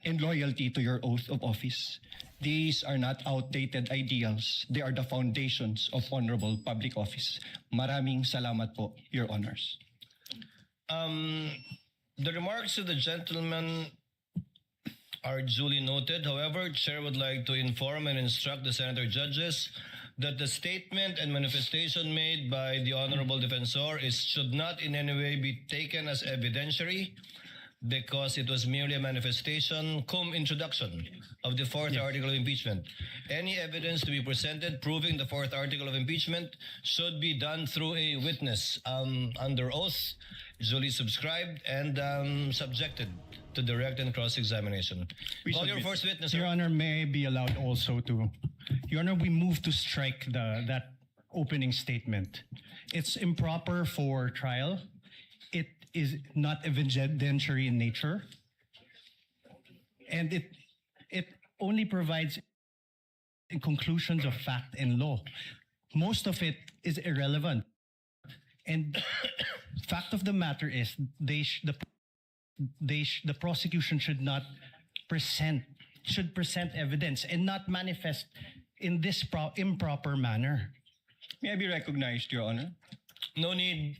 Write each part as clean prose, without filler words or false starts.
and loyalty to your oath of office. These are not outdated ideals. They are the foundations of honorable public office. Maraming salamat po, Your Honors. The remarks of the gentleman are duly noted. However, Chair would like to inform and instruct the Senator Judges that the statement and manifestation made by the Honorable Defensor should not in any way be taken as evidentiary because it was merely a manifestation cum introduction of the fourth article of impeachment. Any evidence to be presented proving the fourth article of impeachment should be done through a witness under oath, duly subscribed, and subjected to direct and cross-examination. Call your first witness, sir. Your Honor, may I be allowed also to... Your Honor, we move to strike that opening statement. It's improper for trial. It is not evidentiary in nature. And it only provides conclusions of fact and law. Most of it is irrelevant. And fact of the matter is the prosecution should present evidence and not manifest in this improper manner. May I be recognized, Your Honor? No need.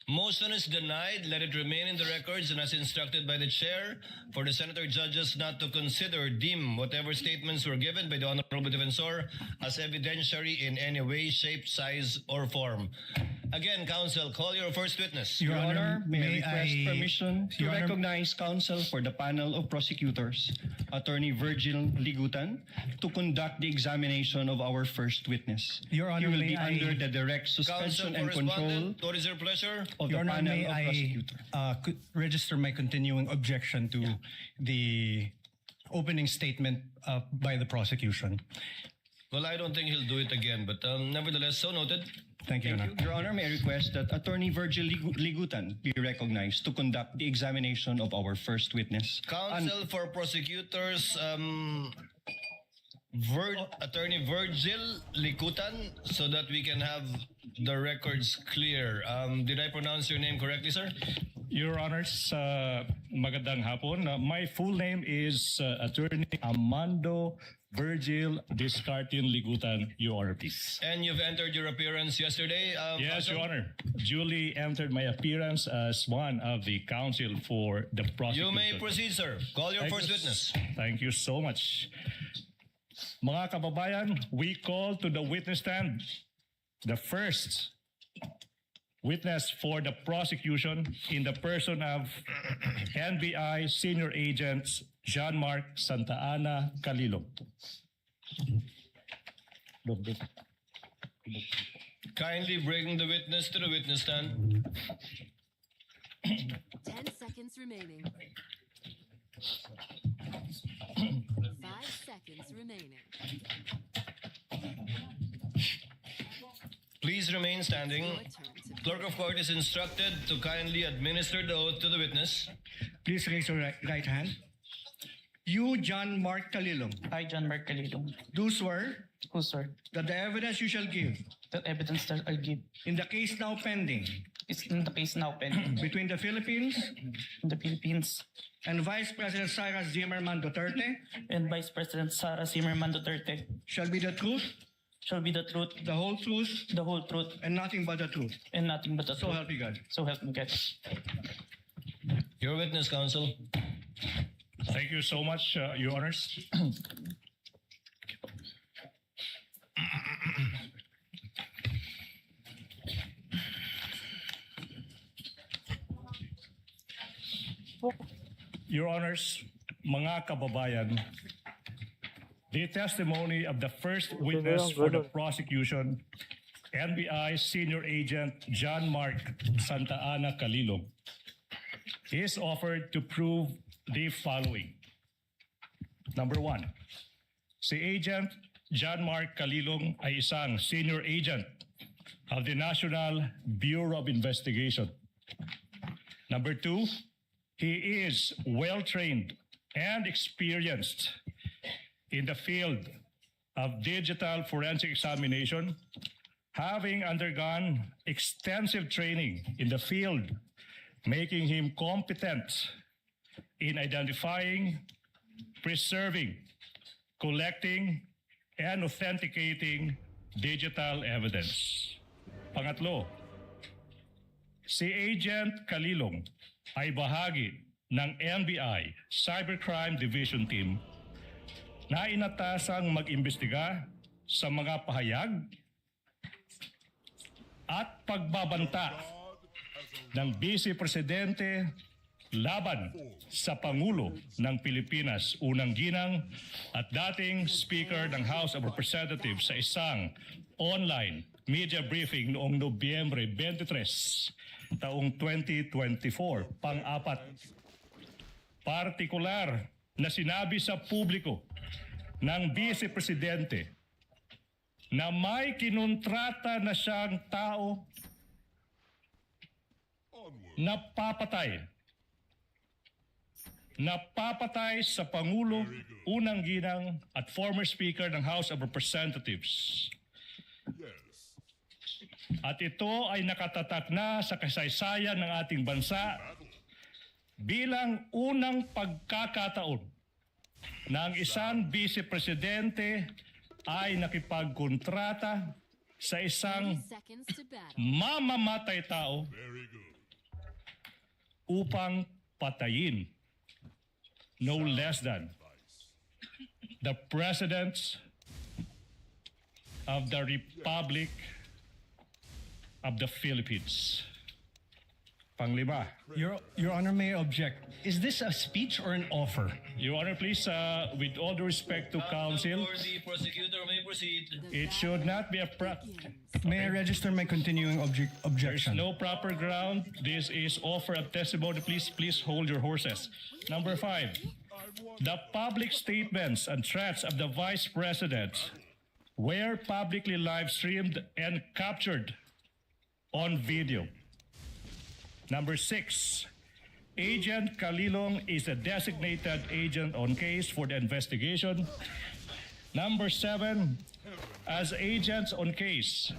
Motion is denied. Let it remain in the records and as instructed by the Chair for the Senator Judges not to deem whatever statements were given by the Honorable Defensor as evidentiary in any way, shape, size, or form. Again, Counsel, call your first witness. Your Honor, may I request permission to recognize counsel for the panel of prosecutors, Attorney Virgil Ligutan, to conduct the examination of our first witness. Your Honor, he will may be under the direct suspension and control what is your pleasure? of Your the Honor, panel may of prosecutors. I register my continuing objection to the opening statement by the prosecution. Well, I don't think he'll do it again, but nevertheless, so noted. Thank you, Your Honor. Your Honor, may I request that Attorney Virgil Ligutan be recognized to conduct the examination of our first witness. Counsel for prosecutors, Attorney Virgil Ligutan, so that we can have the records clear. Did I pronounce your name correctly, sir? Your Honors, magandang hapon. My full name is Attorney Armando Virgil Discartin Ligutan, Your Honor, please. And you've entered your appearance yesterday? Yes, Counsel? Your Honor. Duly entered my appearance as one of the counsel for the prosecution. You may proceed, sir. Call your first witness. Thank you so much. Mga kababayan, we call to the witness stand the first witness for the prosecution in the person of NBI Senior Agent Jean-Marc Santa Ana Calilo. Kindly bring the witness to the witness stand. 10 seconds remaining. 5 seconds remaining. Please remain standing. Your turn to Clerk of Court is instructed to kindly administer the oath to the witness. Please raise your right hand. You, John Mark Calilong, I, John Mark Calilong, do swear who swear that the evidence you shall give that evidence that I give in the case now pending is in the case now pending between the Philippines in the Philippines and Vice President Sara Zimmerman Duterte and Vice President Sara Zimmerman Duterte shall be the truth, shall be the truth, the whole truth, the whole truth, and nothing but the truth. and nothing but the So truth. help me God. So help me God. Your witness, counsel. Thank you so much, Your Honors. Your Honors, mga kababayan, the testimony of the first witness for the prosecution, NBI Senior Agent John Mark Santa Ana Calilo, is offered to prove the following. Number one, si Agent John Mark Calilong ay isang senior agent of the National Bureau of Investigation. Number two, he is well-trained and experienced in the field of digital forensic examination, having undergone extensive training in the field, making him competent in identifying, preserving, collecting, and authenticating digital evidence. Pangatlo, si Agent Kalilong ay bahagi ng NBI Cybercrime Division Team na inatasang mag-imbestiga sa mga pahayag at pagbabanta ng Vice Presidente laban sa Pangulo ng Pilipinas, unang ginang at dating Speaker ng House of Representatives sa isang online media briefing noong Nobyembre 23, taong 2024. Pang-apat, partikular na sinabi sa publiko ng Vice Presidente na may kinontrata na siyang tao na papatay sa Pangulo, unang ginang at former Speaker ng House of Representatives. At ito ay nakatatak na sa kasaysayan ng ating bansa bilang unang pagkakataon na ang isang Vice Presidente ay nakipagkontrata sa 30 isang seconds to battle. mamamatay tao upang patayin no less than the President of the Republic of the Philippines. Panglima, Your Honor, may I object. Is this a speech or an offer? Your Honor, please, with all due respect to counsel, For the prosecutor may proceed. The it should battle not be a begins. May I register my continuing There's objection? no proper ground. This is offer of testimony. Please hold your horses. Number 5, the public statements and threats of the Vice President were publicly live streamed and captured on video. Number 6, Agent Kalilong is a designated agent on case for the investigation. Number 7, as agents on case,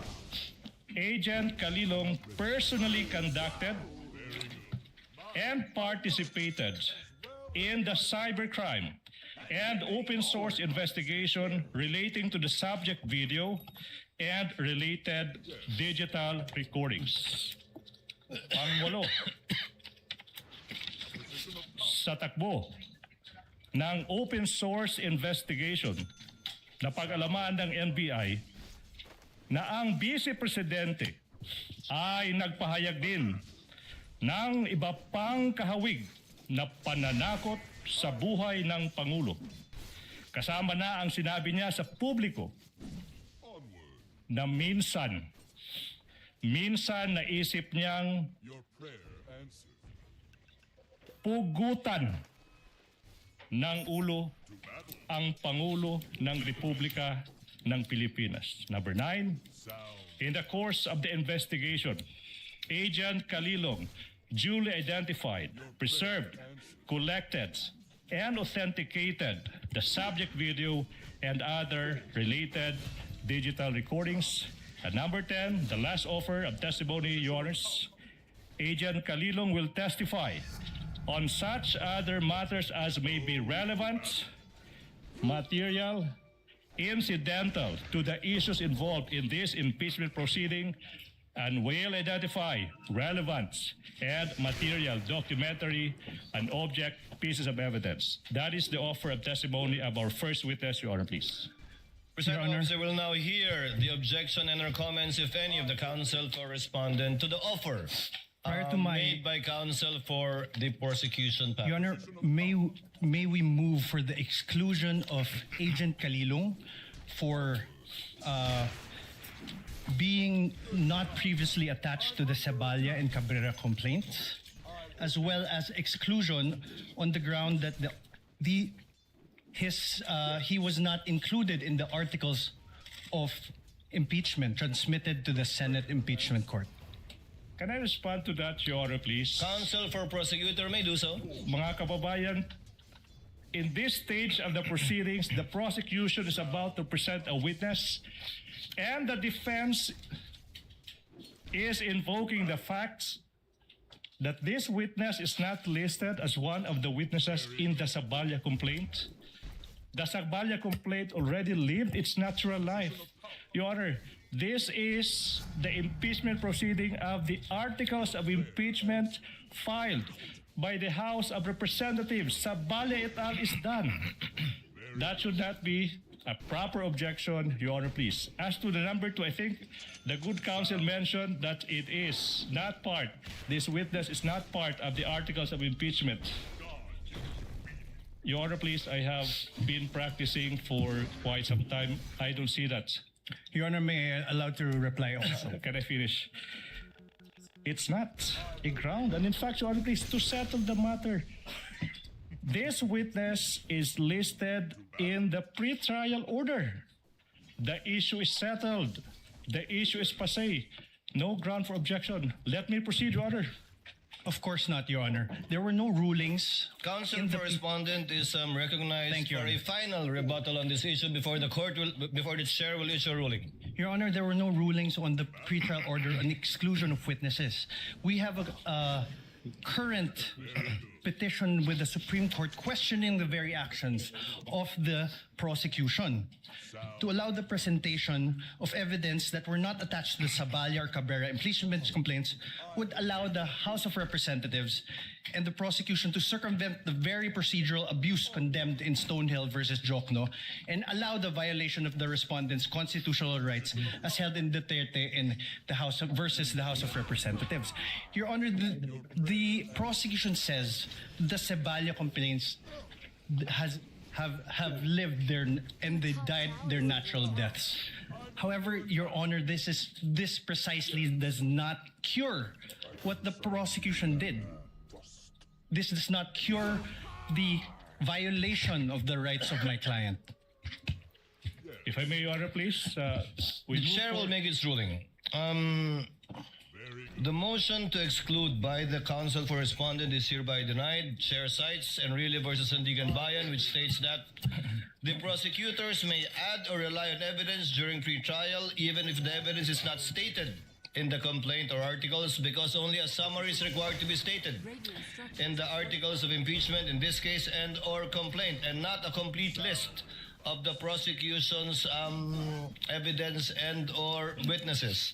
Agent Kalilong personally conducted and participated in the cybercrime and open source investigation relating to the subject video and related digital recordings. Pangwalo, sa takbo ng open source investigation na pag-alaman ng NBI na ang Vice Presidente ay nagpahayag din ng iba pang kahawig na pananakot sa buhay ng Pangulo. Kasama na ang sinabi niya sa publiko na minsan naisip niyang pugutan ng ulo ang Pangulo ng Republika ng Pilipinas. Number 9, in the course of the investigation, Agent Kalilong duly identified, preserved, collected, and authenticated the subject video and other related digital recordings. And number 10, the last offer of testimony, Your Honors, Agent Kalilong will testify on such other matters as may be relevant, material, incidental to the issues involved in this impeachment proceeding, and will identify relevant and material documentary and object pieces of evidence. That is the offer of testimony of our first witness, Your Honor, please. Presiding officer will now hear the objection and or comments, if any, of the counsel for respondent to the offer Prior to my- made by counsel for the prosecution. Your Honor, may we move for the exclusion of Agent Kalilong for being not previously attached to the Saballa and Cabrera complaints, as well as exclusion on the ground that he was not included in the articles of impeachment transmitted to the Senate Impeachment Court. Can I respond to that, Your Honor, please? Counsel for prosecutor may do so. Mga kababayan, in this stage of the proceedings, the prosecution is about to present a witness and the defense is invoking the facts that this witness is not listed as one of the witnesses in the Sabaya complaint. The Sabaya complaint already lived its natural life. Your Honor, this is the impeachment proceeding of the articles of impeachment filed by the House of Representatives. Sabaya et al. Is done. That should not be a proper objection, Your Honor, please. As to the number 2, I think the good counsel mentioned that it is not part, this witness is not part of the articles of impeachment. Your Honor, please, I have been practicing for quite some time. I don't see that. Your Honor, may I allow to reply also? Can I finish? It's not a ground. And in fact, Your Honor, please, to settle the matter, this witness is listed in the pre-trial order. The issue is settled. The issue is passé. No ground for objection. Let me proceed, Your Honor. Of course not, Your Honor. There were no rulings. Counsel for respondent is recognized Thank you, for Your a Honor. final rebuttal on this issue before the court will, before the chair will issue a ruling. Your Honor, there were no rulings on the pretrial order on exclusion of witnesses. We have a current petition with the Supreme Court questioning the very actions of the prosecution to allow the presentation of evidence that were not attached to the Sabaya or Cabrera impeachment complaints would allow the House of Representatives and the prosecution to circumvent the very procedural abuse condemned in Stonehill versus Jokno and allow the violation of the respondent's constitutional rights as held in Duterte in the House of, versus the House of Representatives. Your Honor, the prosecution says the Sabaya complaints have lived their and they died their natural deaths. However, Your Honor, this precisely does not cure what the prosecution did. This does not cure the violation of the rights of my client. If I may, Your Honor, please. We The move chair will forward. make its ruling. The motion to exclude by the counsel for respondent is hereby denied. Chair cites Enrile versus Sandigan Bayan, which states that the prosecutors may add or rely on evidence during pre-trial, even if the evidence is not stated in the complaint or articles, because only a summary is required to be stated in the articles of impeachment in this case and or complaint, and not a complete list of the prosecution's evidence and or witnesses.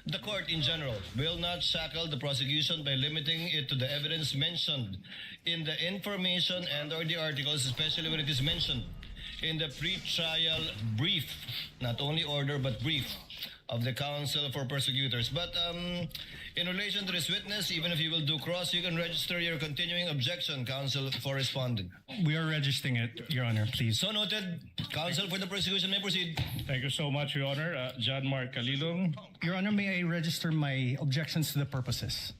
The court in general will not shackle the prosecution by limiting it to the evidence mentioned in the information and or the articles, especially when it is mentioned in the pre-trial brief, not only order but brief, of the counsel for prosecutors. But in relation to this witness, even if you will do cross, you can register your continuing objection, counsel for respondent. We are registering it, Your Honor, please. So noted. Counsel for the prosecution may proceed. Thank you so much, Your Honor. John Mark Calilong. Your Honor, may I register my objections to the purposes?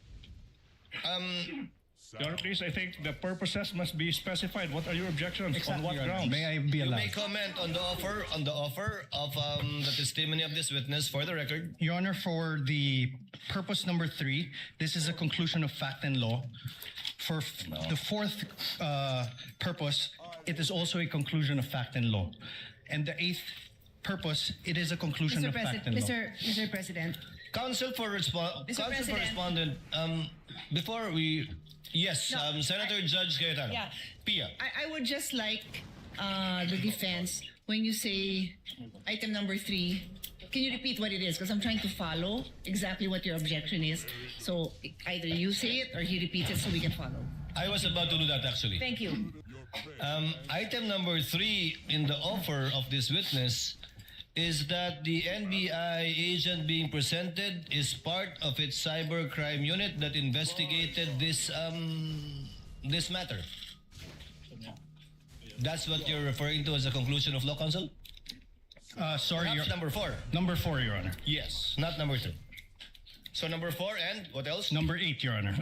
Your Honor, please, I think the purposes must be specified. What are your objections? On what Your Honor. grounds? May I be You allowed? may comment on the offer of the testimony of this witness for the record. Your Honor, for the purpose number 3, this is a conclusion of fact and law. For the fourth purpose, it is also a conclusion of fact and law. And the 8th purpose, it is a conclusion Mr. of fact and law. Mr. President, Counsel for President. respondent. Before we, yes, No, Senator Judge Cayetano. yeah. Pia. I would just like the defense, when you say item number 3, can you repeat what it is? Because I'm trying to follow exactly what your objection is. So either you say it or he repeats it so we can follow. I was about to do that actually. Thank you. Item number 3 in the offer of this witness is that the NBI agent being presented is part of its cybercrime unit that investigated this matter. That's what you're referring to as a conclusion of law, counsel? Sorry, Perhaps number 4. number 4, Your Honor. Yes, not number 3. So number 4 and what else? Number 8, Your Honor.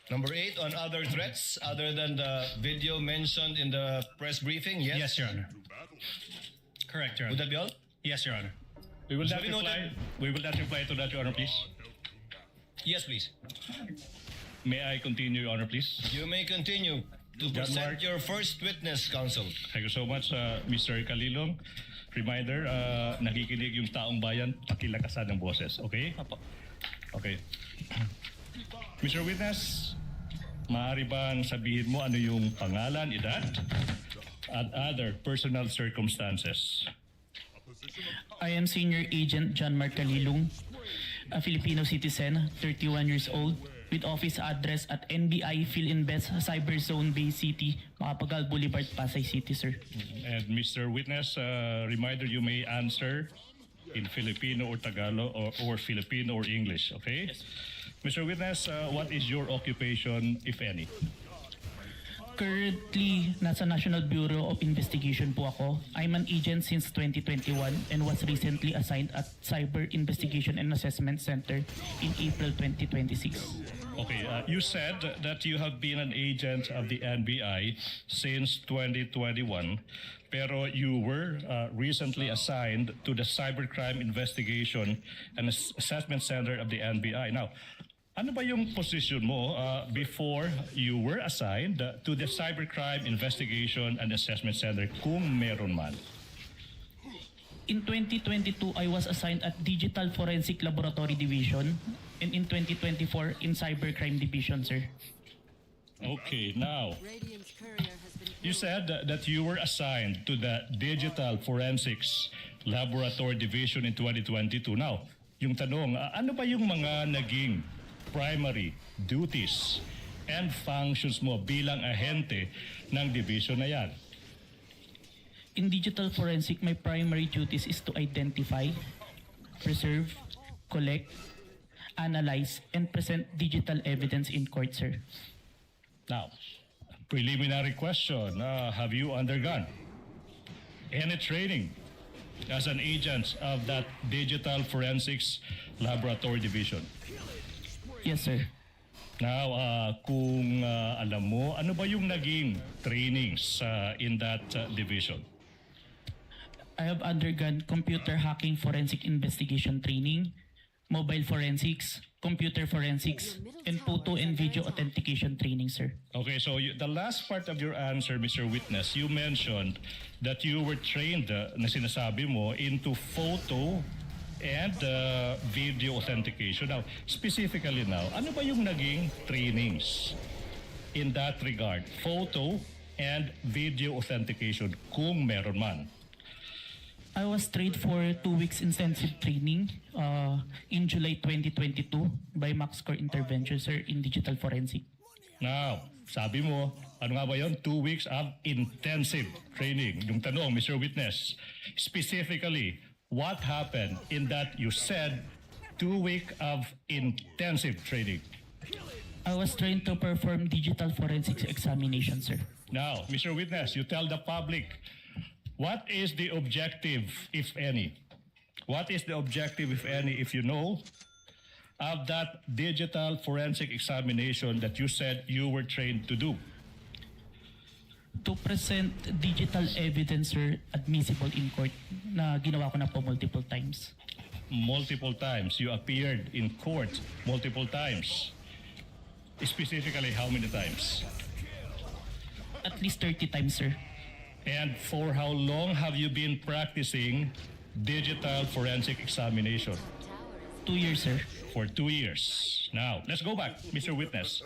Number 8 on other threats other than the video mentioned in the press briefing. Yes. Yes, Your Honor. Correct, Your Would Honor. that be all? Yes, Your Honor. We will not Duly noted. reply. We will not reply to that, Your Honor, please. Yes, please. May I continue, Your Honor, please? You may continue to present Mark. your first witness, counsel. Thank you so much, Mr. Calilong. Reminder, nakikinig yung taong bayan, pakilakasan ng boses, okay? Okay. Mr. Witness, maaari bang sabihin mo ano yung pangalan, edad, at other personal circumstances? I am Senior Agent John Mark Calilung, a Filipino citizen, 31 years old, with office address at NBI Philinvest Cyber Zone Bay City, Macapagal Boulevard, Pasay City, sir. And Mr. Witness, reminder, you may answer in Filipino or Tagalog or Filipino or English, okay? Yes. Mr. Witness, what is your occupation, if any? Currently, nasa National Bureau of Investigation po ako. I'm an agent since 2021 and was recently assigned at Cyber Investigation and Assessment Center in April 2026. Okay, you said that you have been an agent of the NBI since 2021, pero you were recently assigned to the Cybercrime Investigation and Assessment Center of the NBI. Now, ano ba yung position mo before you were assigned to the Cybercrime Investigation and Assessment Center, kung meron man? In 2022, I was assigned at Digital Forensic Laboratory Division and in 2024 in Cybercrime Division, sir. Okay, now, Radiant's courier has been you said that you were assigned to the Digital Forensics Laboratory Division in 2022. Now, yung tanong, ano ba yung mga naging primary duties and functions mo bilang ahente ng division na yan? In digital forensic, my primary duties is to identify, preserve, collect, analyze, and present digital evidence in court, sir. Now, preliminary question, have you undergone any training as an agent of that Digital Forensics Laboratory Division? Yes, sir. Now, kung alam mo, ano ba yung naging trainings in that division? I have undergone computer hacking forensic investigation training, mobile forensics, computer forensics, and photo and video authentication training, sir. Okay, so the last part of your answer, Mr. Witness, you mentioned that you were trained, na sinasabi mo, into photo and video authentication. Now, specifically now, ano ba yung naging trainings in that regard? Photo and video authentication, kung meron man. I was trained for 2 weeks intensive training in July 2022 by MaxCore Intervention, sir, in digital forensic. Now, sabi mo, ano nga ba yun? 2 weeks of intensive training. Yung tanong, Mr. Witness, specifically, what happened in that you said 2 week of intensive training? I was trained to perform digital forensics examination, sir. Now, Mr. Witness, you tell the public, what is the objective, if any? What is the objective, if any, if you know, of that digital forensic examination that you said you were trained to do? To present digital evidence, sir, admissible in court na ginawa ko na po multiple times. Multiple times. You appeared in court multiple times. Specifically, how many times? At least 30 times, sir. And for how long have you been practicing digital forensic examination? 2 years, sir. For 2 years. Now, let's go back, Mr. Witness.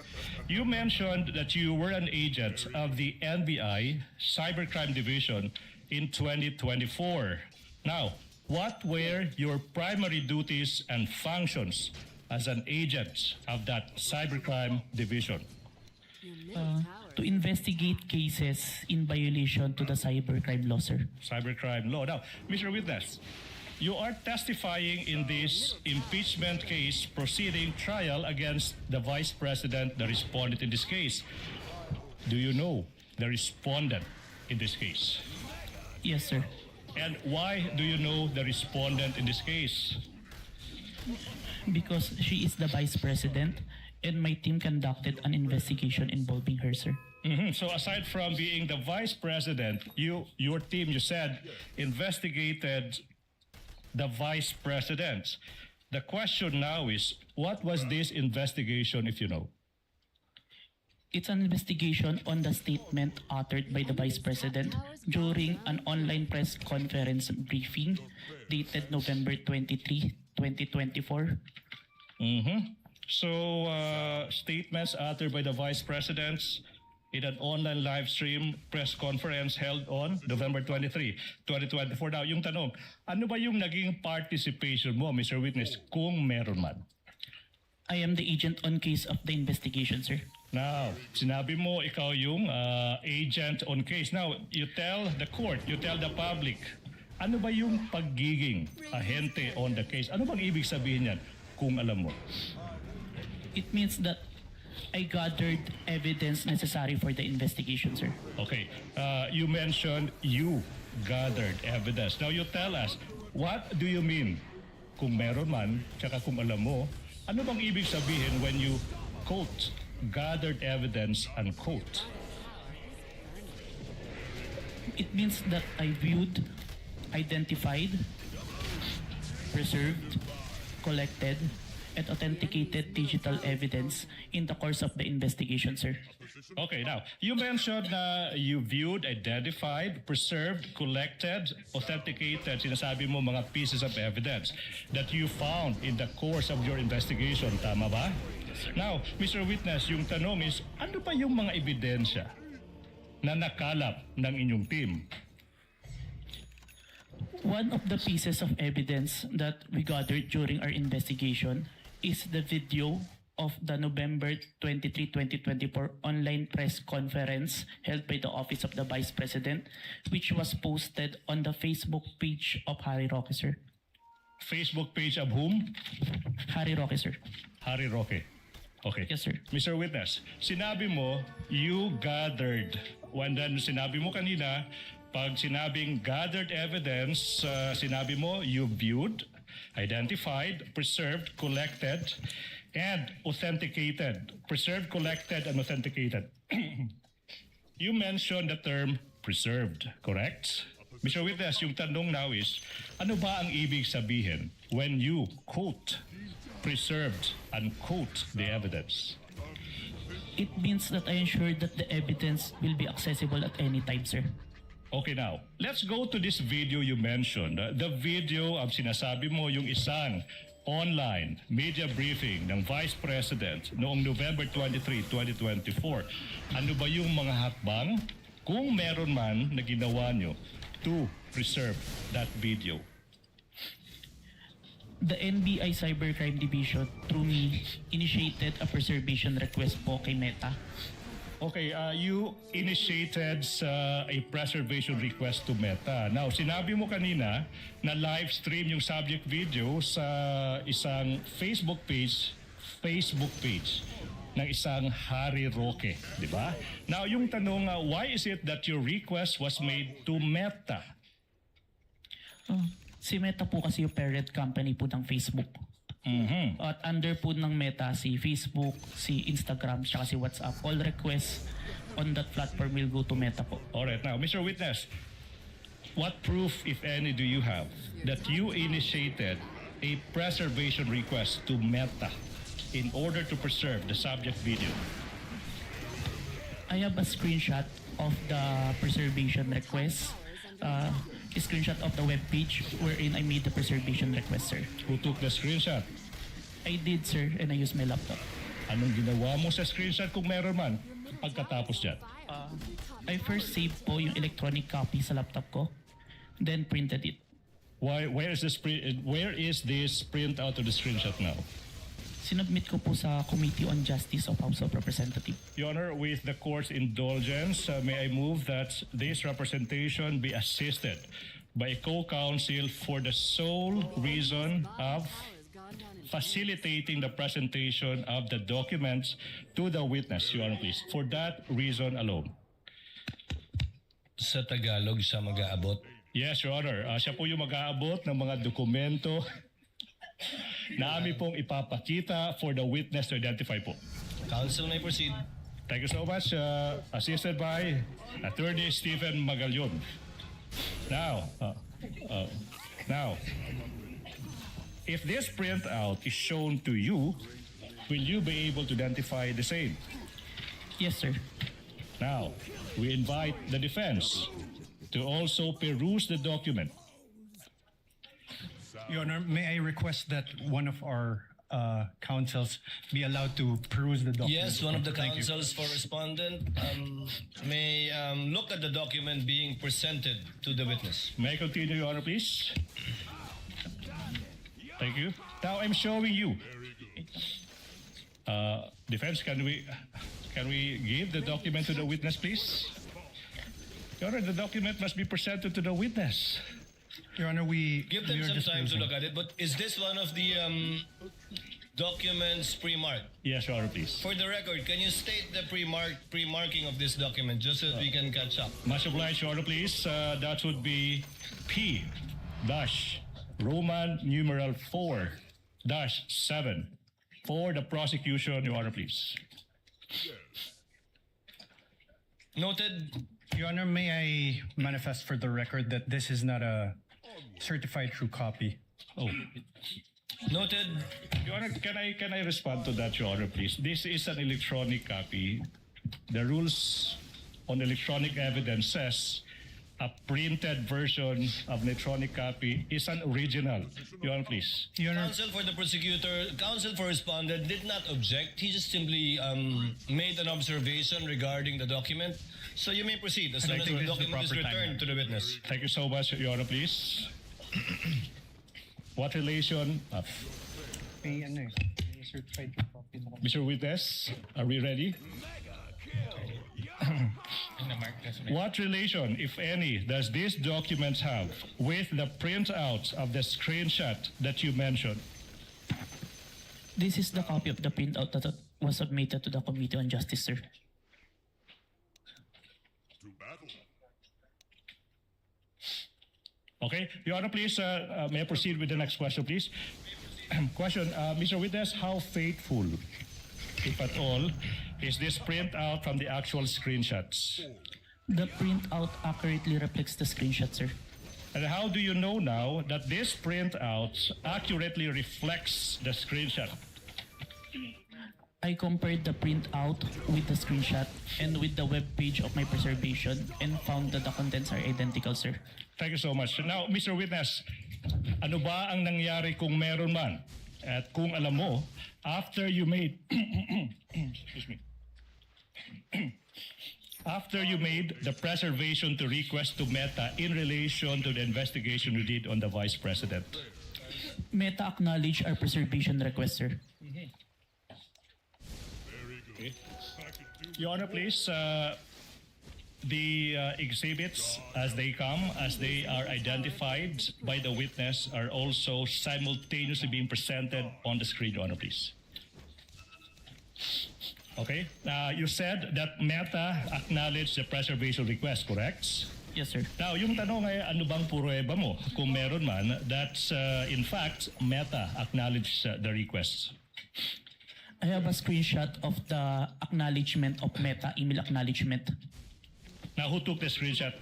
You mentioned that you were an agent of the NBI Cybercrime Division in 2024. Now, what were your primary duties and functions as an agent of that Cybercrime Division? your middle tower. To investigate cases in violation to the cybercrime law, sir. Cybercrime law. Now, Mr. Witness, you are testifying in this impeachment case proceeding trial against the Vice President, the respondent in this case. Do you know the respondent in this case? Yes, sir. And why do you know the respondent in this case? Because she is the vice president and my team conducted an investigation involving her, sir. So aside from being the vice president, your team, you said, investigated the vice president. The question now is, what was this investigation, if you know? It's an investigation on the statement uttered by the Vice President during an online press conference briefing dated November 23, 2024, So, statements uttered by the Vice Presidents in an online live stream press conference held on November 23, 2024. Now, yung tanong, ano ba yung naging participation mo, Mr. Witness, kung meron man? I am the agent on case of the investigation, sir. Now, sinabi mo ikaw yung agent on case. Now, you tell the court, you tell the public, ano ba yung pagiging ahente on the case? Ano bang ibig sabihin yan kung alam mo? It means that I gathered evidence necessary for the investigation, sir. Okay, you mentioned you gathered evidence. Now, you tell us, what do you mean? Kung meron man, tsaka kung alam mo, ano bang ibig sabihin when you quote, gathered evidence, unquote? It means that I viewed, identified, preserved, collected, and authenticated digital evidence in the course of the investigation, sir. Okay, now, you mentioned na you viewed, identified, preserved, collected, authenticated, sinasabi mo mga pieces of evidence that you found in the course of your investigation. Tama ba? Now, Mr. Witness, yung tanong is, ano pa yung mga ebidensya na nakalap ng inyong team? One of the pieces of evidence that we gathered during our investigation is the video of the November 23, 2024 online press conference held by the Office of the Vice President, which was posted on the Facebook page of Harry Roque, sir. Facebook page of whom? Harry Roque, sir. Harry Roque. Okay. Yes, sir. Mr. Witness, sinabi mo, you gathered. When then sinabi mo kanina, pag sinabing gathered evidence, sinabi mo, you viewed, identified, preserved, collected, and authenticated. Preserved, collected, and authenticated. You mentioned the term preserved, correct? Mr. Witness, yung tanong now is, ano ba ang ibig sabihin when you quote, preserved, unquote the evidence? It means that I ensured that the evidence will be accessible at any time, sir. Okay, now, let's go to this video you mentioned. The video of sinasabi mo yung isang online media briefing ng Vice President noong November 23, 2024. Ano ba yung mga hakbang, kung meron man, na ginawa nyo to preserve that video? The NBI Cybercrime Division, through me, initiated a preservation request po kay Meta. Okay, you initiated a preservation request to Meta. Now, sinabi mo kanina na live stream yung subject video sa isang Facebook page ng isang Harry Roque, di ba? Now, yung tanong, why is it that your request was made to Meta? Si Meta po kasi yung parent company po ng Facebook. At under po ng Meta, si Facebook, si Instagram, saka si WhatsApp. All requests on that platform will go to Meta po. Alright, now, Mr. Witness, what proof, if any, do you have that you initiated a preservation request to Meta in order to preserve the subject video? I have a screenshot of the preservation request. A screenshot of the webpage wherein I made the preservation request, sir. Who took the screenshot? I did, sir, and I used my laptop. Anong ginawa mo sa screenshot kung meron man pagkatapos dyan? I first saved po yung electronic copy sa laptop ko, then printed it. Where is this print out of the screenshot now? Sinubmit ko po sa Committee on Justice of House of Representatives. Your Honor, with the court's indulgence, may I move that this representation be assisted by a co-counsel for the sole reason of facilitating the presentation of the documents to the witness, Your Honor, please. For that reason alone. Sa Tagalog siya mag-aabot. Yes, Your Honor. Siya po yung mag-aabot ng mga dokumento na amin pong ipapakita for the witness to identify po. Counsel may proceed. Thank you so much. Assisted by Attorney Stephen Magallon. Now, if this printout is shown to you, will you be able to identify the same? Yes, sir. Now, we invite the defense to also peruse the document. Your Honor, may I request that one of our counsels be allowed to peruse the document? Yes, one of the Thank you. counsels for respondent may look at the document being presented to the witness. May I continue, Your Honor, please? Thank you. Now I'm showing you. Defense, can we give the document to the witness, please? Your Honor, the document must be presented to the witness. Your Honor, Give them some time to look at it. But is this one of the documents pre-marked? Yes, Your Honor, please. For the record, can you state the pre-marking of this document just so that we can catch up? Much obliged, Your Honor, please. That would be P dash Roman numeral 4 dash 7 for the prosecution, Your Honor, please. Noted. Your Honor, may I manifest for the record that this is not a certified true copy? Oh, Noted. Your Honor, can I respond to that, Your Honor, please? This is an electronic copy. The rules on electronic evidence says a printed version of an electronic copy is an original. Your Honor, please. Your Honor, Counsel for the prosecutor, counsel for respondent did not object. He just simply made an observation regarding the document. So you may proceed as soon as think the this is the document is proper time. returned to the witness. Thank you so much, Your Honor, please. What relation of may ano eh, certified true copy na lang. Mr. Witness, are we ready? What relation, if any, does this document have with the printout of the screenshot that you mentioned? This is the copy of the printout that was submitted to the Committee on Justice, sir. Okay, Your Honor, please, may I proceed with the next question, please? Question, Mr. Witness, how faithful, if at all, is this printout from the actual screenshots? The printout accurately reflects the screenshot, sir. And how do you know now that this printout accurately reflects the screenshot? I compared the printout with the screenshot and with the web page of my preservation and found that the contents are identical, sir. Thank you so much. Now, Mr. Witness, ano ba ang nangyari kung meron man? At kung alam mo, after you made excuse me. After you made the preservation to request to Meta in relation to the investigation you did on the Vice President. Meta acknowledged our preservation request, sir. Your Honor, please, the exhibits as they come, as they are identified by the witness, are also simultaneously being presented on the screen, Your Honor, please. Okay, you said that Meta acknowledged the preservation request, correct? Yes, sir. Now, yung tanong ay ano bang pruweba mo kung meron man that in fact Meta acknowledged the request? I have a screenshot of the acknowledgement of Meta email acknowledgement. Now, who took the screenshot?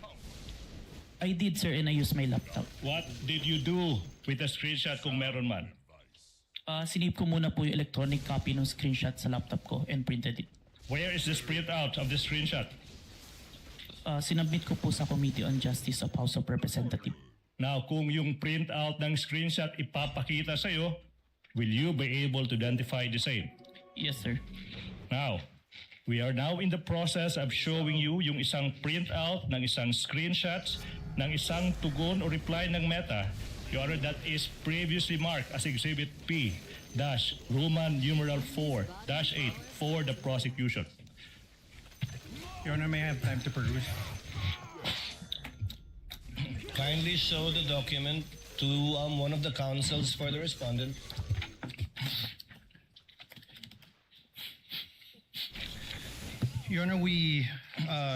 I did, sir, and I used my laptop. What did you do with the screenshot kung meron man? Sinave ko muna po yung electronic copy ng screenshot sa laptop ko and printed it. Where is this printout of the screenshot? Sinabit ko po sa Committee on Justice of House of Representatives. Now, kung yung printout ng screenshot ipapakita sa'yo, will you be able to identify the same? Yes, sir. Now, we are now in the process of showing you yung isang printout ng isang screenshot ng isang tugon o reply ng Meta, Your Honor, that is previously marked as Exhibit P dash Roman numeral 4 dash 8 for the prosecution. Your Honor, may I have time to peruse? Kindly show the document to one of the counsels for the respondent. Your Honor, we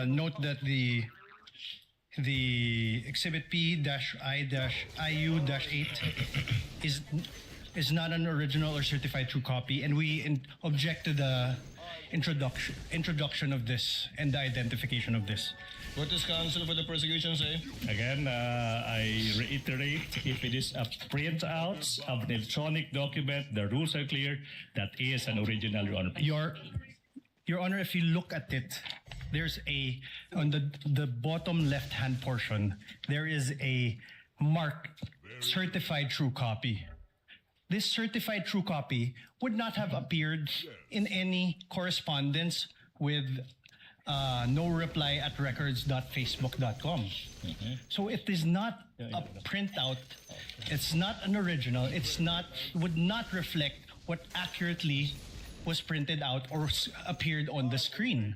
note that the Exhibit P-I-IU-8 is not an original or certified true copy, and we object to the introduction of this and the identification of this. What does counsel for the prosecution say? Again, I reiterate, if it is a printout of an electronic document, the rules are clear, that is an original, Your Honor. Your Honor, if you look at it, there's on the bottom left-hand portion, there is a mark certified true copy. this certified true copy would not have appeared in any correspondence with no reply at records.facebook.com. So it is not a printout. It's not an original. Would not reflect what accurately was printed out or appeared on the screen.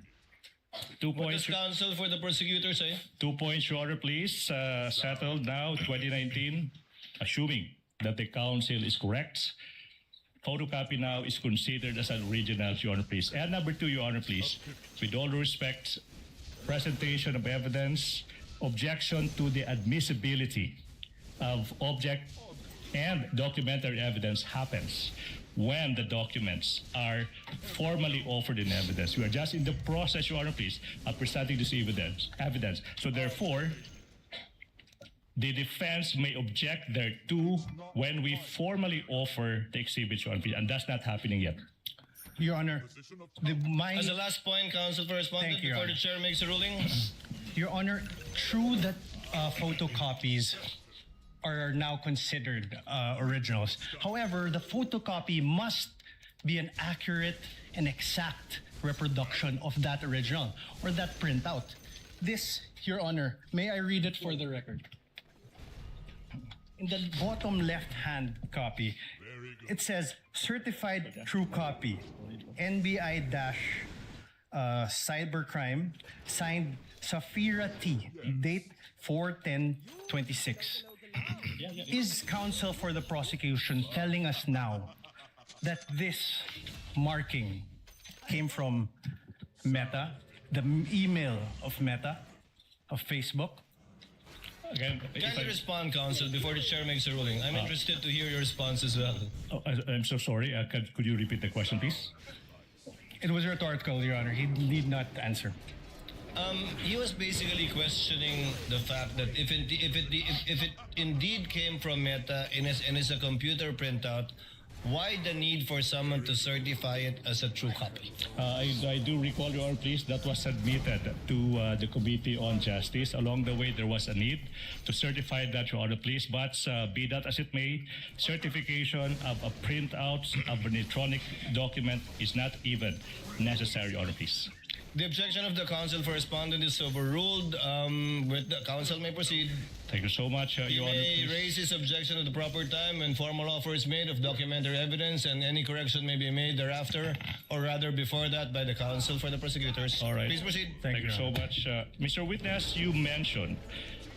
2 What does points. counsel for the prosecutor say? 2 points, Your Honor, please. Settled now, 2019, assuming that the counsel is correct. Photocopy now is considered as an original, Your Honor, please. And number 2, Your Honor, please, with all due respect, presentation of evidence, objection to the admissibility of object and documentary evidence happens when the documents are formally offered in evidence. We are just in the process, Your Honor, please, of presenting this evidence. So therefore, the defense may object thereto when we formally offer the exhibits, Your Honor, please, and that's not happening yet. Your Honor, As a last point, counsel for respondent, Thank you, before Your the chair makes a ruling. Your Honor, true that photocopies are now considered originals. However, the photocopy must be an accurate and exact reproduction of that original or that printout. This, Your Honor, may I read it for the record? In the bottom left-hand copy, it says certified true copy, NBI-cybercrime, signed Safira T, date 4/10/26. Is counsel for the prosecution telling us now that this marking came from Meta, the email of Meta, of Facebook? Again, if Can you I- respond, counsel, before the chair makes a ruling? I'm interested to hear your response as well. Oh, I'm so sorry. Could you repeat the question, please? It was rhetorical, Your Honor. He need not answer. He was basically questioning the fact that if it indeed came from Meta and is a computer printout, why the need for someone to certify it as a true copy? I do recall, Your Honor, please, that was submitted to the Committee on Justice. Along the way, there was a need to certify that, Your Honor, please. But be that as it may, certification of a printout of an electronic document is not even necessary, Your Honor, please. The objection of the counsel for respondent is overruled. With the counsel may proceed. Thank you so much, He Your Honor, may please. raise his objection at the proper time when formal offer is made of documentary evidence, and any correction may be made thereafter, or rather before that, by the counsel for the prosecutors. All right. Please proceed. Thank you so much. Mr. Witness, you mentioned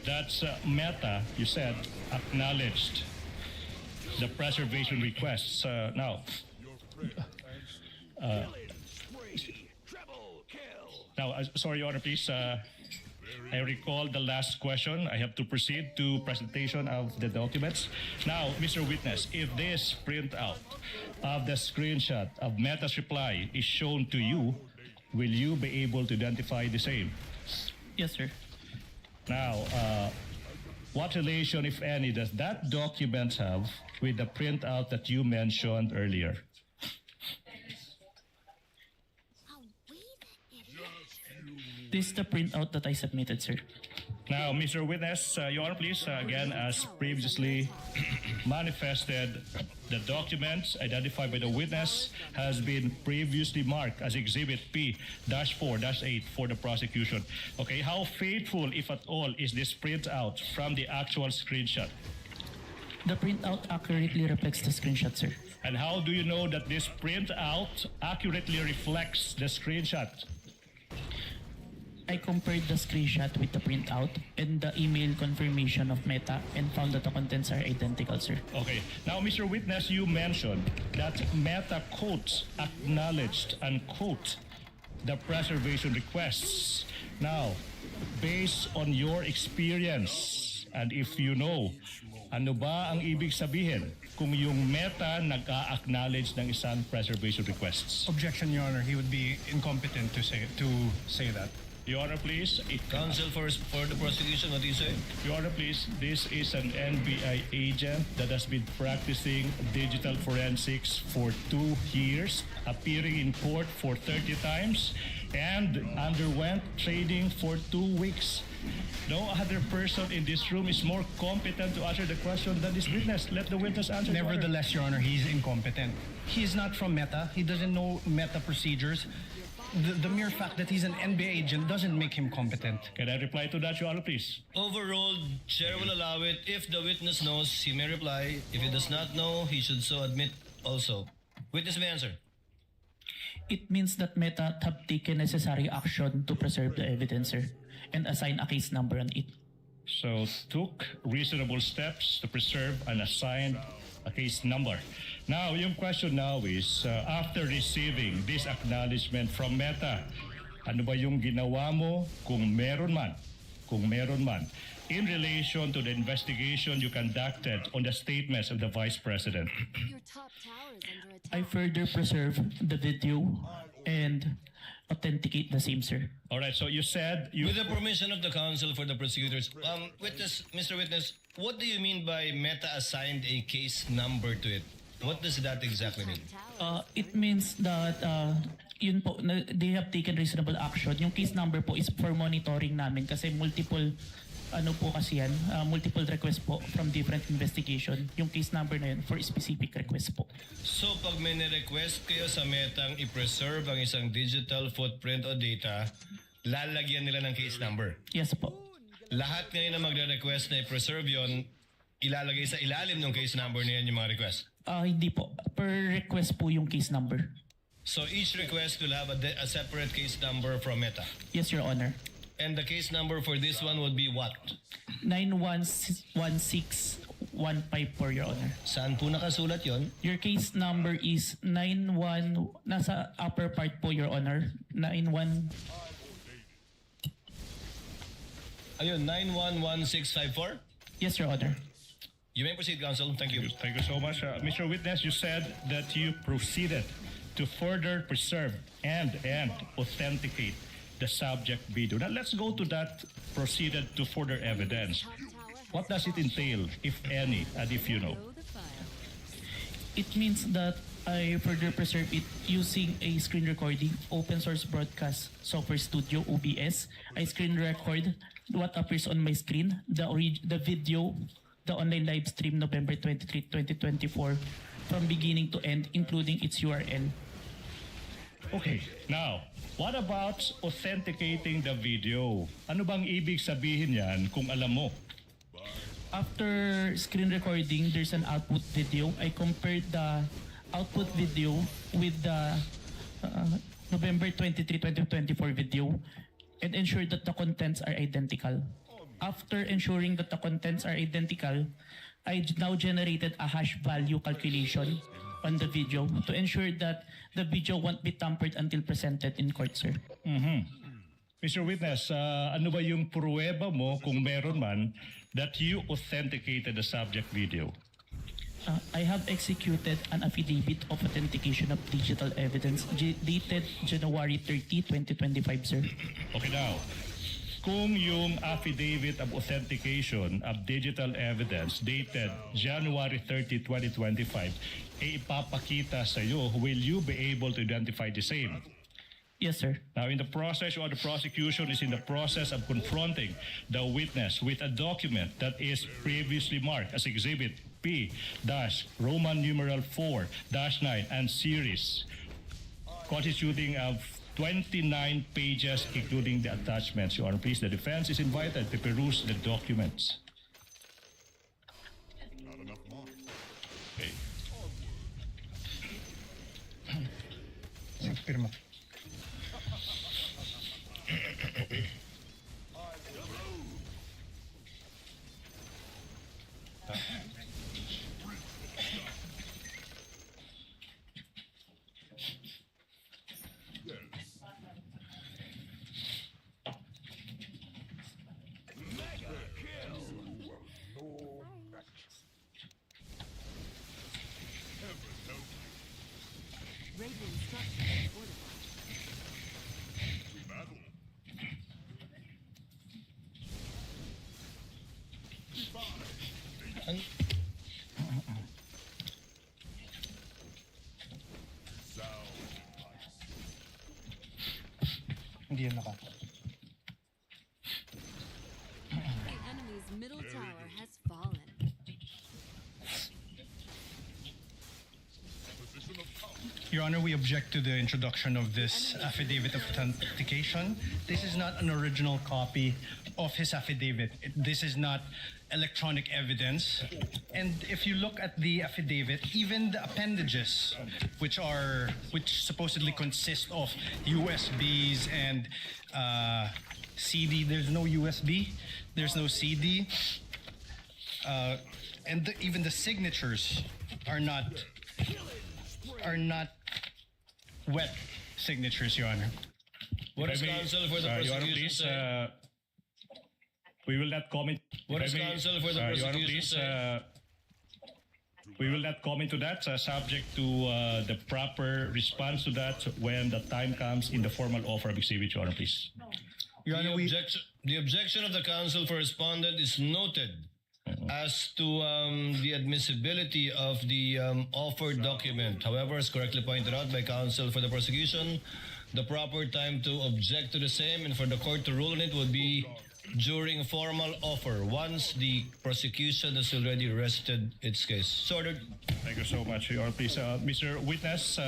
that Meta, you said, acknowledged the preservation requests. Sorry, Your Honor, please. I recall the last question. I have to proceed to presentation of the documents. Now, Mr. Witness, if this printout of the screenshot of Meta's reply is shown to you, will you be able to identify the same? Yes, sir. Now, what relation, if any, does that document have with the printout that you mentioned earlier? This is the printout that I submitted, sir. Now, Mr. Witness, Your Honor, please, again, as previously manifested, the documents identified by the witness has been previously marked as Exhibit P-4-8 for the prosecution. Okay, how faithful, if at all, is this printout from the actual screenshot? The printout accurately reflects the screenshot, sir. And how do you know that this printout accurately reflects the screenshot? I compared the screenshot with the printout and the email confirmation of Meta and found that the contents are identical, sir. Okay. Now, Mr. Witness, you mentioned that Meta quotes acknowledged unquote the preservation requests. Now, based on your experience, and if you know, ano ba ang ibig sabihin kung yung Meta nag-a-acknowledge ng isang preservation requests? Objection, Your Honor. He would be incompetent to say that. Your Honor, please. Counsel for the prosecution, what do you say? Your Honor, please, this is an NBI agent that has been practicing digital forensics for 2 years, appearing in court for 30 times, and underwent training for 2 weeks. No other person in this room is more competent to answer the question than this witness. Let the witness answer. Your Honor. Nevertheless, Your Honor, he's incompetent. He's not from Meta. He doesn't know Meta procedures. The mere fact that he's an NBA agent doesn't make him competent. Can I reply to that, Your Honor, please? Overruled. Chair will allow it. If the witness knows, he may reply. If he does not know, he should so admit also. Witness may answer. It means that Meta have taken necessary action to preserve the evidence, sir, and assign a case number on it. So took reasonable steps to preserve and assign a case number. Now, yung question now is, after receiving this acknowledgement from Meta, ano ba yung ginawa mo kung meron man, in relation to the investigation you conducted on the statements of the Vice President? Your top tower is under attack. I further preserve the video and authenticate the same, sir. All right, so you said you... With the permission of the counsel for the prosecutors, witness, Mr. Witness, what do you mean by Meta assigned a case number to it? What does that exactly mean? It means that yun po, they have taken reasonable action. Yung case number po is for monitoring namin kasi multiple multiple requests po from different investigation. Yung case number na yun for specific request po. So pag may ni-request kayo sa Metang i-preserve ang isang digital footprint o data, lalagyan nila ng case number. Yes po. Lahat ngayon na magre-request na i-preserve yon, ilalagay sa ilalim ng case number na yan yung mga request. Hindi po. Per request po yung case number. So each request will have a separate case number from Meta. Yes, Your Honor. And the case number for this one would be what? 916154, Your Honor. Saan po nakasulat yon? Your case number is 91, nasa upper part po, Your Honor. 91, Ayun, 911654? yes, Your Honor. You may proceed, counsel. Thank you. Thank you so much. Mr. Witness, you said that you proceeded to further preserve and authenticate the subject video. Now let's go to that proceeded to further evidence. What does it entail, if any, and if you know? Know the file. It means that I further preserve it using a screen recording, open source broadcast software studio, OBS. I screen record what appears on my screen, the video, the online live stream November 23, 2024, from beginning to end, including its URL. Okay, now, what about authenticating the video? Ano bang ibig sabihin yan kung alam mo? After screen recording, there's an output video. I compared the output video with the November 23, 2024 video and ensured that the contents are identical. After ensuring that the contents are identical, I now generated a hash value calculation on the video to ensure that the video won't be tampered until presented in court, sir. Mr. Witness, ano ba yung pruweba mo kung meron man that you authenticated the subject video? I have executed an affidavit of authentication of digital evidence dated January 30, 2025, sir. Okay, now, kung yung affidavit of authentication of digital evidence dated January 30, 2025, ipapakita sa iyo, will you be able to identify the same? Yes, sir. Now, in the process, or the prosecution is in the process of confronting the witness with a document that is previously marked as Exhibit P-Roman numeral 4-9 and series, constituting of 29 pages, including the attachments. Your Honor, please, the defense is invited to peruse the documents. Okay. Pirma. Radiant structures fortified. Hindi yan naka. middle tower has fallen. Your Honor, we object to the introduction of this affidavit of authentication. This is not an original copy of his affidavit. This is not electronic evidence. And if you look at the affidavit, even the appendages, which supposedly consist of USBs and CD, there's no USB, there's no CD, and even the signatures are not wet signatures, Your Honor. What is If I may, counsel for the Your Honor, prosecution please, say? we will not comment. What If is I may, counsel for the Your Honor, prosecution please, say? we will not comment to that, subject to the proper response to that when the time comes in the formal offer of exhibit, Your Honor, please. Your Honor, The objection of the counsel for respondent is noted as to the admissibility of the offered document. However, as correctly pointed out by counsel for the prosecution, the proper time to object to the same and for the court to rule on it would be during formal offer once the prosecution has already rested its case. So ordered. Thank you so much, Your Honor, please. Mr. Witness,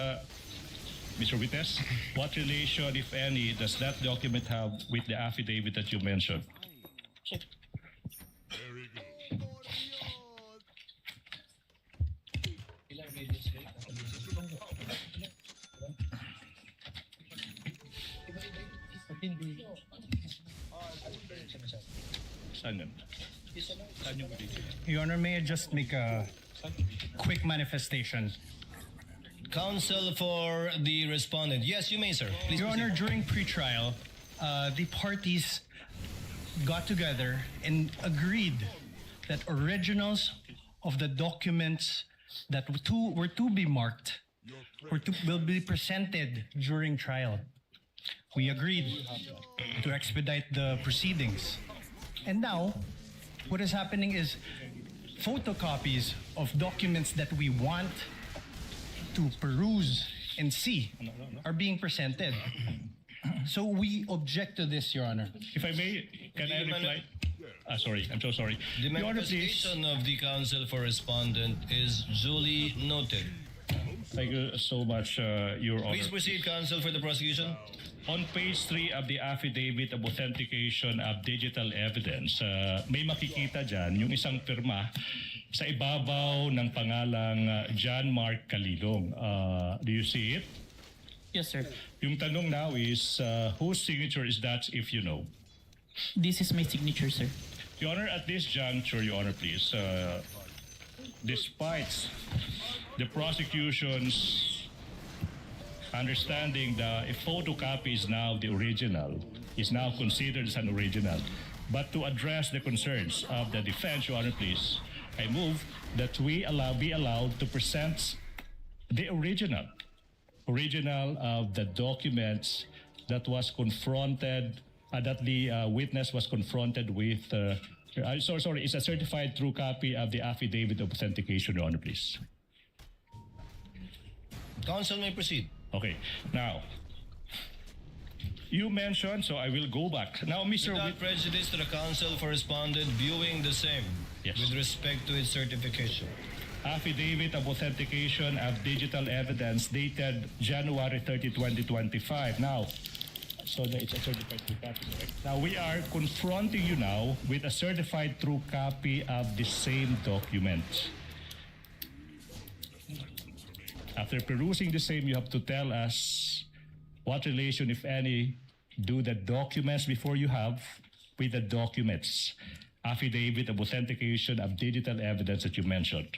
what relation, if any, does that document have with the affidavit that you mentioned? Saan yun? Saan yung video? Your Honor, may I just make a quick manifestation? Counsel for the respondent. Yes, you may, sir. Please Your proceed. Honor, during pretrial, the parties got together and agreed that originals of the documents that were to be marked will be presented during trial. We agreed to expedite the proceedings. And now, what is happening is photocopies of documents that we want to peruse and see are being presented. So we object to this, Your Honor. If I may, can I reply? Sorry, I'm so sorry. The Your Honor, please. manifestation of the counsel for respondent is duly noted. Thank you so much, Your Honor. Please proceed, counsel for the prosecution. On page 3 of the affidavit of authentication of digital evidence, may makikita dyan yung isang firma sa ibabaw ng pangalang John Mark Calilong. Do you see it? Yes, sir. Yung tanong now is, whose signature is that if you know? This is my signature, sir. Your Honor, at this juncture, Your Honor, please, despite the prosecution's understanding that a photocopy is now the original, is now considered as an original, but to address the concerns of the defense, Your Honor, please, I move that we be allowed to present the original of the documents that was confronted, that the witness was confronted with. Sorry, it's a certified true copy of the affidavit of authentication, Your Honor, please. Counsel may proceed. Okay, now, you mentioned, so I will go back. Now, Mr. Without prejudice to the counsel for respondent viewing the same Yes. with respect to its certification. Affidavit of authentication of digital evidence dated January 30, 2025. Now, so it's a certified true copy, correct? Now, we are confronting you now with a certified true copy of the same document. After perusing the same, you have to tell us what relation, if any, do the documents before you have with the documents, affidavit of authentication of digital evidence that you mentioned.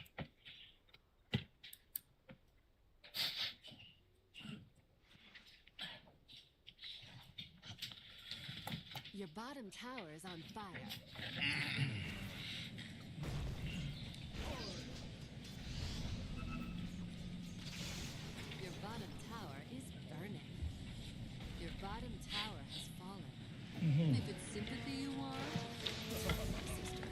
Your bottom tower is on fire. Your bottom tower is burning. Your bottom tower has fallen. If it's sympathy you want, sister.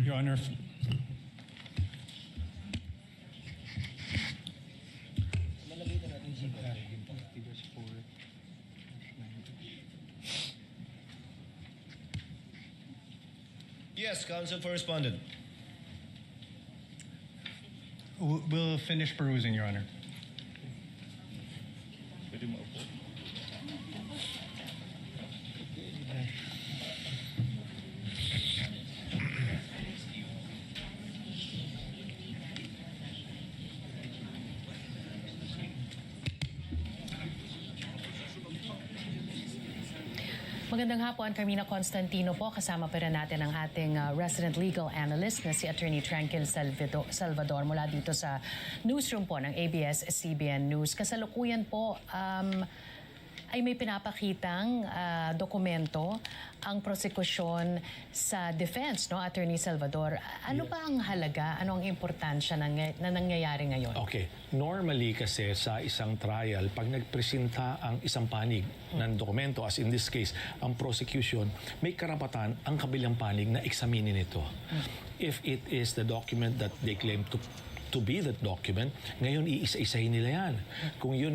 Your Honor, Yes, counsel for respondent. we'll finish perusing, Your Honor. Pwede maupo. Magandang hapon, Carmina Constantino po. Kasama pa rin natin ang ating resident legal analyst na si Attorney Tranquil Salvador mula dito sa newsroom po ng ABS-CBN News. Kasalukuyan po ay may pinapakitang dokumento ang prosekusyon sa defense, no, Attorney Salvador. Ano ba ang halaga? Ano ang importansya na nangyayari ngayon? Okay. Normally kasi sa isang trial, pag nagpresenta ang isang panig ng dokumento, as in this case, ang prosecution, may karapatan ang kabilang panig na eksaminin ito. If it is the document that they claim to be that document, ngayon iisa-isahin nila yan. Kung yun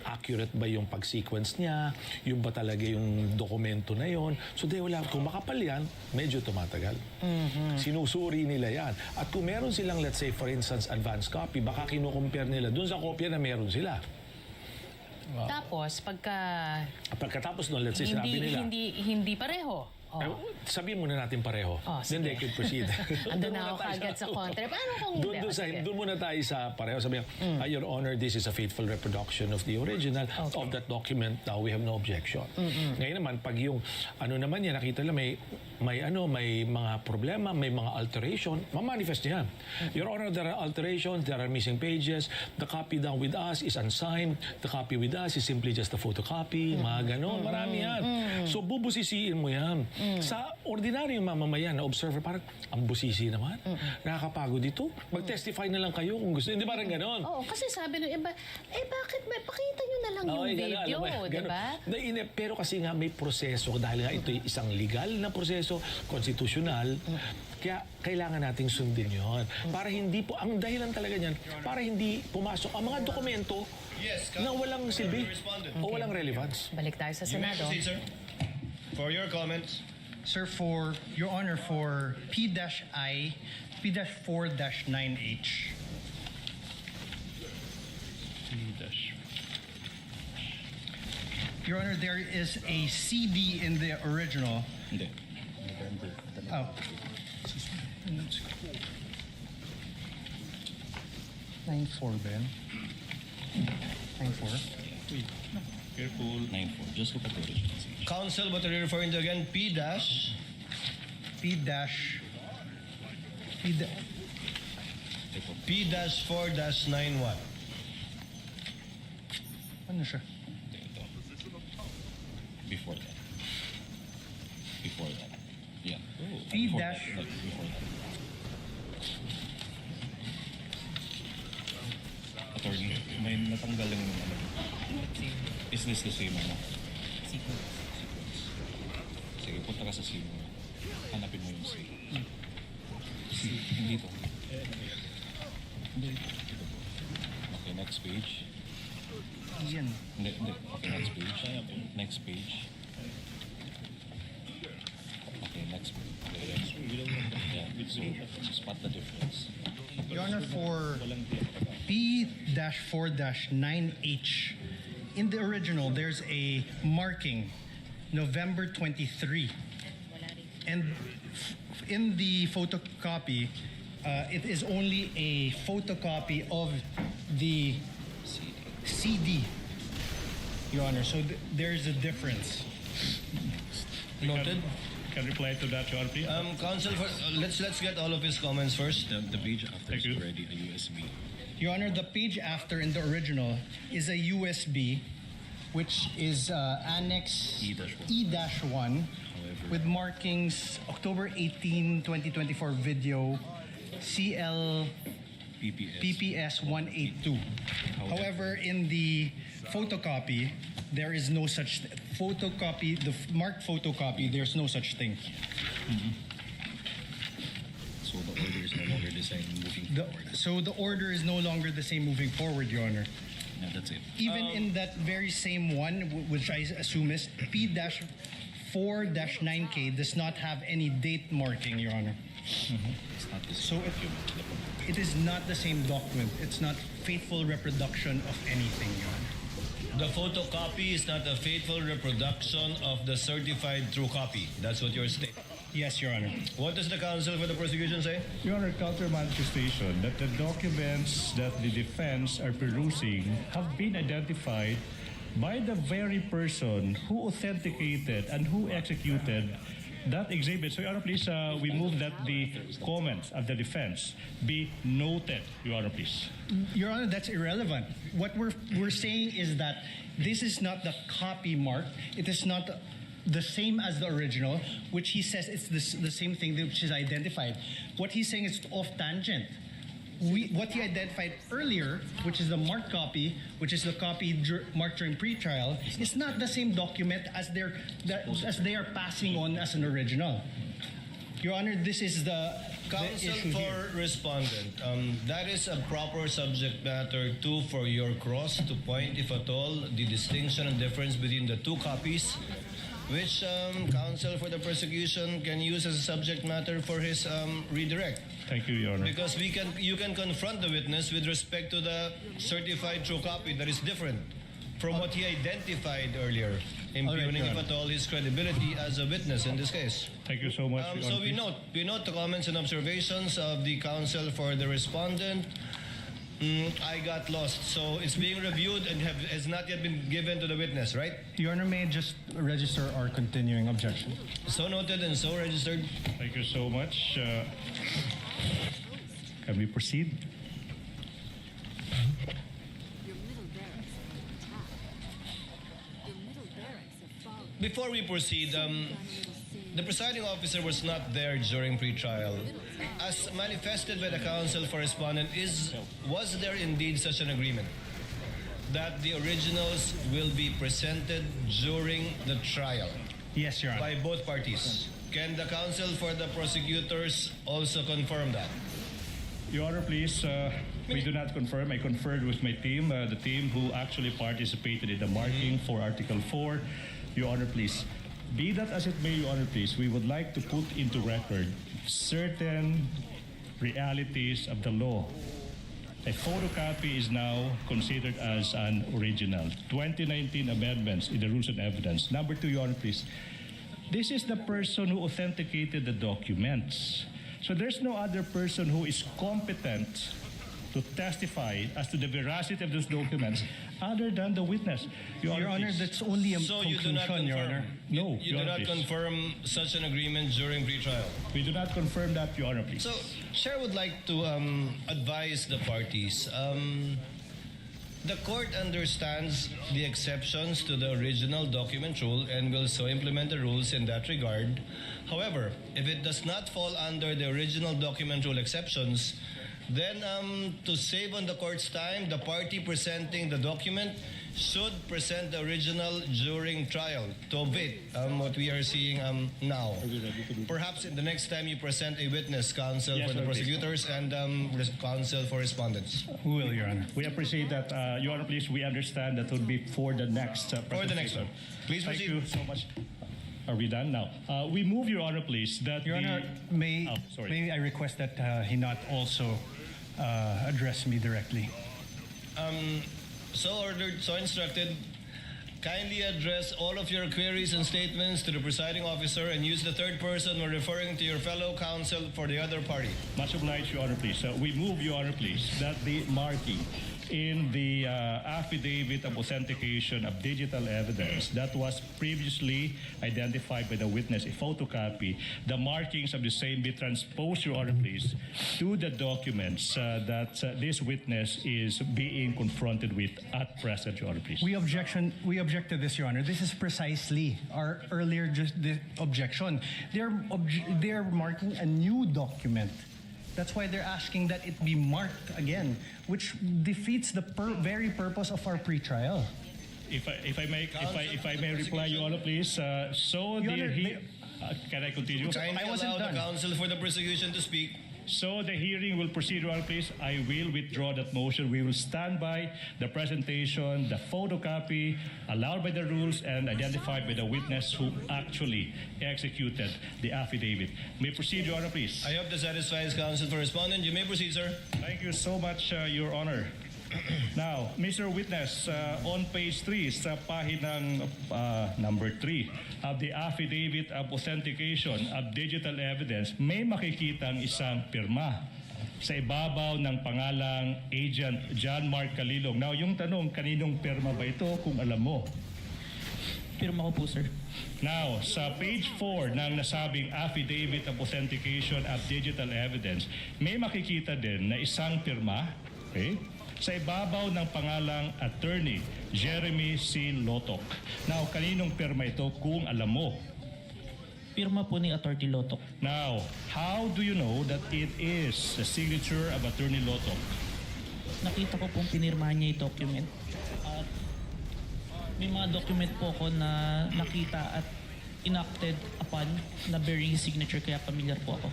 accurate ba yung pag-sequence niya, yung ba talaga yung dokumento na yon. So kung makapal yan, medyo tumatagal. Sinusuri nila yan. At kung meron silang, let's say for instance, advance copy, baka kinukumpare nila dun sa kopya na meron sila. Tapos, Pagkatapos nun, let's say, sinabi nila, hindi pareho. sabihin muna natin pareho. Then they could proceed. Andun na ako kagad sa kontra. Paano kung hindi? Doon muna tayo sa pareho. Sabihin, Your Honor, this is a faithful reproduction of the original of that document. Now, we have no objection. Ngayon naman, pag yung ano naman yan, nakita lang may mga problema, may mga alteration, mamanifest yan. Your Honor, there are alterations, there are missing pages, the copy down with us is unsigned, the copy with us is simply just a photocopy, mga ganon, marami yan. So, bubusisiin mo yan. Sa ordinaryong mamamayan na observer, parang ang busisi naman. Nakakapagod dito. Mag-testify na lang kayo kung gusto. Hindi ba rin ganon? Oo, kasi sabi nung iba, bakit pakita nyo na lang yung video, di ba? Pero kasi nga may proseso, dahil nga ito isang legal na proseso, konstitusyonal, kaya kailangan nating sundin yon. Para hindi po, ang dahilan talaga niyan, para hindi pumasok ang mga dokumento na walang silbi o walang relevance. Balik tayo sa You may Senado. proceed, sir. For your comments. Sir, for Your Honor, for P-I, P-4-9H. Your Honor, there is a CD in the original. Hindi. Oh. 9-4, Ben. 9-4. Careful. 9-4. Just look at the original. Counsel, what are you referring to again? P-dash? P-4-9 what? Ano siya? Before that. Before that. Yeah. P Before dash- that. Before that. Attorney, may natanggal lang yung ano. Is this the same ano? Sequence. Sige, punta ka sa scene mo. Hanapin mo yung scene. Hindi to. Hindi. Okay, next page. Yan. Hindi. Okay, next page. Next page. Okay, next page. Yeah, so spot the difference. Your Honor, for P-4-9H, in the original, there's a marking, November 23. And in the photocopy, it is only a photocopy of the CD, Your Honor. So there's a difference. Noted. Can reply to that, Your Honor, please? Counsel, let's get all of his comments first. The page after Thank is you. already a USB. Your Honor, the page after in the original is a USB, which is Annex E-1 with markings October 18, 2024 video, CL PPS 182. However, in the photocopy, there is no such photocopy. The marked photocopy, there's no such thing. So So the order is no longer the same moving forward, Your Honor. Yeah, that's it. Even in that very same one, which I assume is P-4-9K, does not have any date marking, Your Honor. It's not the So same document. it is not the same document. It's not faithful reproduction of anything, Your Honor. The photocopy is not a faithful reproduction of the certified true copy. That's what you're stating. Yes, Your Honor. What does the counsel for the prosecution say? Your Honor, counter manifestation that the documents that the defense are perusing have been identified by the very person who authenticated and who executed that exhibit. So, Your Honor, please, we move that the comments of the defense be noted, Your Honor, please. Your Honor, that's irrelevant. What we're saying is that this is not the copy mark. It is not the same as the original, which he says it's the same thing which is identified. What he's saying is off tangent. What he identified earlier, which is the marked copy, which is the copy marked during pretrial, is not the same document as they are passing on as an original. Your Honor, this is the Counsel issue for here. respondent, that is a proper subject matter too for your cross to point, if at all, the distinction and difference between the two copies, which counsel for the prosecution can use as a subject matter for his redirect. Thank you, Your Honor. Because you can confront the witness with respect to the certified true copy that is different from what he identified earlier, impugning, Your if Honor. at all, his credibility as a witness in this case. Thank you so much, Your So Honor, we please. note the comments and observations of the counsel for the respondent. I got lost. So it's being reviewed and has not yet been given to the witness, right? Your Honor, may I just register our continuing objection? So noted and so registered. Thank you so much. Can we proceed? Your middle barracks are under attack. Your middle barracks have fallen. Before we proceed, Got a little sing. the presiding officer was not there during pretrial. As manifested by the counsel for respondent, was there indeed such an agreement that the originals will be presented during the trial Yes, Your Honor. by both parties? Can the counsel for the prosecutors also confirm that? Your Honor, please, we do not confirm. I conferred with my team, the team who actually participated in the marking for Article 4. Your Honor, please. Be that as it may, Your Honor, please, we would like to put into record certain realities of the law. A photocopy is now considered as an original. 2019 amendments in the Rules of Evidence. Number 2, Your Honor, please. This is the person who authenticated the documents. So there's no other person who is competent to testify as to the veracity of those documents other than the witness. Your Honor, please. that's only a So you do not conclusion, Your confirm? Honor. No, You Your do Honor, not please. confirm such an agreement during pretrial? We do not confirm that, Your Honor, please. So, Chair would like to advise the parties. The court understands the exceptions to the original document rule and will so implement the rules in that regard. However, if it does not fall under the original document rule exceptions, then to save on the court's time, the party presenting the document should present the original during trial to omit what we are seeing now. Perhaps in the next time you present a witness, counsel Yes, for the sir, please. prosecutors and counsel for respondents. Who will, Your Honor? We appreciate that, Your Honor, please. We understand that would be for the next For the next one. Please Thank proceed. you so much. Are we done now? We move, Your Honor, please, that Your the... Honor, may sorry. I request that he not also address me directly? So ordered, so instructed. Kindly address all of your queries and statements to the presiding officer and use the third person when referring to your fellow counsel for the other party. Much obliged, Your Honor, please. We move, Your Honor, please, that the marking in the affidavit of authentication of digital evidence that was previously identified by the witness, a photocopy, the markings of the same be transposed, Your Honor, please, to the documents that this witness is being confronted with at present, Your Honor, please. We object to this, Your Honor. This is precisely our earlier objection. They're marking a new document. That's why they're asking that it be marked again, which defeats the very purpose of our pretrial. If I may reply, Your Honor, please. Your Honor, Can I continue? Kindly I wasn't allow the done. counsel for the prosecution to speak. So the hearing will proceed, Your Honor, please. I will withdraw that motion. We will stand by the presentation, the photocopy allowed by the rules and identified by the witness who actually executed the affidavit. May proceed, Your Honor, please. I hope this satisfies counsel for respondent. You may proceed, sir. Thank you so much, Your Honor. Now, Mr. Witness, on page 3 sa pahinang number 3 of the affidavit of authentication of digital evidence, may makikitang isang pirma sa ibabaw ng pangalang Agent John Mark Calilong. Now, yung tanong, kaninong pirma ba ito kung alam mo? Pirma ko po, sir. Now, sa page 4 ng nasabing affidavit of authentication of digital evidence, may makikita din na isang pirma, okay, sa ibabaw ng pangalang Attorney Jeremy C. Lotok. Now, kaninong pirma ito kung alam mo? Pirma po ni Atty. Lotok. Now, how do you know that it is the signature of Attorney Lotok? Nakita ko pong pinirmahan niya yung document. At may mga document po ko na nakita at enacted upon na bearing his signature, kaya familiar po ako.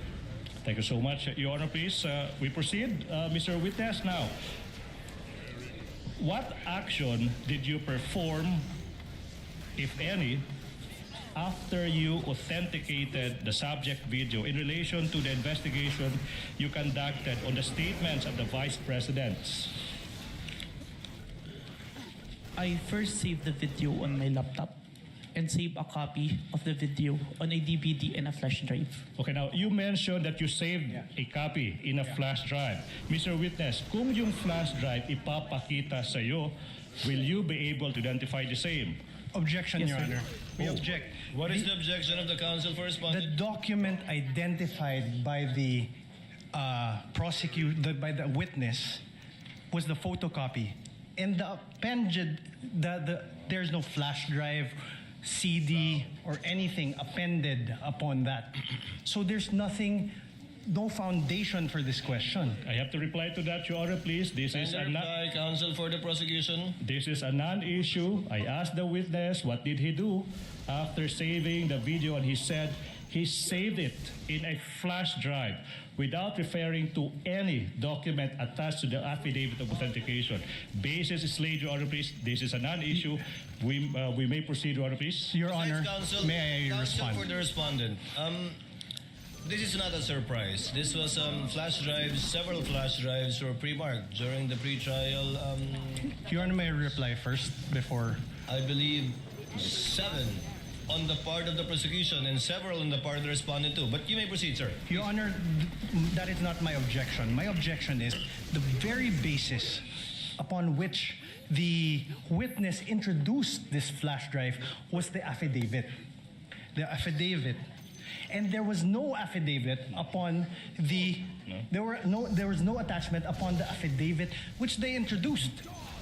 Thank you so much. Your Honor, please, we proceed. Mr. Witness, now, what action did you perform, if any, after you authenticated the subject video in relation to the investigation you conducted on the statements of the Vice Presidents? I first saved the video on my laptop and saved a copy of the video on a DVD and a flash drive. Okay, now, you mentioned that you saved a copy in a flash drive. Mr. Witness, kung yung flash drive ipapakita sa'yo, will you be able to identify the same? Objection, Yes, Your sir. Honor. We object. What is the objection of the counsel for The respondent? document identified by the by the witness was the photocopy, and the appended there's no flash drive, CD, or anything appended upon that. So there's nothing, no foundation for this question. I have to reply to that, Your Honor, please. This is a Reply, counsel for the prosecution. This is a non-issue. I asked the witness what did he do after saving the video, and he said he saved it in a flash drive without referring to any document attached to the affidavit of authentication. Basis is laid, Your Honor, please. This is a non-issue. We may proceed, Your Honor, please. Your Honor, Counsel, may I counsel respond? for the respondent. This is not a surprise. This was flash drives. Several flash drives were pre-marked during the pre-trial. Your Honor, may I reply first before? I believe 7 on the part of the prosecution and several on the part of the respondent too. But you may proceed, sir. Your Honor, that is not my objection. My objection is the very basis upon which the witness introduced this flash drive was the affidavit. The affidavit. And there was no affidavit upon there was no attachment upon the affidavit which they introduced.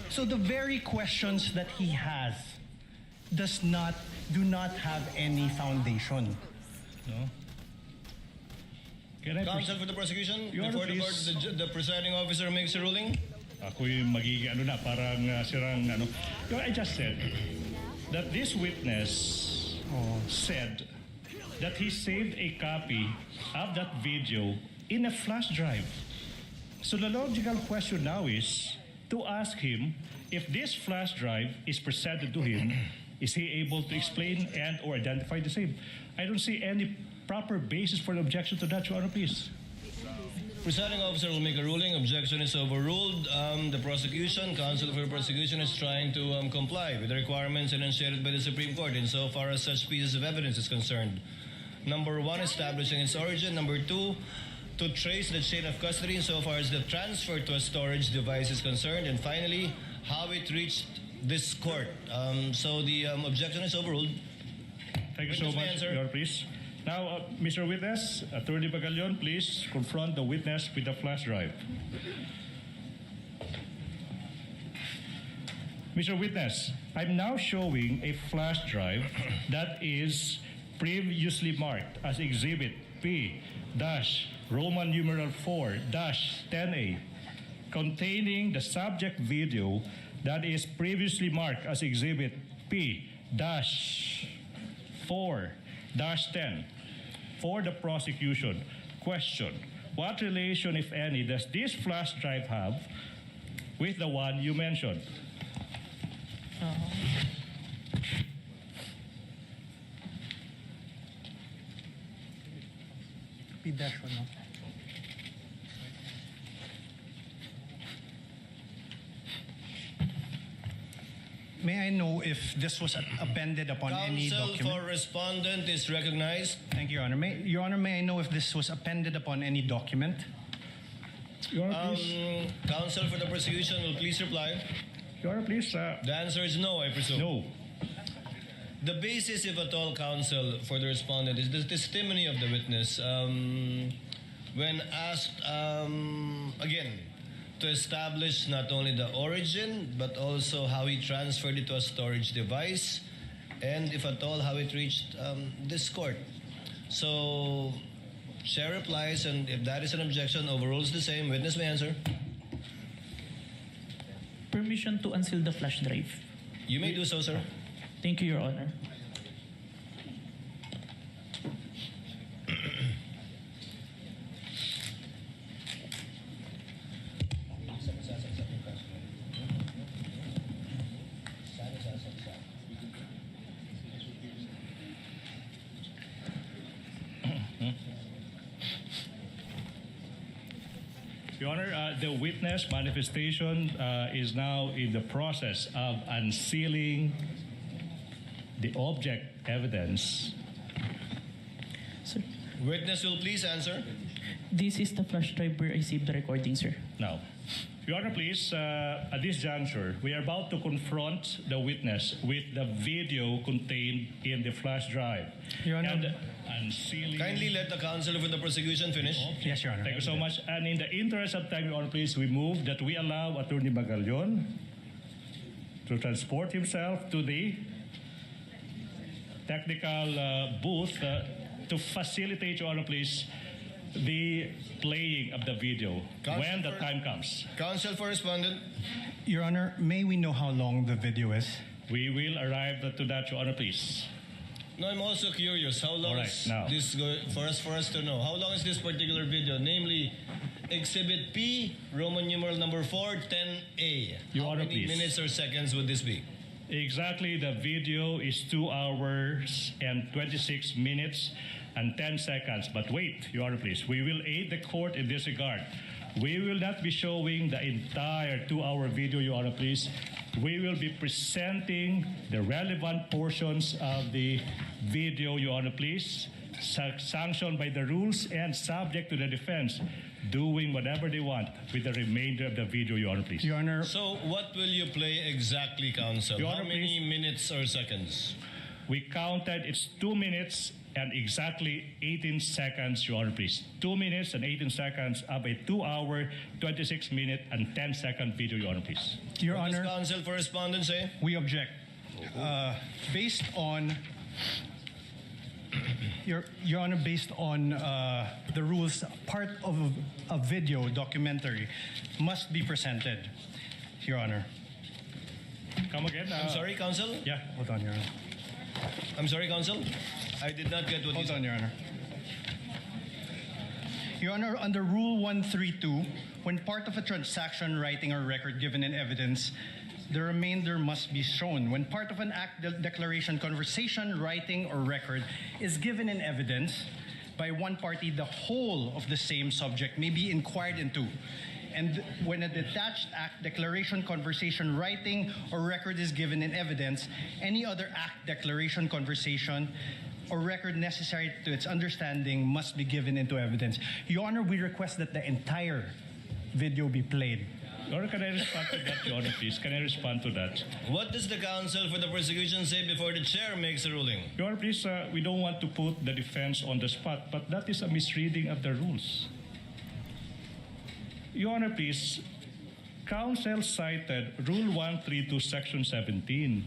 So the very questions that he has do not have any foundation. No? Can I Counsel for the prosecution, Your Honor, before the court, please. the presiding officer makes a ruling. Ako'y magiging parang sirang I just said that this witness said that he saved a copy of that video in a flash drive. So the logical question now is to ask him if this flash drive is presented to him, is he able to explain and or identify the same? I don't see any proper basis for the objection to that, Your Honor, please. Presiding officer will make a ruling. Objection is overruled. The prosecution, counsel for the prosecution, is trying to comply with the requirements enunciated by the Supreme Court insofar as such pieces of evidence is concerned. Number 1, establishing its origin. Number 2, to trace the chain of custody insofar as the transfer to a storage device is concerned. And finally, how it reached this court. So the objection is overruled. Thank you so Witness may much, answer. Your Honor, please. Now, Mr. Witness, Attorney Bagalion, please confront the witness with the flash drive. Mr. Witness, I'm now showing a flash drive that is previously marked as Exhibit P-Roman numeral 4-10A, containing the subject video that is previously marked as Exhibit P-4-10 for the prosecution. Question: what relation, if any, does this flash drive have with the one you mentioned? May I know if this was appended upon any Counsel document? for respondent is recognized. Thank you, Your Honor. Your Honor, may I know if this was appended upon any document? Your Honor, please. Counsel for the prosecution will please reply. Your Honor, please. The answer is no, I presume. No. The basis, if at all, counsel for the respondent is the testimony of the witness. When asked, again, to establish not only the origin, but also how he transferred it to a storage device, and if at all, how it reached this court. So, Chair replies, and if that is an objection, overrules the same. Witness may answer. Permission to unseal the flash drive. You may do so, sir. Thank you, Your Honor. Your Honor, the witness manifestation is now in the process of unsealing the object evidence. Sir, Witness will please answer. this is the flash drive where I saved the recording, sir. Now, Your Honor, please, at this juncture, we are about to confront the witness with the video contained in the flash drive. Your Honor. And unsealing... Kindly let the counsel for the prosecution finish. Yes, Your Honor. Thank you so much. And in the interest of time, Your Honor, please, we move that we allow Attorney Magallaon to transport himself to the technical booth to facilitate, Your Honor, please, the playing of the video when the time comes. Counsel for respondent. Your Honor, may we know how long the video is? We will arrive to that, Your Honor, please. No, I'm also curious. How long All right, is now. this for us to know? How long is this particular video? Namely, Exhibit P, Roman numeral number 4, 10A. Your How Honor, many please. minutes or seconds would this be? Exactly, the video is 2 hours and 26 minutes and 10 seconds. But wait, Your Honor, please. We will aid the court in this regard. We will not be showing the entire 2-hour video, Your Honor, please. We will be presenting the relevant portions of the video, Your Honor, please, sanctioned by the rules and subject to the defense doing whatever they want with the remainder of the video, Your Honor, please. Your Honor, So, what will you play exactly, counsel? Your How Honor, many please. minutes or seconds? We counted, it's 2 minutes and exactly 18 seconds, Your Honor, please. 2 minutes and 18 seconds of a 2-hour, 26-minute, and 10-second video, Your Honor, please. Your What does Honor, counsel for respondent say? we object. Based on Your Honor, based on the rules, part of a video documentary must be presented, Your Honor. Come again? I'm sorry, counsel? Yeah. Hold on, Your Honor. I'm sorry, counsel? I did not get what you Hold said. on, Your Honor. Your Honor, under Rule 132, when part of a transaction, writing, or record given in evidence, the remainder must be shown. When part of an act, declaration, conversation, writing, or record is given in evidence by one party, the whole of the same subject may be inquired into. And when a detached act, declaration, conversation, writing, or record is given in evidence, any other act, declaration, conversation, or record necessary to its understanding must be given into evidence. Your Honor, we request that the entire video be played. Your Honor, can I respond to that, Your Honor, please? Can I respond to that? What does the counsel for the prosecution say before the chair makes a ruling? Your Honor, please, we don't want to put the defense on the spot, but that is a misreading of the rules. Your Honor, please, counsel cited Rule 132, Section 17.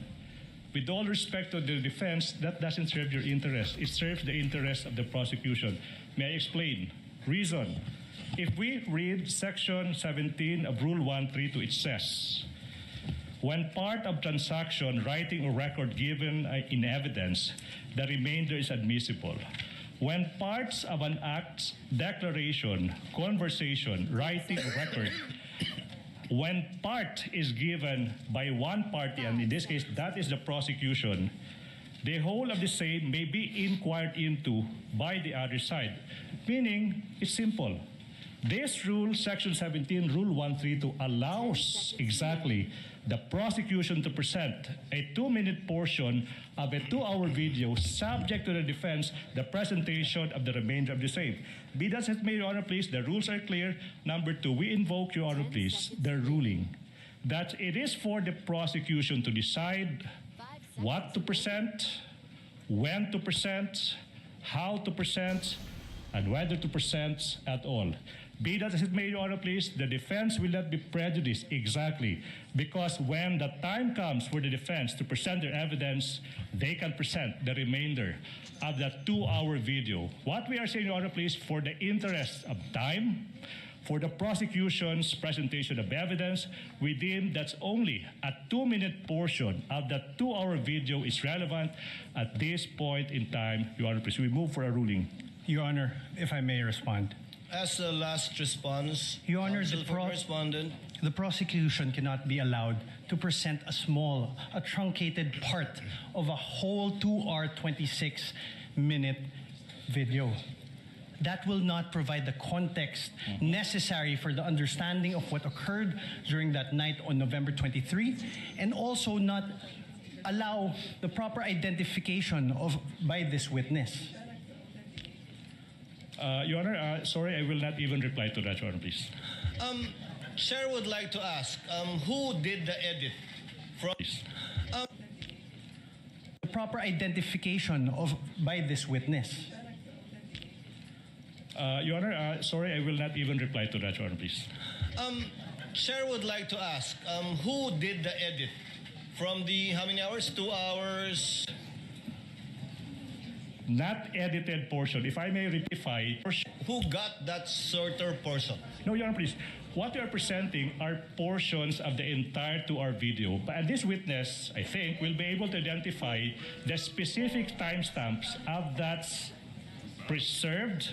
With all respect to the defense, that doesn't serve your interest. It serves the interest of the prosecution. May I explain? Reason. If we read Section 17 of Rule 132, it says, when part of transaction, writing, or record given in evidence, the remainder is admissible. when parts of an act's declaration, conversation, writing record, when part is given by one party, and in this case, that is the prosecution, the whole of the same may be inquired into by the other side. Meaning, it's simple. This rule, Section 17, Rule 132, allows exactly the prosecution to present a 2-minute portion of a 2-hour video subject to the defense, the presentation of the remainder of the same. Be that as it may, Your Honor, please, the rules are clear. Number 2, we invoke, Your Honor, please, the ruling that it is for the prosecution to decide what to present, when to present, how to present, and whether to present at all. Be that as it may, Your Honor, please, the defense will not be prejudiced exactly because when the time comes for the defense to present their evidence, they can present the remainder of that 2-hour video. What we are saying, Your Honor, please, for the interest of time, for the prosecution's presentation of evidence, we deem that only a 2-minute portion of that 2-hour video is relevant at this point in time, Your Honor, please. We move for a ruling. Your Honor, if I may respond. As a last response, Your Honor, counsel for respondent. the prosecution cannot be allowed to present a truncated part of a whole 2-hour, 26-minute video. That will not provide the context necessary for the understanding of what occurred during that night on November 23, and also not allow the proper identification by this witness. Your Honor, sorry, I will not even reply to that, Your Honor, please. Chair would like to ask, who did the edit from? The proper identification by this witness. Your Honor, sorry, I will not even reply to that, Your Honor, please. Chair would like to ask, who did the edit from the how many hours? 2 hours. Not edited portion. If I may rectify, Who got that shorter portion? no, Your Honor, please. What we are presenting are portions of the entire 2-hour video. And this witness, I think, will be able to identify the specific timestamps of that preserved,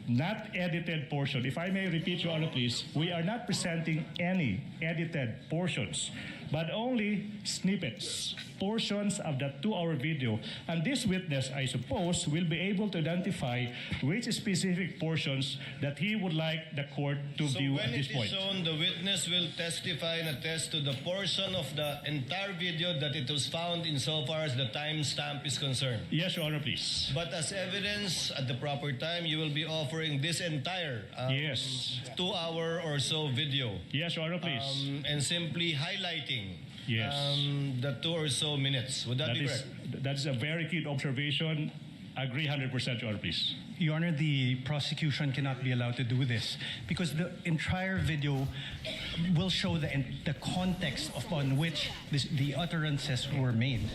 not edited portion. If I may repeat, Your Honor, please, we are not presenting any edited portions, but only snippets, portions of that 2-hour video. And this witness, I suppose, will be able to identify which specific portions that he would like the court to So view when at this it is point. shown, the witness will testify and attest to the portion of the entire video that it was found insofar as the timestamp is concerned. Yes, Your Honor, please. But as evidence at the proper time, you will be offering this entire Yes. 2-hour or so video. Yes, Your Honor, please. And simply highlighting Yes. the 2 or so minutes. Would that be correct? That is a very keen observation. Agree 100%, Your Honor, please. Your Honor, the prosecution cannot be allowed to do this because the entire video will show the context upon which the utterances were made.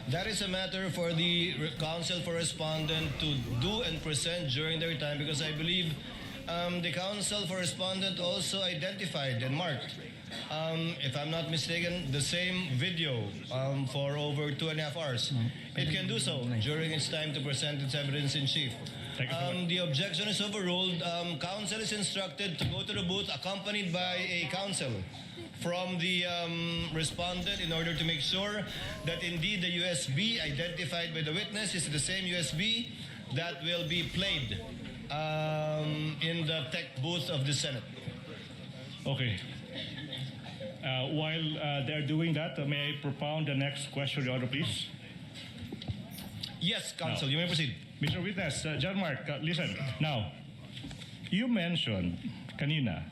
That is a matter for the counsel for respondent to do and present during their time, because I believe the counsel for respondent also identified and marked, if I'm not mistaken, the same video for over 2.5 hours. It can do so during its time to present its evidence in chief. The objection is overruled. Counsel is instructed to go to the booth accompanied by a counsel from the respondent in order to make sure that indeed the USB identified by the witness is the same USB that will be played in the tech booth of the Senate. Okay. While they're doing that, may I propound the next question, Your Honor, please? Yes, counsel, No. you may proceed. Mr. Witness, John Mark, listen. Now, you mentioned kanina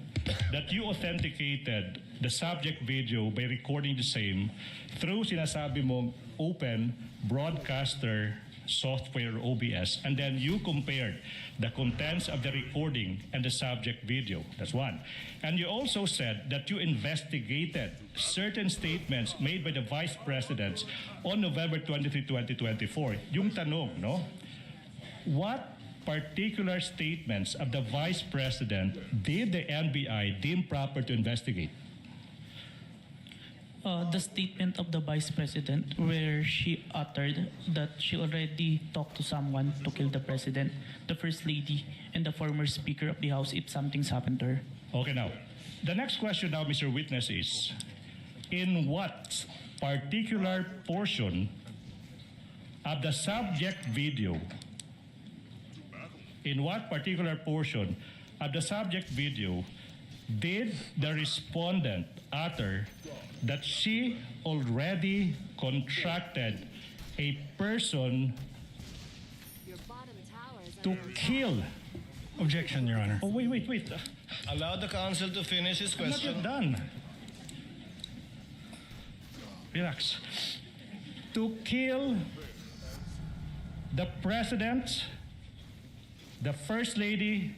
that you authenticated the subject video by recording the same through sinasabi mong open broadcaster software OBS, and then you compared the contents of the recording and the subject video. That's one. And you also said that you investigated certain statements made by the Vice President on November 23, 2024. Yung tanong, no? What particular statements of the Vice President did the NBI deem proper to investigate? The statement of the Vice President where she uttered that she already talked to someone to kill the President, the First Lady, and the former Speaker of the House if something's happened to her. Okay, now, the next question now, Mr. Witness, is in what particular portion of the subject video, did the respondent utter that she already contracted a person Your bottom tower is to under kill? Objection, Your Honor. Oh, wait. Allow the counsel to finish his I'm not question. yet done. Relax. To kill the President, the First Lady,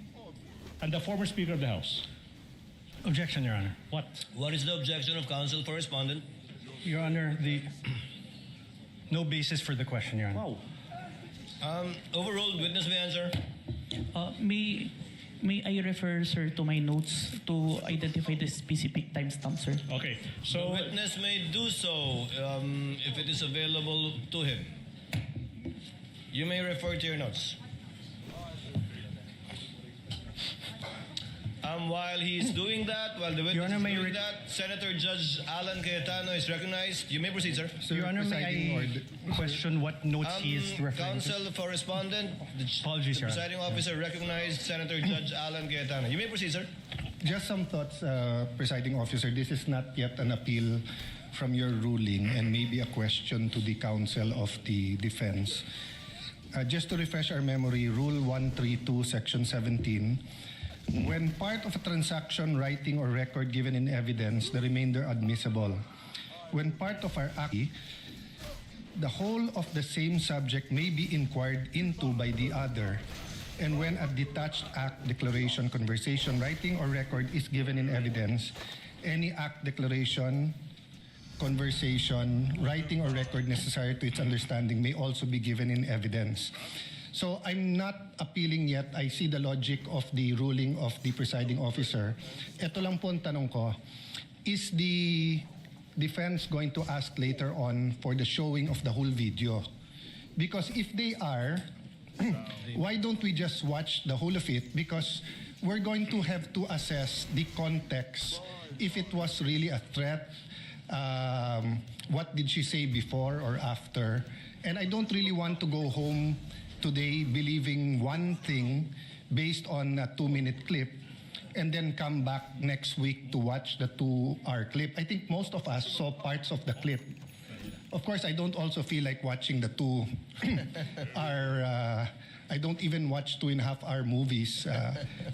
and the former Speaker of the House. Objection, Your Honor. What? What is the objection of counsel for respondent? Your Honor, no basis for the question, Your Honor. Wow. Overruled. Witness may answer. May I refer, sir, to my notes to identify the specific timestamp, sir? Okay, The so witness may do so if it is available to him. You may refer to your notes. While he's doing that, while the witness Honor, is may doing that, Senator Judge Alan Cayetano is recognized. You may proceed, sir. Your Honor, may I question what notes he is referring to? Counsel for respondent, Apologies, the Your Honor. presiding officer recognized Senator Judge Alan Cayetano. You may proceed, sir. Just some thoughts, Presiding Officer. This is not yet an appeal from your ruling and maybe a question to the counsel of the defense. Just to refresh our memory, Rule 132, Section 17, when part of a transaction, writing, or record given in evidence, the remainder admissible. When part of our act, the whole of the same subject may be inquired into by the other, and when a detached act, declaration, conversation, writing, or record is given in evidence, any act, declaration, conversation, writing, or record necessary to its understanding may also be given in evidence. So I'm not appealing yet. I see the logic of the ruling of the presiding officer. Ito lang po ang tanong ko. Is the defense going to ask later on for the showing of the whole video? Because if they are, why don't we just watch the whole of it? Because we're going to have to assess the context. If it was really a threat, what did she say before or after? And I don't really want to go home today believing one thing based on a 2-minute clip and then come back next week to watch the 2-hour clip. I think most of us saw parts of the clip. Of course, I don't also feel like watching the 2-hour. I don't even watch 2.5-hour movies,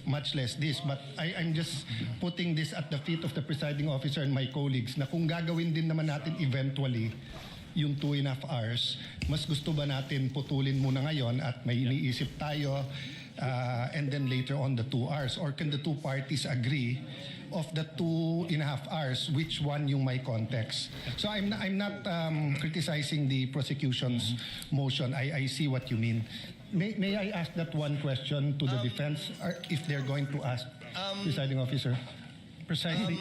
much less this. But I'm just putting this at the feet of the presiding officer and my colleagues na kung gagawin din naman natin eventually yung 2.5 hours, mas gusto ba natin putulin muna ngayon at may iniisip tayo and then later on the 2 hours? Or can the two parties agree of the 2.5 hours, which one yung may context? So I'm not criticizing the prosecution's motion. I see what you mean. May I ask that one question to the defense if they're going to ask, presiding officer? Precisely.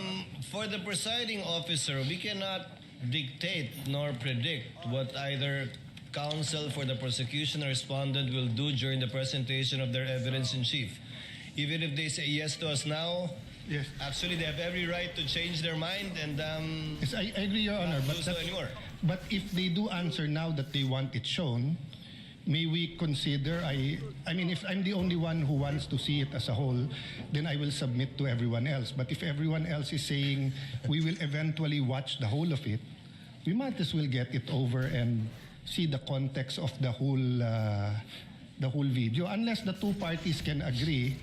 For the presiding officer, we cannot dictate nor predict what either counsel for the prosecution or respondent will do during the presentation of their evidence in chief. Even if they say yes to us now, Yes. actually they have every right to change their mind and Yes, I agree, Your Honor. not do so anymore. But if they do answer now that they want it shown, may we consider, I mean, if I'm the only one who wants to see it as a whole, then I will submit to everyone else. But if everyone else is saying we will eventually watch the whole of it, we might as well get it over and see the context of the whole video. Unless the two parties can agree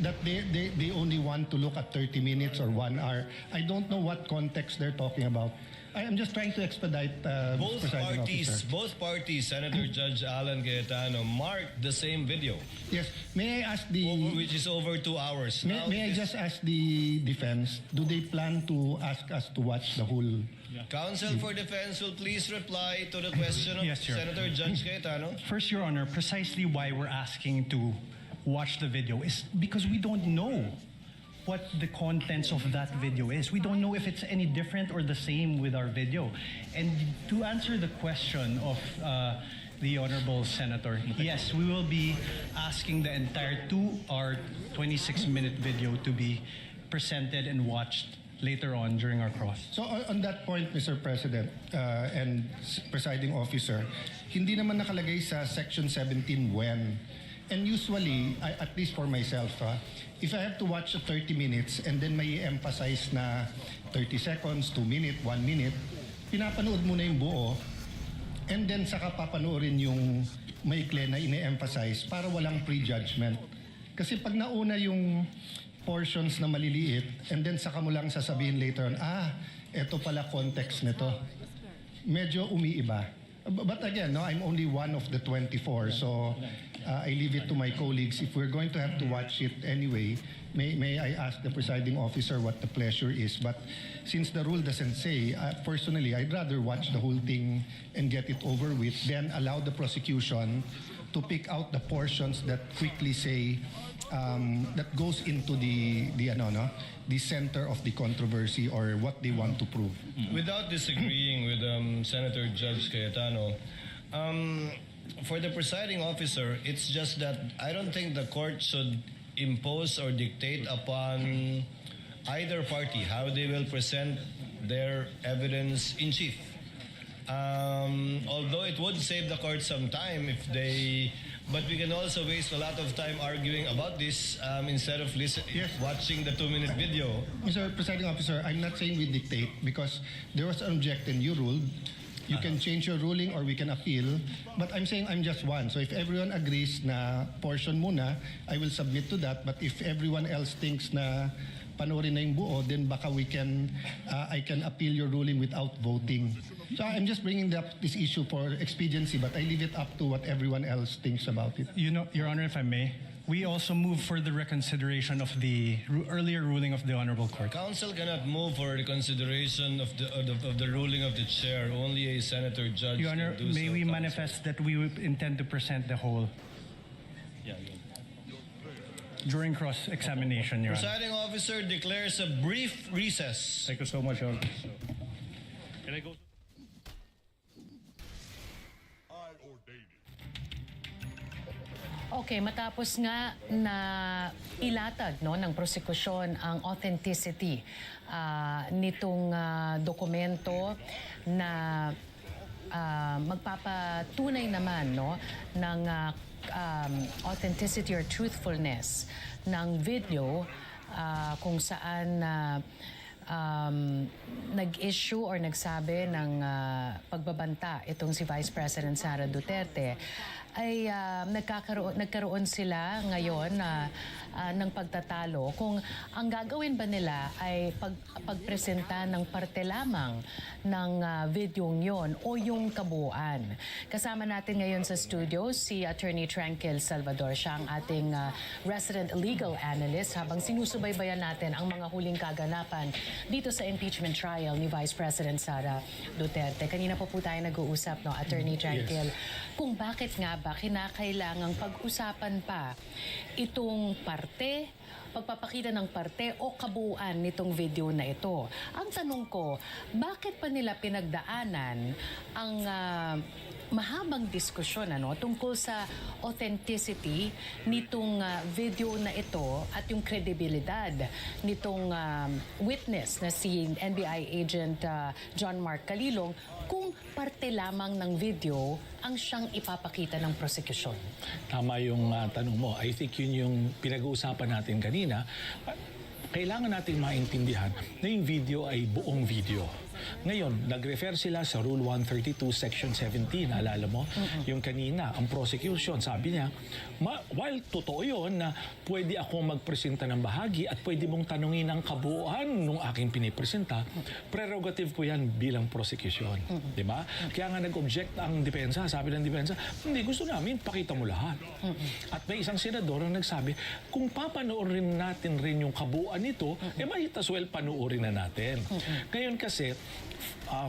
that they only want to look at 30 minutes or 1 hour. I don't know what context they're talking about. I am just trying to expedite presiding officer. Both parties, Senator Judge Alan Cayetano, marked the same video, Yes. May I ask which is over 2 hours. May I just ask the defense, do they plan to ask us to watch the whole? Counsel for Defense will please reply to the question of Yes, Your Senator Judge Cayetano. First, Your Honor, precisely why we're asking to watch the video is because we don't know what the contents of that video is. We don't know if it's any different or the same with our video. And to answer the question of the Honorable Senator, yes, we will be asking the entire 26-minute video to be presented and watched later on during our cross. So on that point, Mr. President and Presiding Officer, hindi naman nakalagay sa Section 17 when. And usually, at least for myself, if I have to watch 30 minutes and then may emphasize na 30 seconds, 2 minutes, 1 minute, pinapanood mo na yung buo and then saka papanoorin yung maikli na ine-emphasize para walang prejudgment. Kasi pag nauna yung portions na maliliit and then saka mo lang sasabihin later on, eto pala context nito. Medyo umiiba. But again, no, I'm only one of the 24, so I leave it to my colleagues. If we're going to have to watch it anyway, may I ask the presiding officer what the pleasure is? But since the rule doesn't say, personally, I'd rather watch the whole thing and get it over with, then allow the prosecution to pick out the portions that quickly say that goes into the center of the controversy or what they want to prove. Without disagreeing with Senator Judge Cayetano, for the presiding officer, it's just that I don't think the court should impose or dictate upon either party how they will present their evidence in chief. Although it would save the court some time if they, but we can also waste a lot of time arguing about this instead of watching the 2-minute video. Mr. Presiding Officer, I'm not saying we dictate because there was an objection, you ruled. You can change your ruling or we can appeal. But I'm saying I'm just one. So if everyone agrees na portion muna, I will submit to that. But if everyone else thinks na panoorin na yung buo, then baka I can appeal your ruling without voting. So I'm just bringing up this issue for expediency, but I leave it up to what everyone else thinks about it. You know, Your Honor, if I may, we also move for the reconsideration of the earlier ruling of the Honorable Court. Council cannot move for reconsideration of the ruling of the chair. Only a senator judge Your Honor, can do may so, we Council. manifest that we would intend to present the whole during cross-examination, Your Honor. Presiding officer declares a brief recess. Thank you so much, Your Honor. Can I go? Okay, matapos nga na ilatag ng prosekusyon ang authenticity nitong dokumento na magpapatunay naman ng authenticity or truthfulness ng video kung saan nag-issue or nagsabi ng pagbabanta itong si Vice President Sara Duterte, ay nagkaroon sila ngayon ng pagtatalo kung ang gagawin ba nila ay pagpresenta ng parte lamang ng videong yon o yung kabuuan. Kasama natin ngayon sa studio si Attorney Tranquil Salvador. Siya ang ating resident legal analyst habang sinusubaybayan natin ang mga huling kaganapan dito sa impeachment trial ni Vice President Sara Duterte. Kanina po tayo nag-uusap, Attorney Tranquil, kung bakit nga ba kinakailangang pag-usapan pa itong pagpapakita ng parte o kabuuan nitong video na ito. Ang tanong ko, bakit pa nila pinagdaanan ang mahabang diskusyon tungkol sa authenticity nitong video na ito at yung kredibilidad nitong witness na si NBI agent John Mark Calilong kung parte lamang ng video ang siyang ipapakita ng prosecution? Tama yung tanong mo. I think yun yung pinag-uusapan natin kanina. Kailangan natin maintindihan na yung video ay buong video. Ngayon, nag-refer sila sa Rule 132, Section 17. Alala mo? Yung kanina, ang prosecution, sabi niya, while totoo yun na pwede akong magpresenta ng bahagi at pwede mong tanungin ang kabuuan nung aking pinipresenta, prerogative ko yan bilang prosecution. Di ba? Kaya nga nag-object ang depensa. Sabi ng depensa, hindi, gusto namin, pakita mo lahat. At may isang senador na nagsabi, kung papanoorin natin rin yung kabuuan nito, might as well panoorin na natin. Ngayon kasi,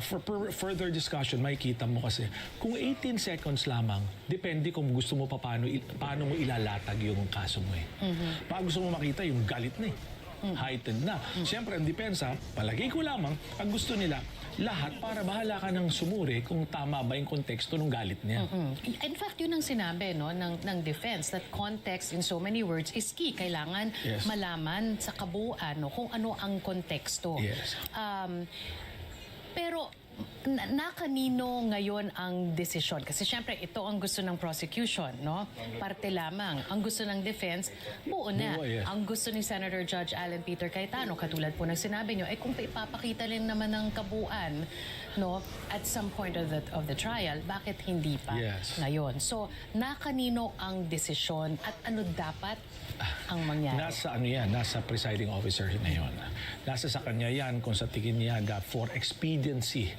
for further discussion, makikita mo kasi, kung 18 seconds lamang, depende kung gusto mo paano mo ilalatag yung kaso mo. Pag gusto mo makita, yung galit na heightened na. Siyempre, ang depensa, palagay ko lamang, ang gusto nila, lahat para bahala ka ng sumuri kung tama ba yung konteksto ng galit niya. In fact, yun ang sinabi no, ng defense, that context in so many words is key. Kailangan Yes. malaman sa kabuuan no, kung ano ang konteksto. Yes. Pero nakanino ngayon ang desisyon? Kasi syempre, ito ang gusto ng prosecution, no? Parte lamang. Ang gusto ng defense, buo na. Buo, yes. Ang gusto ni Senator Judge Alan Peter Cayetano, katulad po ng sinabi nyo, ay kung ipapakita rin naman ng kabuuan, no, at some point of the trial, bakit hindi pa Yes. ngayon? So, nakanino ang desisyon at ano dapat ang mangyari? Nasa ano yan, nasa presiding officer na yun. Nasa sa kanya yan kung sa tingin niya that for expediency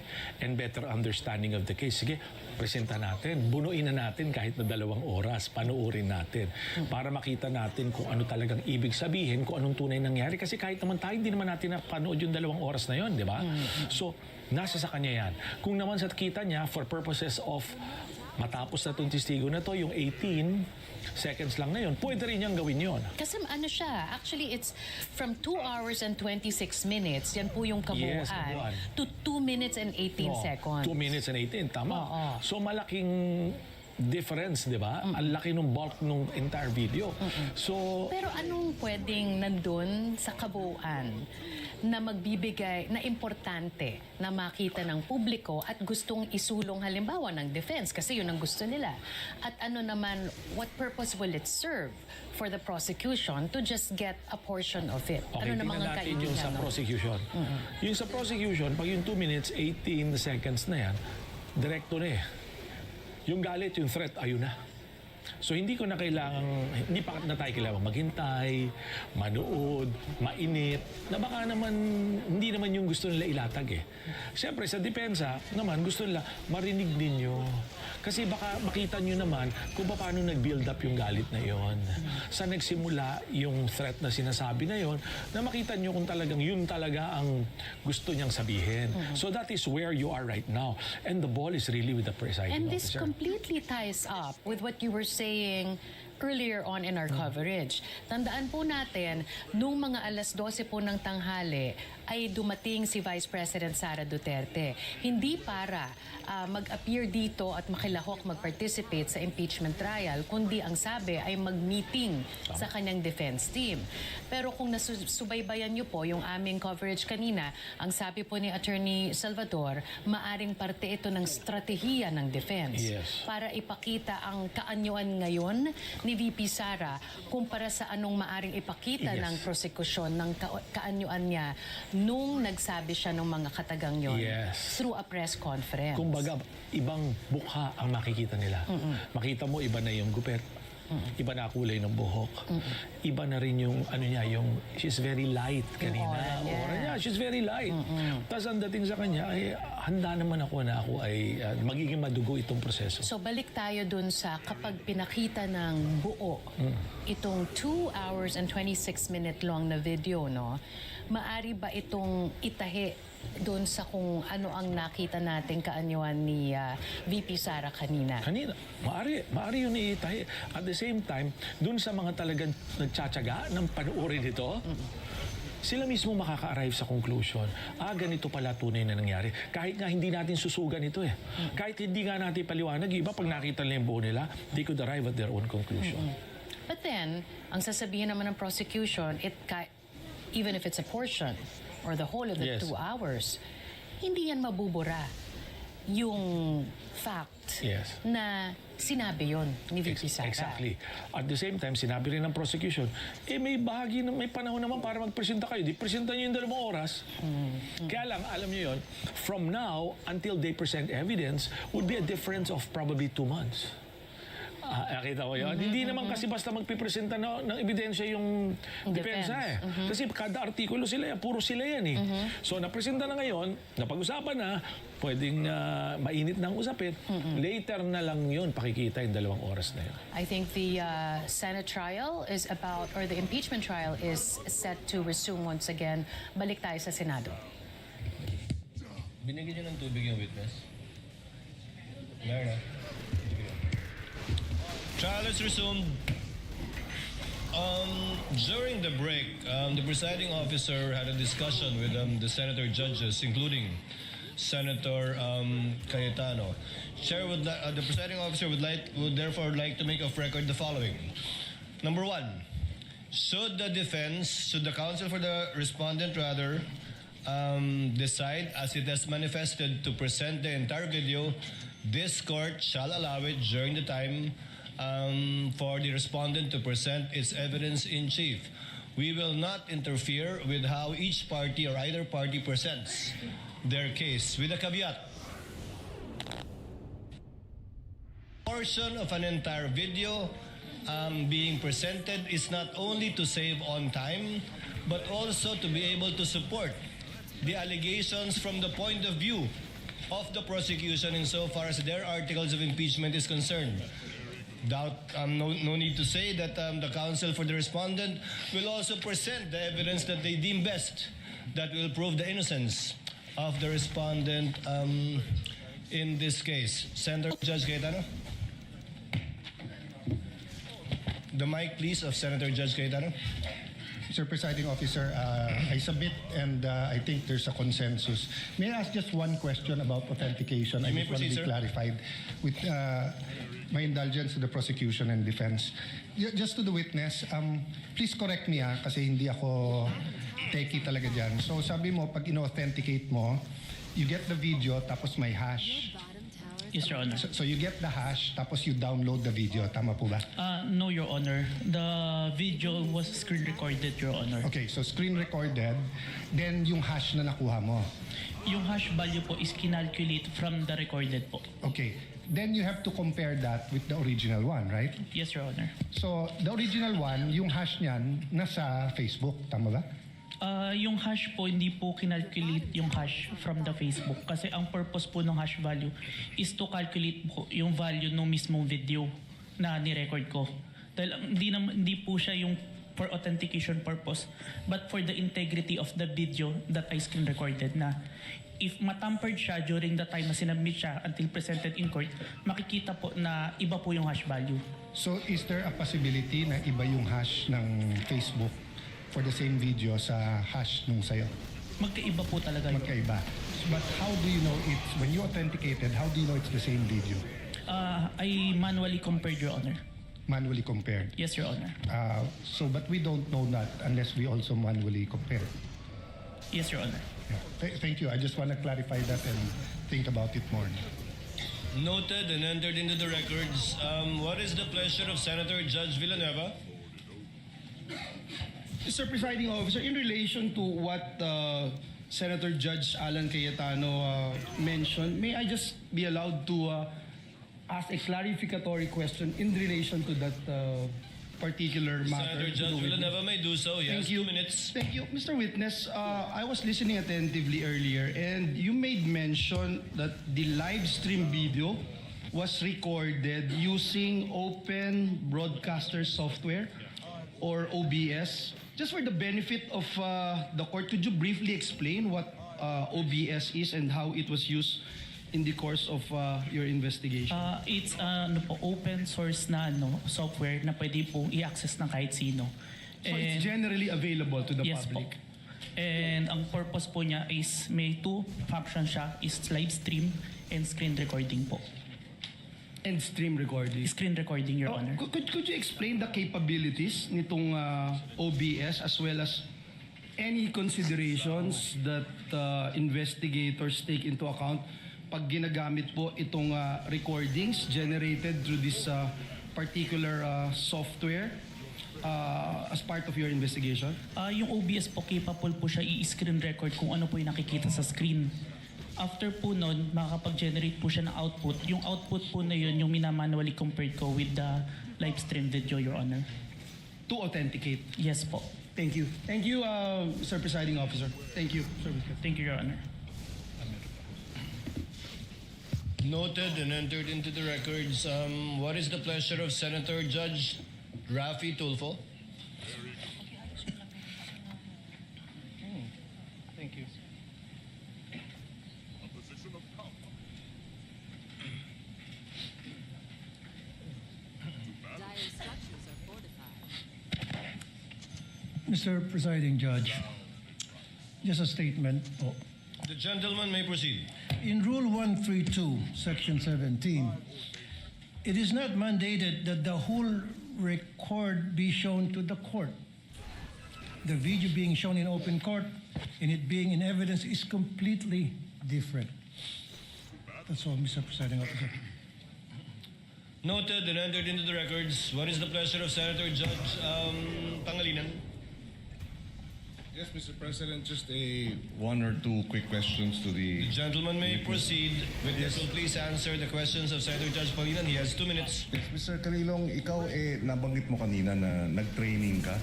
and better understanding of the case. Sige, presenta natin. Bunuin na natin kahit na 2 oras. Panuorin natin. Para makita natin kung ano talagang ibig sabihin, kung anong tunay nangyari. Kasi kahit naman tayo, hindi naman natin napanood yung 2 oras na yun, di ba? So, nasa sa kanya yan. Kung naman sa kita niya, for purposes of matapos na itong testigo na to, yung 18 seconds lang na yun, pwede rin niyang gawin yun. Kasi ano siya, actually it's from 2 hours and 26 minutes, yan po yung kabuuan, Yes, kabuuan. to 2 minutes and 18 seconds. 2 minutes and 18, tama. Oo. So malaking difference, di ba? Ang laki ng bulk ng entire video. So, Pero anong pwedeng nandun sa kabuuan na magbibigay, na importante na makita ng publiko at gustong isulong halimbawa ng defense kasi yun ang gusto nila. At ano naman, what purpose will it serve for the prosecution to just get a portion of it? okay, Ano naman tingnan ang natin yung sa kaibigan? prosecution. Yung sa prosecution, pag yung 2 minutes, 18 seconds na yan, direkto na eh. Yung galit, yung threat, ayun na. So hindi ko na kailangan, hindi pa na tayo kailangan maghintay, manood, mainit, na baka naman, hindi naman yung gusto nila ilatag eh. Siyempre sa depensa naman, gusto nila marinig ninyo. Kasi baka makita nyo naman kung paano nag-build up yung galit na yon. Sa nagsimula yung threat na sinasabi na yon, na makita nyo kung talagang yun talaga ang gusto niyang sabihin. So that is where you are right now. And the ball is really with the presiding And this officer. completely ties up with what you were saying earlier on in our coverage. Tandaan po natin, nung mga alas 12 po ng tanghali, ay dumating si Vice President Sara Duterte. Hindi para mag-appear dito at makilahok, mag-participate sa impeachment trial, kundi ang sabi ay mag-meeting sa kanyang defense team. Pero kung nasubaybayan niyo po yung aming coverage kanina, ang sabi po ni Attorney Salvador, maaring parte ito ng strategiya ng defense. Yes. Para ipakita ang kaanyuan ngayon ni VP Sara kumpara sa anong maaring ipakita Yes. ng prosekusyon ng kaanyuan niya nung nagsabi siya ng mga katagang yon Yes. through a press conference. Kumbaga, ibang bukha ang makikita nila. Makita mo, iba na yung gupet. Iba na kulay ng buhok. Iba na rin yung, ano niya, yung, she's very light kanina. Aura niya, she's very light. Tapos ang dating sa kanya, ay handa naman ako na ako ay magiging madugo itong proseso. So balik tayo dun sa kapag pinakita ng buo itong 2 hours and 26 minute long na video, no? Maari ba itong itahi doon sa kung ano ang nakita natin kaanyuan ni VP Sara kanina? Kanina, maari yun iitahi. At the same time, dun sa mga talagang nagtsatsaga ng panuorin ito, sila mismo makaka-arrive sa conclusion, ganito pala tunay na nangyari. Kahit nga hindi natin susugan ito eh. Kahit hindi nga natin paliwanag, iba pag nakita nila yung buo nila, they could arrive at their own conclusion. But then, ang sasabihin naman ng prosecution, even if it's a portion or the whole of the Yes. 2 hours, hindi yan mabubura yung fact Yes. na sinabi yon ni VP Sara. Exactly. At the same time, sinabi rin ng prosecution, may bahagi, may panahon naman para magpresenta kayo. Di presenta nyo yung 2 oras. Kaya lang, alam nyo yun, from now until they present evidence would be a difference of probably 2 months. Nakita mo yun? Hindi naman kasi basta magpipresenta ng ebidensya yung depensa eh. Kasi kada artikulo sila, puro sila yan eh. So napresenta na ngayon, napag-usapan na, pwedeng mainit na ang usapin. Later na lang yun, pakikita yung 2 oras na yun. I think the Senate trial is about, or the impeachment trial is set to resume once again. Balik tayo sa Senado. Binigyan niyo ng tubig yung witness? Meron na. Trial is resumed. During the break, the presiding officer had a discussion with the senator judges, including Senator Cayetano. The presiding officer would therefore like to make of record the following. Number one, should the counsel for the respondent rather, decide as it has manifested to present the entire video, this court shall allow it during the time for the respondent to present its evidence in chief. We will not interfere with how each party or either party presents their case, with a caveat. Portion of an entire video being presented is not only to save on time, but also to be able to support the allegations from the point of view of the prosecution insofar as their articles of impeachment is concerned. No need to say that the counsel for the respondent will also present the evidence that they deem best that will prove the innocence of the respondent in this case. Senator Judge Cayetano. The mic, please, of Senator Judge Cayetano. Mr. Presiding Officer, I submit and I think there's a consensus. May I ask just one question about authentication? I may just want to proceed, be sir. clarified with my indulgence to the prosecution and defense. Just to the witness, please correct me kasi hindi ako techie talaga dyan. So sabi mo, pag ino-authenticate mo, you get the video tapos may hash. Yes, Your Honor. So you get the hash tapos you download the video. Tama po ba? No, Your Honor. The video was screen recorded, Your Honor. Okay, so screen recorded, then yung hash na nakuha mo. Yung hash value po is kinalculate from the recorded po. Okay, then you have to compare that with the original one, right? Yes, Your Honor. So, the original one, yung hash niyan, nasa Facebook, tama ba? Yung hash po, hindi po kinalculate yung hash from the Facebook. Kasi ang purpose po ng hash value is to calculate po yung value ng mismong video na ni-record ko. Dahil hindi po siya yung for authentication purpose, but for the integrity of the video that I screen recorded na if matampered siya during the time na sinubmit siya until presented in court, makikita po na iba po yung hash value. So, is there a possibility na iba yung hash ng Facebook for the same video sa hash nung sayo? Magkaiba po talaga yun. Magkaiba. But how do you know it's, when you authenticated, how do you know it's the same video? I manually compared, Your Honor. Manually compared. Yes, Your Honor. But we don't know that unless we also manually compare. Yes, Your Honor. Yeah. Thank you. I just want to clarify that and think about it more. Noted and entered into the records. What is the pleasure of Senator Judge Villanueva? Mr. Presiding Officer, in relation to what Senator Judge Alan Cayetano mentioned, may I just be allowed to ask a clarificatory question in relation to that particular matter? Senator Judge Villanueva may do so. Yes, Thank you. 2 minutes. Thank you. Mr. Witness, I was listening attentively earlier and you made mention that the live stream video was recorded using Open Broadcaster Software or OBS. Just for the benefit of the court, could you briefly explain what OBS is and how it was used in the course of your investigation? It's open source na software na pwede pong i-access ng kahit sino. So it's generally available to the Yes public? po. And ang purpose po niya is may two functions siya, is live stream and screen recording po. And stream recording? Screen recording, Your Honor. Could you explain the capabilities nitong OBS as well as any considerations that investigators take into account pag ginagamit po itong recordings generated through this particular software as part of your investigation? Yung OBS po, capable po siya i-screen record kung ano po yung nakikita sa screen. After po nun, makakapag-generate po siya ng output. Yung output po na yun, yung minamanually compared ko with the live stream video, Your Honor. To authenticate? Yes po. Thank you. Thank you, Mr. Presiding Officer. Thank you, Sir Witness. Thank you, Your Honor. Noted and entered into the records. What is the pleasure of Senator Judge Rafi Tulfo? Thank you. Dire structures are fortified. Mr. Presiding Judge, just a statement. The gentleman may proceed. In Rule 132, Section 17, it is not mandated that the whole record be shown to the court. The video being shown in open court and it being in evidence is completely different. That's all, Mr. Presiding Officer. Noted and entered into the records. What is the pleasure of Senator Judge Pangilinan? Yes, Mr. President, just one or two quick questions to The the... gentleman may proceed. Witness will please answer the questions of Senator Judge Pangilinan. He has 2 minutes. Yes, Mr. Calilong, ikaw nabanggit mo kanina na nag-training ka.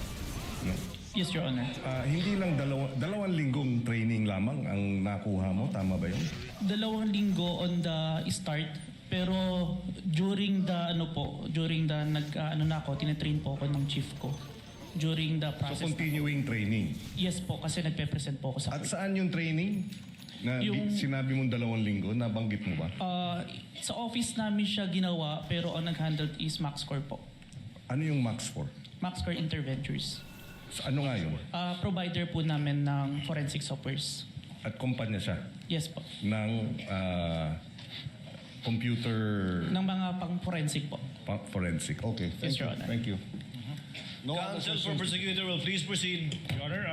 No? Yes, Your Honor. Hindi lang dalawang linggong training lamang ang nakuha mo, tama ba yun? 2 linggo on the start, pero during the tinatrain po ako ng chief ko. During the So process. continuing training. Yes po, kasi nagpe-present po ako sa At court. saan yung training? Na sinabi mong 2 linggo, nabanggit mo ba? Sa office namin siya ginawa, pero ang nag-handle is MaxCore po. Ano yung Max for? MaxCore Interventures. So, ano nga yun? Provider po namin ng forensic softwares. At kumpanya siya Yes po. ng computer Ng mga pang-forensic po. forensic. Okay, thank Yes, you. Your Honor. Thank you. Counsel for prosecutor will please proceed. Your Honor,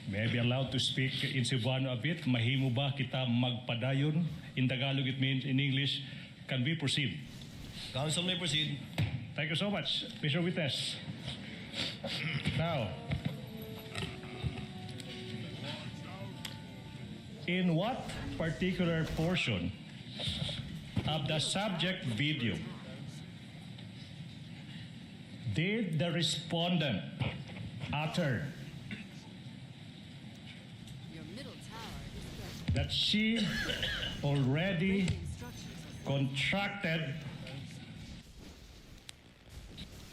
may I be allowed to speak in Cebuano a bit? Mahimo ba kita magpadayon? In Tagalog it means, in English, can we proceed? Counsel may proceed. Thank you so much, Mr. Witness. Now, in what particular portion of the subject video did the respondent utter Your middle tower is threatened. that she already Instructions. contracted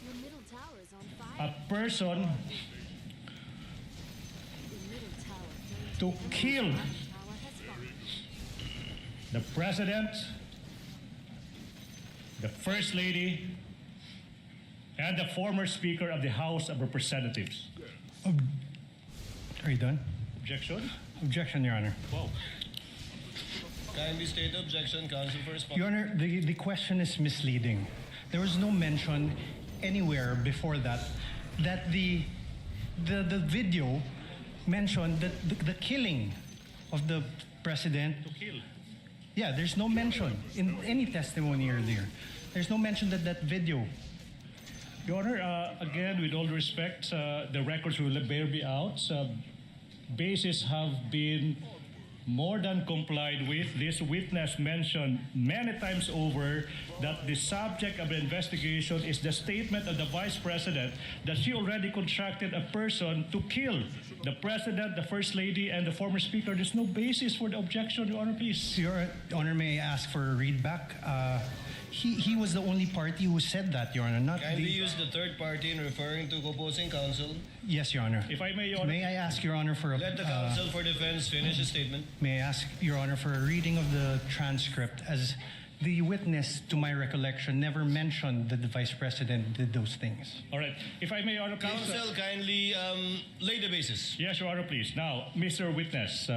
Your middle tower is on fire. a person Your middle tower failed. to kill Tower has fallen. the president, the first lady, and the former speaker of the House of Representatives. Are you done? Objection? Objection, Your Honor. Wow. Kindly state objection. Counsel for response. Your Honor, the question is misleading. There was no mention anywhere before that the video mentioned that the killing of the president. To kill. Yeah, there's no mention in any testimony earlier. There's no mention that video. Your Honor, again, with all respect, the records will bear me out. Bases have been more than complied with. This witness mentioned many times over that the subject of the investigation is the statement of the Vice President that she already contracted a person to kill the President, the First Lady, and the former Speaker. There's no basis for the objection, Your Honor, please. Your Honor, may I ask for a readback? He was the only party who said that, Your Honor, not Kindly the... use the third party in referring to opposing counsel. Yes, Your Honor. If I may, Your Honor. May I ask, Your Honor, for a... Let the counsel for defense finish his statement. May I ask, Your Honor, for a reading of the transcript, as the witness, to my recollection, never mentioned that the Vice President did those things. All right. If I may, Your Honor, please. Counsel, kindly lay the basis. Yes, Your Honor, please. Now, Mr. Witness,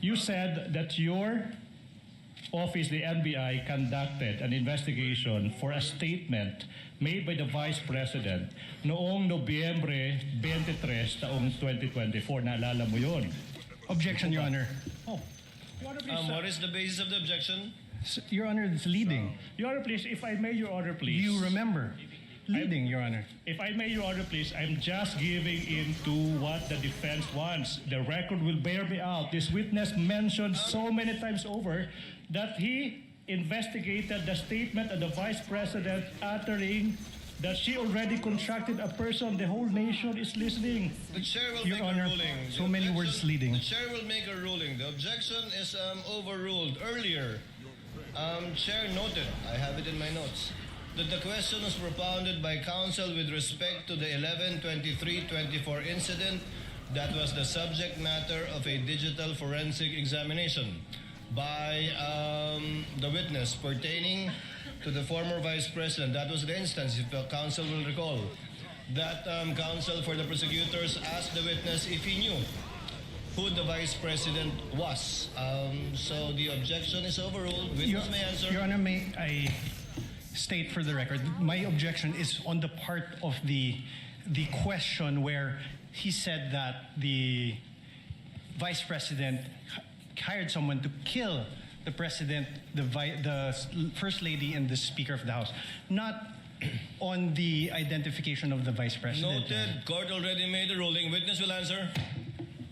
you said that your office, the NBI, conducted an investigation for a statement made by the Vice President noong Nobyembre 23 taong 2024. Naalala mo yun? Objection, Your Honor. Oh. Your Honor, please. What is the basis of the objection? Your Honor, it's leading. Your Honor, please, if I may, Your Honor, please. You remember? Leading, Your Honor. If I may, Your Honor, please, I'm just giving in to what the defense wants. The record will bear me out. This witness mentioned so many times over that he investigated the statement of the Vice President uttering that she already contracted a person. The whole nation is listening. The chair will Your make Honor, a ruling. so many words leading. The chair will make a ruling. The objection is overruled. Earlier, chair noted, I have it in my notes, that the question was propounded by counsel with respect to the 11/23/24 incident that was the subject matter of a digital forensic examination by the witness pertaining to the former Vice President. That was the instance, if the counsel will recall. that counsel for the prosecutors asked the witness if he knew who the Vice President was. So the objection is overruled. Witness may answer. Your Honor, may I state for the record, my objection is on the part of the question where he said that the Vice President hired someone to kill the President, the First Lady, and the Speaker of the House, not on the identification of the Vice President. Noted. Court already made a ruling. Witness will answer.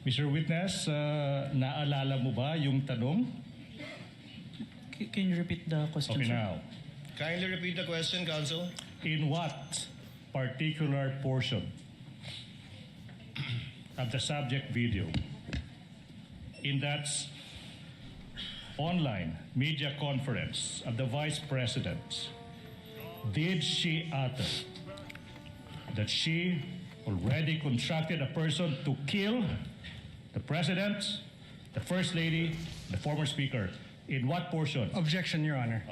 Mr. Witness, naalala mo ba yung tanong? Can you repeat the question, Okay, sir? now. Kindly repeat the question, counsel. In what particular portion of the subject video in that online media conference of the Vice President did she utter that she already contracted a person to kill the President, the First Lady, the former Speaker? In what portion? Objection, Your Honor.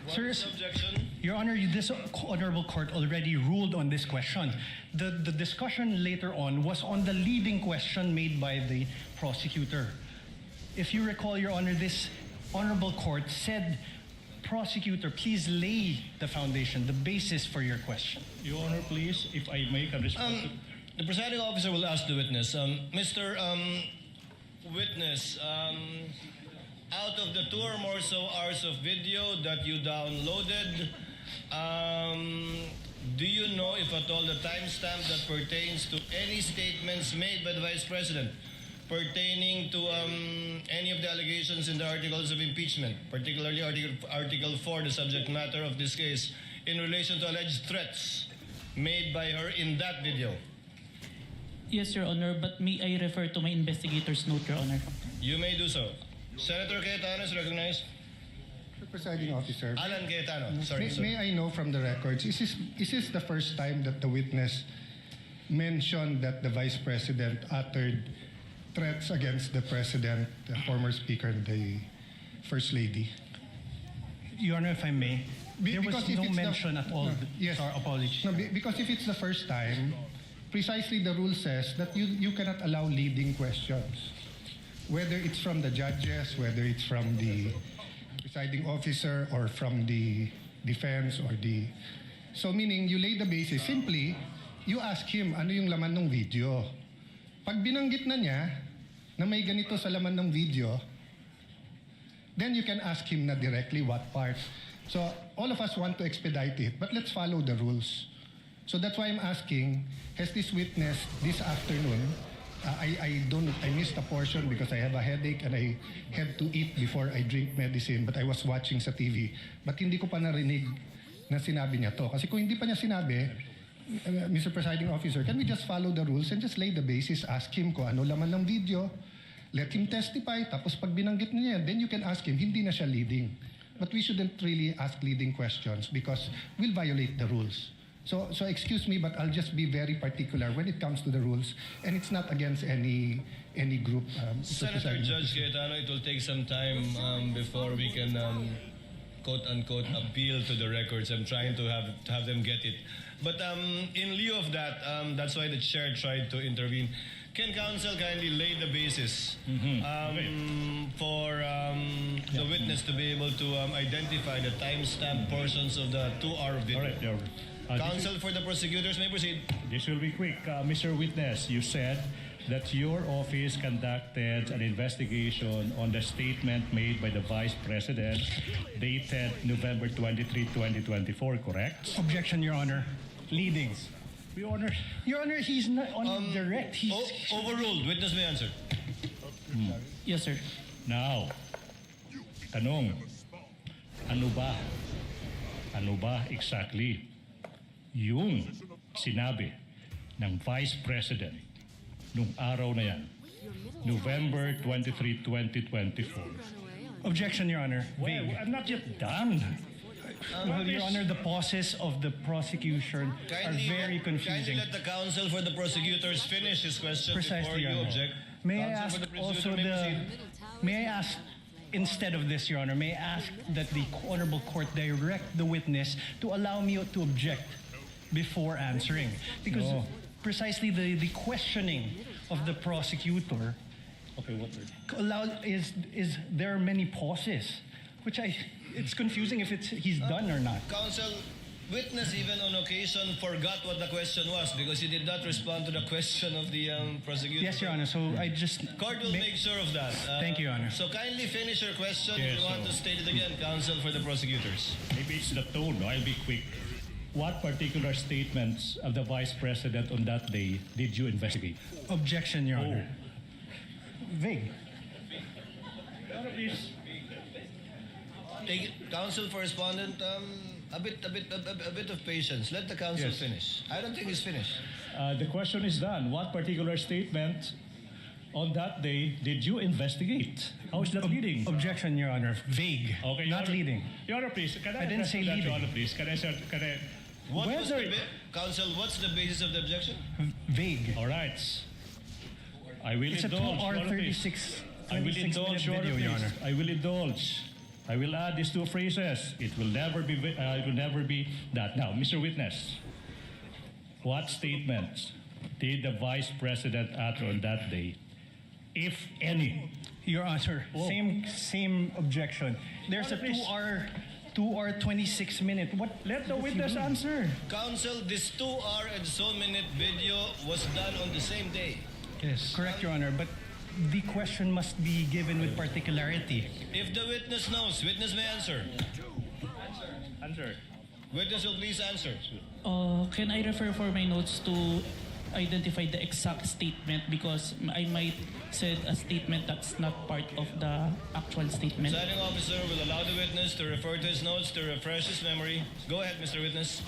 What is the objection? Your Honor, this honorable court already ruled on this question. The discussion later on was on the leading question made by the prosecutor. If you recall, Your Honor, this honorable court said, prosecutor, please lay the foundation, the basis for your question. Your Honor, please, if I may can respond. The presiding officer will ask the witness. Mr. Witness, out of the 2 or more so hours of video that you downloaded, do you know, if at all, the timestamp that pertains to any statements made by the Vice President pertaining to any of the allegations in the articles of impeachment, particularly Article 4, the subject matter of this case, in relation to alleged threats made by her in that video? Yes, Your Honor, but may I refer to my investigator's note, Your Honor? You may do so. Senator Cayetano is recognized. Mr. Presiding Officer, Alan Cayetano. Sorry, sir. may I know from the records, is this the first time that the witness mentioned that the Vice President uttered threats against the President, the former Speaker, and the First Lady? Your Honor, if I may, there was Because if no it's the- mention at all. No, yes. Sorry, apologies. No, because if it's the first time, precisely the rule says that you cannot allow leading questions. Whether it's from the judges, whether it's from the presiding officer, or from the defense, or the... So meaning, you lay the basis. Simply, you ask him, ano yung laman ng video? Pag binanggit na niya, na may ganito sa laman ng video, then you can ask him na directly what part. So, all of us want to expedite it, but let's follow the rules. So that's why I'm asking, has this witness this afternoon, I missed a portion because I have a headache and I had to eat before I drink medicine, but I was watching sa TV. But hindi ko pa narinig na sinabi niya to. Kasi kung hindi pa niya sinabi, Mr. Presiding Officer, can we just follow the rules and just lay the basis, ask him kung ano laman ng video, let him testify, tapos pag binanggit niya, then you can ask him, hindi na siya leading. But we shouldn't really ask leading questions because we'll violate the rules. So excuse me, but I'll just be very particular when it comes to the rules, and it's not against any group. Senator Judge Cayetano, it will take some time before we can quote-unquote appeal to the records. I'm trying to have them get it. But in lieu of that, that's why the chair tried to intervene. Can counsel kindly lay the basis for the witness to be able to identify the timestamp portions of the 2-hour video? All right, Your Counsel for the prosecutors may proceed. This will be quick. Mr. Witness, you said that your office conducted an investigation on the statement made by the Vice President dated November 23, 2024, correct? Objection, Your Honor. Leading. Your Honor. Your Honor, he's not on direct. He's Overruled. Witness may answer. Yes, sir. Now, tanong, ano ba exactly yung sinabi ng Vice President nung araw na yan, November 23, 2024? Objection, Your Honor. Well, I'm not yet done. Well, Your Honor, the pauses of the prosecution are very confusing. Kindly let the counsel for the prosecutors finish his question before Precisely, you Your Honor. object. May I Counsel ask for the also prosecutor may proceed. may I ask, instead of this, Your Honor, may I ask that the Honorable Court direct the witness to allow me to object before answering. Because No. precisely the questioning of the prosecutor is there are many pauses, which it's confusing if he's done or not. Counsel, witness even on occasion forgot what the question was because he did not respond to the question of the prosecutor. Yes, Your Honor. So I just Court will make sure of that. Thank you, Your Honor. So kindly finish your question. Yes, If you want so- to state it again, counsel for the prosecutors. Maybe it's the tone, no? I'll be quick. What particular statements of the Vice President on that day did you investigate? Objection, Your Honor. Vague. Your Honor, please. Take it, counsel for respondent, a bit of patience. Let the counsel Yes. finish. I don't think he's finished. The question is done. What particular statement on that day did you investigate? How is that leading? Objection, Your Honor. Vague. Okay, Your Not Honor- leading. Your Honor, please. Can I I didn't address say that, leading. Your Honor, please? Can I What was Whether- counsel, what's the basis of the objection? Vague. All right. I will It's a indulge. 2 Your hour Honor, please. 36 I will 26 indulge, minute Your Honor, video, Your please. Honor. I will indulge. I will add these two phrases. It will never be. It will never be that. Now, Mr. Witness, what statements did the Vice President utter on that day, if any? Your Honor, Oh. same objection. There's a Honor, please. 2 hour 26 minute. What? Let the does he witness do? answer. Counsel, this 2 hour and so minute video was done on the same day. Yes, correct, Your Honor. But the question must be given with particularity. If the witness knows, witness may answer. Answer. Witness will please answer. Can I refer for my notes to identify the exact statement because I might said a statement that's not part of the actual statement. Presiding officer will allow the witness to refer to his notes to refresh his memory. Go ahead, Mr. Witness.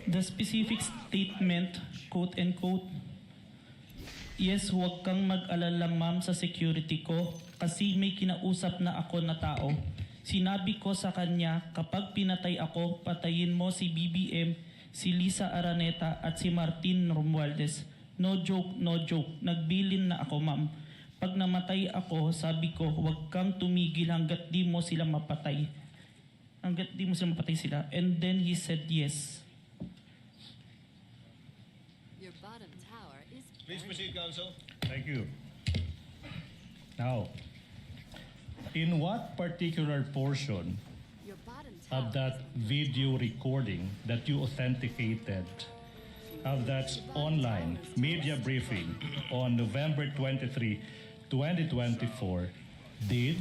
The specific statement, quote and quote, yes, huwag kang mag-alala ma'am sa security ko kasi may kinausap na ako na tao. Sinabi ko sa kanya, kapag pinatay ako, patayin mo si BBM, si Lisa Araneta at si Martin Romualdez. No joke, no joke. Nagbilin na ako ma'am. Pag namatay ako, sabi ko, huwag kang tumigil hanggat di mo sila mapatay. Hanggat di mo sila mapatay sila. And then he said yes. Your bottom tower is Please proceed, counsel. Thank you. Now, in what particular portion your bottom tower of that video recording that you authenticated of that online media briefing on November 23, 2024, did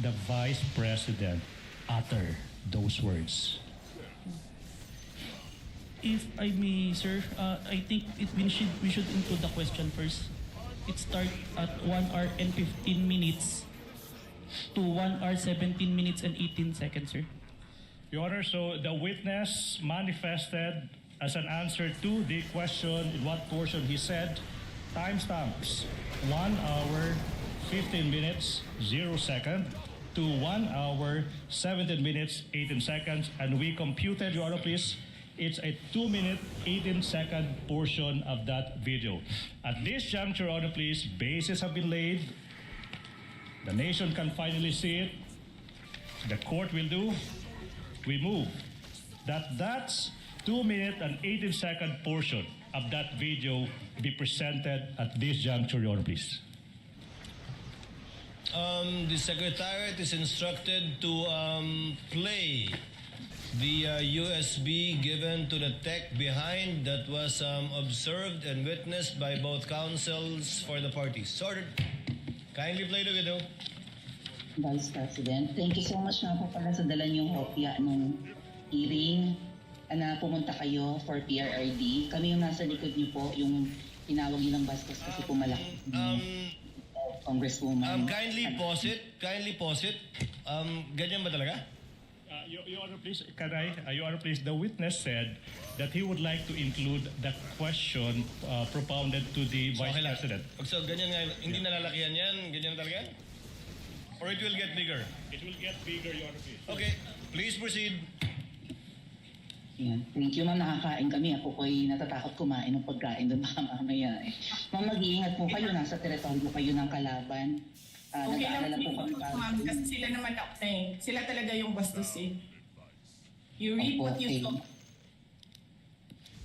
the Vice President utter those words? If I may, sir, I think we should include the question first. It starts at 1 hour and 15 minutes to 1 hour 17 minutes and 18 seconds, sir. Your Honor, so the witness manifested as an answer to the question in what portion he said, timestamps 1 hour 15 minutes 0 second to 1 hour 17 minutes 18 seconds, and we computed, Your Honor, please, it's a 2-minute 18-second portion of that video. At this juncture, Your Honor, please, bases have been laid. The nation can finally see it. The court will do. We move. That's 2-minute and 18-second portion of that video be presented at this juncture, Your Honor, please. The Secretariat is instructed to play the USB given to the tech behind that was observed and witnessed by both counsels for the parties. Ordered. Kindly play the video. Vice President, thank you so much nga po pala sa dala niyong hopya nung hearing na pumunta kayo for PRRD. Kami yung nasa likod niyo po, yung tinawag nilang bastos kasi po malaki. Congresswoman. Kindly pause it. Kindly pause it. Ganyan ba talaga? Your Honor, please, Your Honor, please, the witness said that he would like to include the question propounded to the Vice okay lang. President. So ganyan nga, hindi nalalakihan yan? Ganyan talaga? Or it will get bigger? It will get bigger, Your Honor, please. Okay, please proceed. Yan. Thank you, ma'am. Nakakain kami. Ako po'y natatakot kumain ng pagkain doon baka mamaya eh. Ma'am, mag-iingat po kayo. Nasa teritoryo kayo ng kalaban. Okay lang Nag-aalala po kami ma'am, kasi sila naman sila talaga yung bastos eh. You reap Opo, what you okay. sow.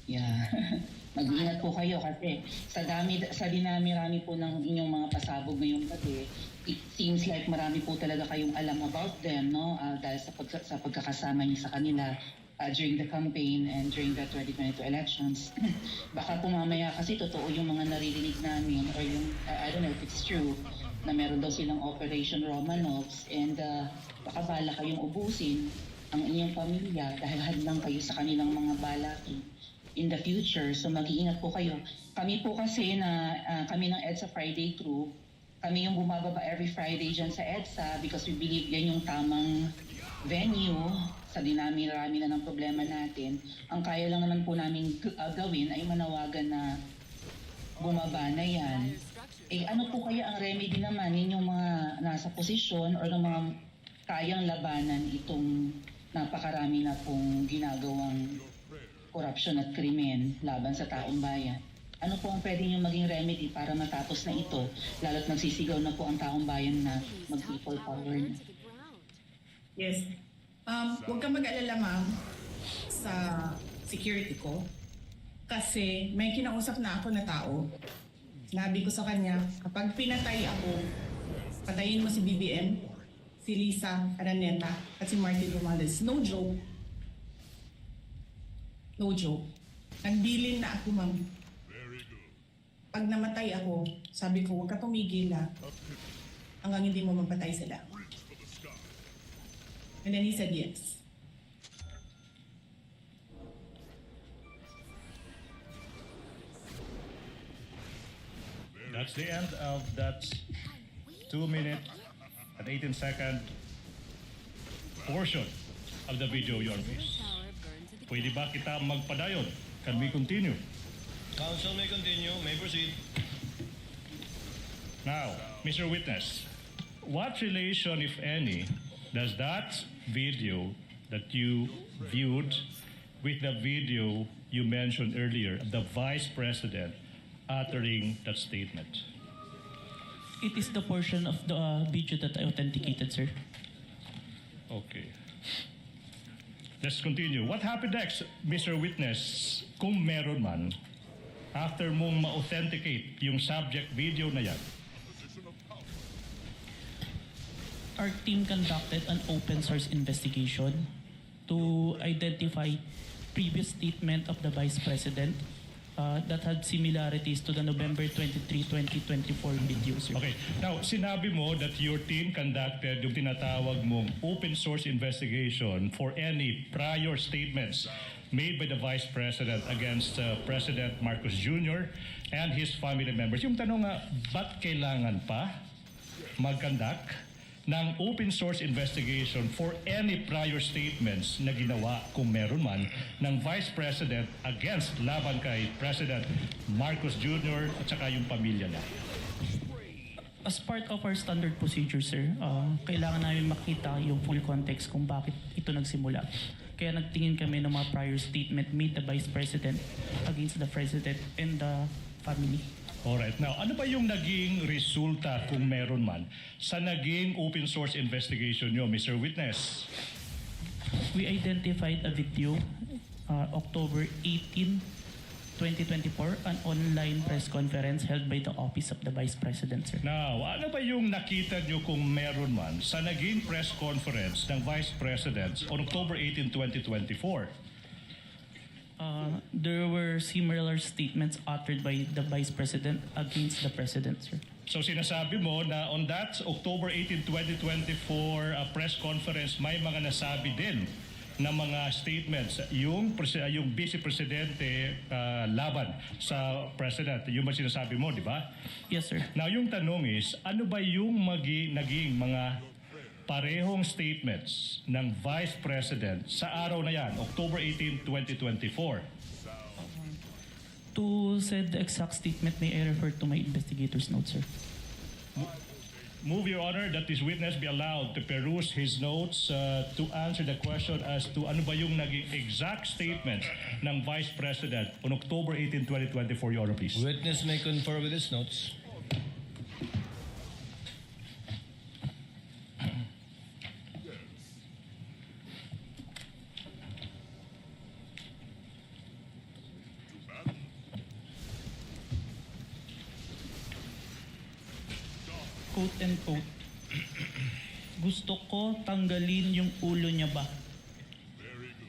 Yeah. Mag-iingat po kayo kasi sa dinami-rami po ng inyong mga pasabog ngayong gabi, it seems like marami po talaga kayong alam about them, no? Dahil sa pagkakasama niyo sa kanila during the campaign and during the 2022 elections. Baka po mamaya kasi totoo yung mga naririnig namin or yung, I don't know if it's true, na meron daw silang Operation Romanovs and baka bala kayong ubusin ang inyong pamilya dahil hadlang kayo sa kanilang mga balaki in the future. So mag-iingat po kayo. Kami po kasi kami ng EDSA Friday crew, kami yung bumababa every Friday dyan sa EDSA because we believe yan yung tamang venue sa dinami-rami na ng problema natin. Ang kaya lang naman po namin gawin ay manawagan na bumaba na yan. Eh ano po kaya ang remedy naman ninyong mga nasa posisyon or ng mga kayang labanan itong napakarami na pong ginagawang korupsyon at krimen laban sa taong bayan? Ano po ang pwede nyo maging remedy para matapos na ito, lalo't nagsisigaw na po ang taong bayan na mag-people power na? Yes. Huwag kang mag-alala ma'am sa security ko kasi may kinausap na ako na tao. Sinabi ko sa kanya, kapag pinatay ako, patayin mo si BBM, si Lisa Araneta at si Martin Romales. No joke. No joke. Nagbilin na ako ma'am. Pag namatay ako, sabi ko, huwag ka tumigil hanggang hindi mo mapatay sila. And then he said yes. That's the end of that 2-minute and 18-second portion of the video, Your Grace. Pwede ba kita magpadayon? Can we continue? Council may continue. May proceed. Now, Mr. Witness, what relation, if any, does that video that you viewed with the video you mentioned earlier of the Vice President uttering that statement? It is the portion of the video that I authenticated, sir. Okay. Let's continue. What happened next, Mr. Witness, kung meron man, after mong ma-authenticate yung subject video na yan? Our team conducted an open source investigation to identify previous statement of the Vice President that had similarities to the November 23, 2024 video, sir. Okay. Now, sinabi mo that your team conducted yung tinatawag mong open source investigation for any prior statements made by the Vice President against President Marcos Jr. and his family members. Yung tanong nga, ba't kailangan pa mag-conduct ng open source investigation for any prior statements na ginawa, kung meron man, ng Vice President against laban kay President Marcos Jr. at saka yung pamilya niya? As part of our standard procedure, sir, kailangan namin makita yung full context kung bakit ito nagsimula. Kaya nagtingin kami ng mga prior statement made the Vice President against the President and the family. Alright. Now, ano ba yung naging resulta, kung meron man, sa naging open source investigation nyo, Mr. Witness? We identified a video, October 18, 2024, an online press conference held by the Office of the Vice President, sir. Now, ano ba yung nakita nyo, kung meron man, sa naging press conference ng Vice President on October 18, 2024? There were similar statements uttered by the Vice President against the President, sir. So sinasabi mo na on that October 18, 2024 press conference, may mga nasabi din na mga statements yung Vice Presidente laban sa President. Yung ba sinasabi mo, di ba? Yes, sir. Now, yung tanong is, ano ba yung naging mga parehong statements ng Vice President sa araw na yan, October 18, 2024? To say the exact statement, may I refer to my investigator's notes, sir? move, Your Honor, that this witness be allowed to peruse his notes to answer the question as to ano ba yung naging exact statement ng Vice President on October 18, 2024, Your Honor, please. Witness may confer with his notes. Quote and quote, gusto ko tanggalin yung ulo niya ba?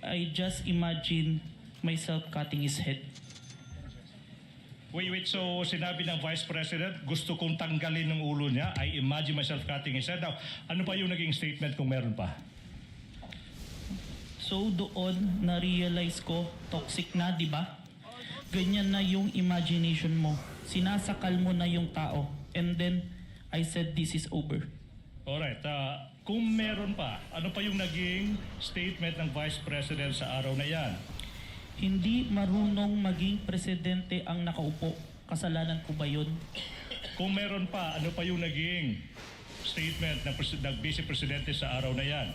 I just imagine myself cutting his head. Wait, so sinabi ng Vice President, gusto kong tanggalin ng ulo niya, I imagine myself cutting his head. Now, ano pa yung naging statement kung meron pa? So doon na-realize ko, toxic na, di ba? Ganyan na yung imagination mo. Sinasakal mo na yung tao. And then, I said this is over. Alright, kung meron pa, ano pa yung naging statement ng Vice President sa araw na yan? Hindi marunong maging presidente ang nakaupo. Kasalanan ko ba yun? Kung meron pa, ano pa yung naging statement ng Vice Presidente sa araw na yan?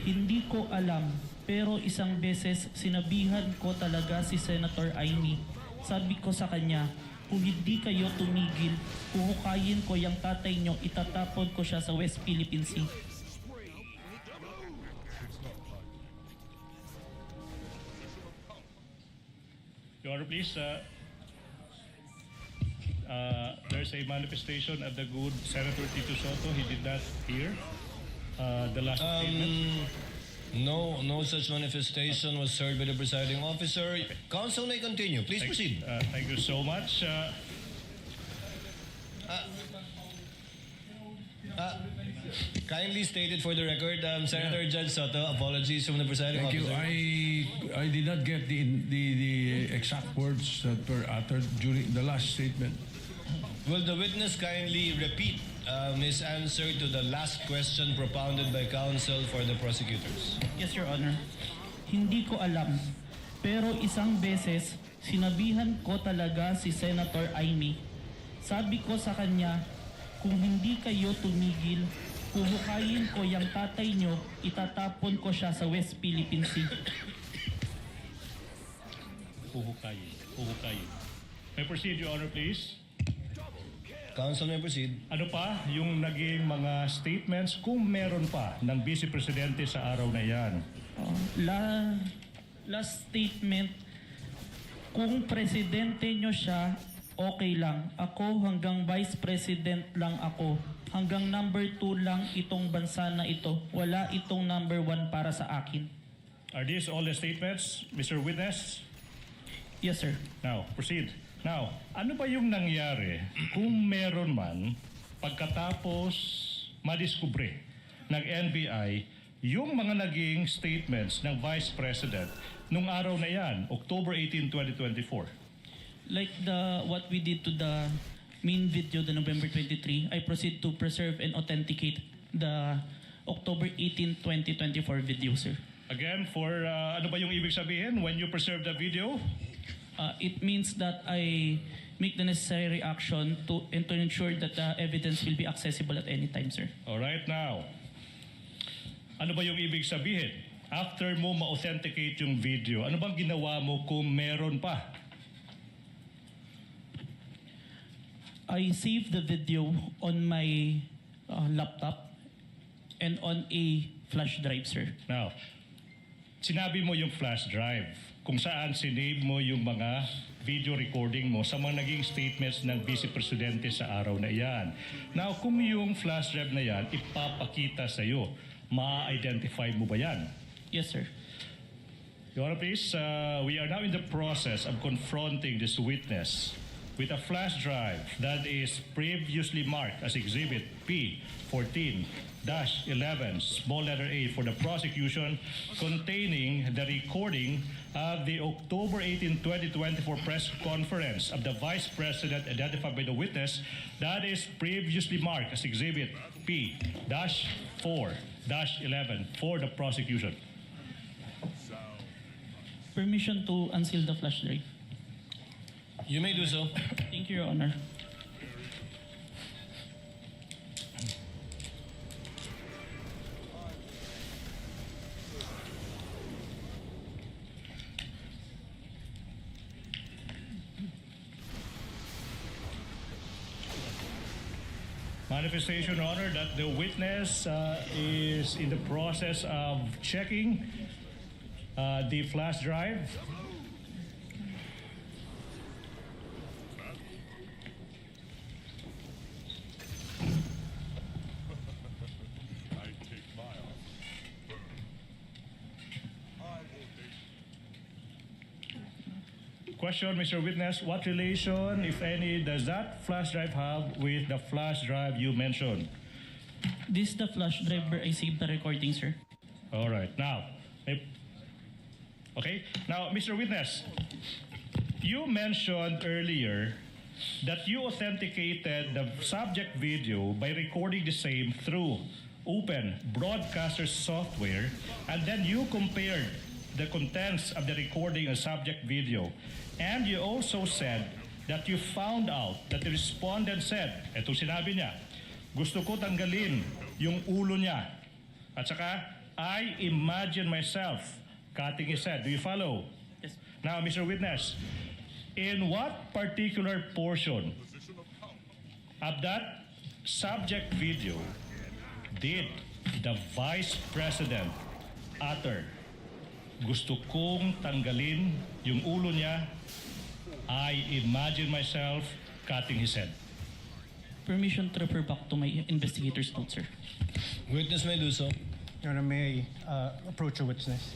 Hindi ko alam, pero isang beses sinabihan ko talaga si Senator Amy. Sabi ko sa kanya, kung hindi kayo tumigil, huhukayin ko yung tatay nyo, itatapon ko siya sa West Philippine Sea. Your Honor, please. There's a manifestation of the good Senator Tito Soto. He did not hear the last statement. No such manifestation was heard by the presiding officer. Counsel may continue. Please proceed. Thank you so much. Kindly stated for the record, Senator Judge Soto, apologies from the presiding Thank you. officer. I did not get the exact words that were uttered during the last statement. Will the witness kindly repeat his answer to the last question propounded by counsel for the prosecutors? Yes, Your Honor. Hindi ko alam, pero isang beses sinabihan ko talaga si Senator Amy. Sabi ko sa kanya, kung hindi kayo tumigil, huhukayin ko yung tatay nyo, itatapon ko siya sa West Philippine Sea. Huhukayin. May proceed, Your Honor, please. Counsel may proceed. Ano pa yung naging mga statements kung meron pa ng Vice Presidente sa araw na yan? Last statement, kung presidente nyo siya, okay lang. Ako hanggang vice president lang ako. Hanggang number 2 lang itong bansa na ito. Wala itong number 1 para sa akin. Are these all the statements, Mr. Witness? Yes, sir. Now, proceed. Now, ano ba yung nangyari kung meron man pagkatapos madiskubre ng NBI yung mga naging statements ng Vice President nung araw na yan, October 18, 2024? Like what we did to the main video, the November 23, I proceed to preserve and authenticate the October 18, 2024 video, sir. Again, for ano ba yung ibig sabihin when you preserve the video? It means that I make the necessary action to ensure that the evidence will be accessible at any time, sir. All right, now. Ano ba yung ibig sabihin? After mo ma-authenticate yung video, ano bang ginawa mo kung meron pa? I saved the video on my laptop and on a flash drive, sir. Now, sinabi mo yung flash drive kung saan sinave mo yung mga video recording mo sa mga naging statements ng Vice Presidente sa araw na iyan. Now, kung yung flash drive na yan ipapakita sa iyo, ma-identify mo ba yan? Yes, sir. Your Honor, please, we are now in the process of confronting this witness with a flash drive that is previously marked as Exhibit P14-11, small letter A for the prosecution, containing the recording of the October 18, 2024 press conference of the Vice President identified by the witness that is previously marked as Exhibit P-4-11 for the prosecution. Permission to unseal the flash drive. You may do so. Thank you, Your Honor. Manifestation, Your Honor, that the witness is in the process of checking the flash drive. Question, Mr. Witness, what relation, if any, does that flash drive have with the flash drive you mentioned? This is the flash drive where I saved the recording, sir. All right. Now, okay. Now, Mr. Witness, you mentioned earlier that you authenticated the subject video by recording the same through open broadcaster software, and then you compared the contents of the recording and subject video. And you also said that you found out that the respondent said, eto sinabi niya, gusto ko tanggalin yung ulo niya. At saka, I imagine myself cutting his head. Do you follow? Yes. Now, Mr. Witness, in what particular portion of that subject video did the Vice President utter, gusto kong tanggalin yung ulo niya, I imagine myself cutting his head? Permission to refer back to my investigator's notes, sir. Witness may do so. Your Honor, may I approach the witness?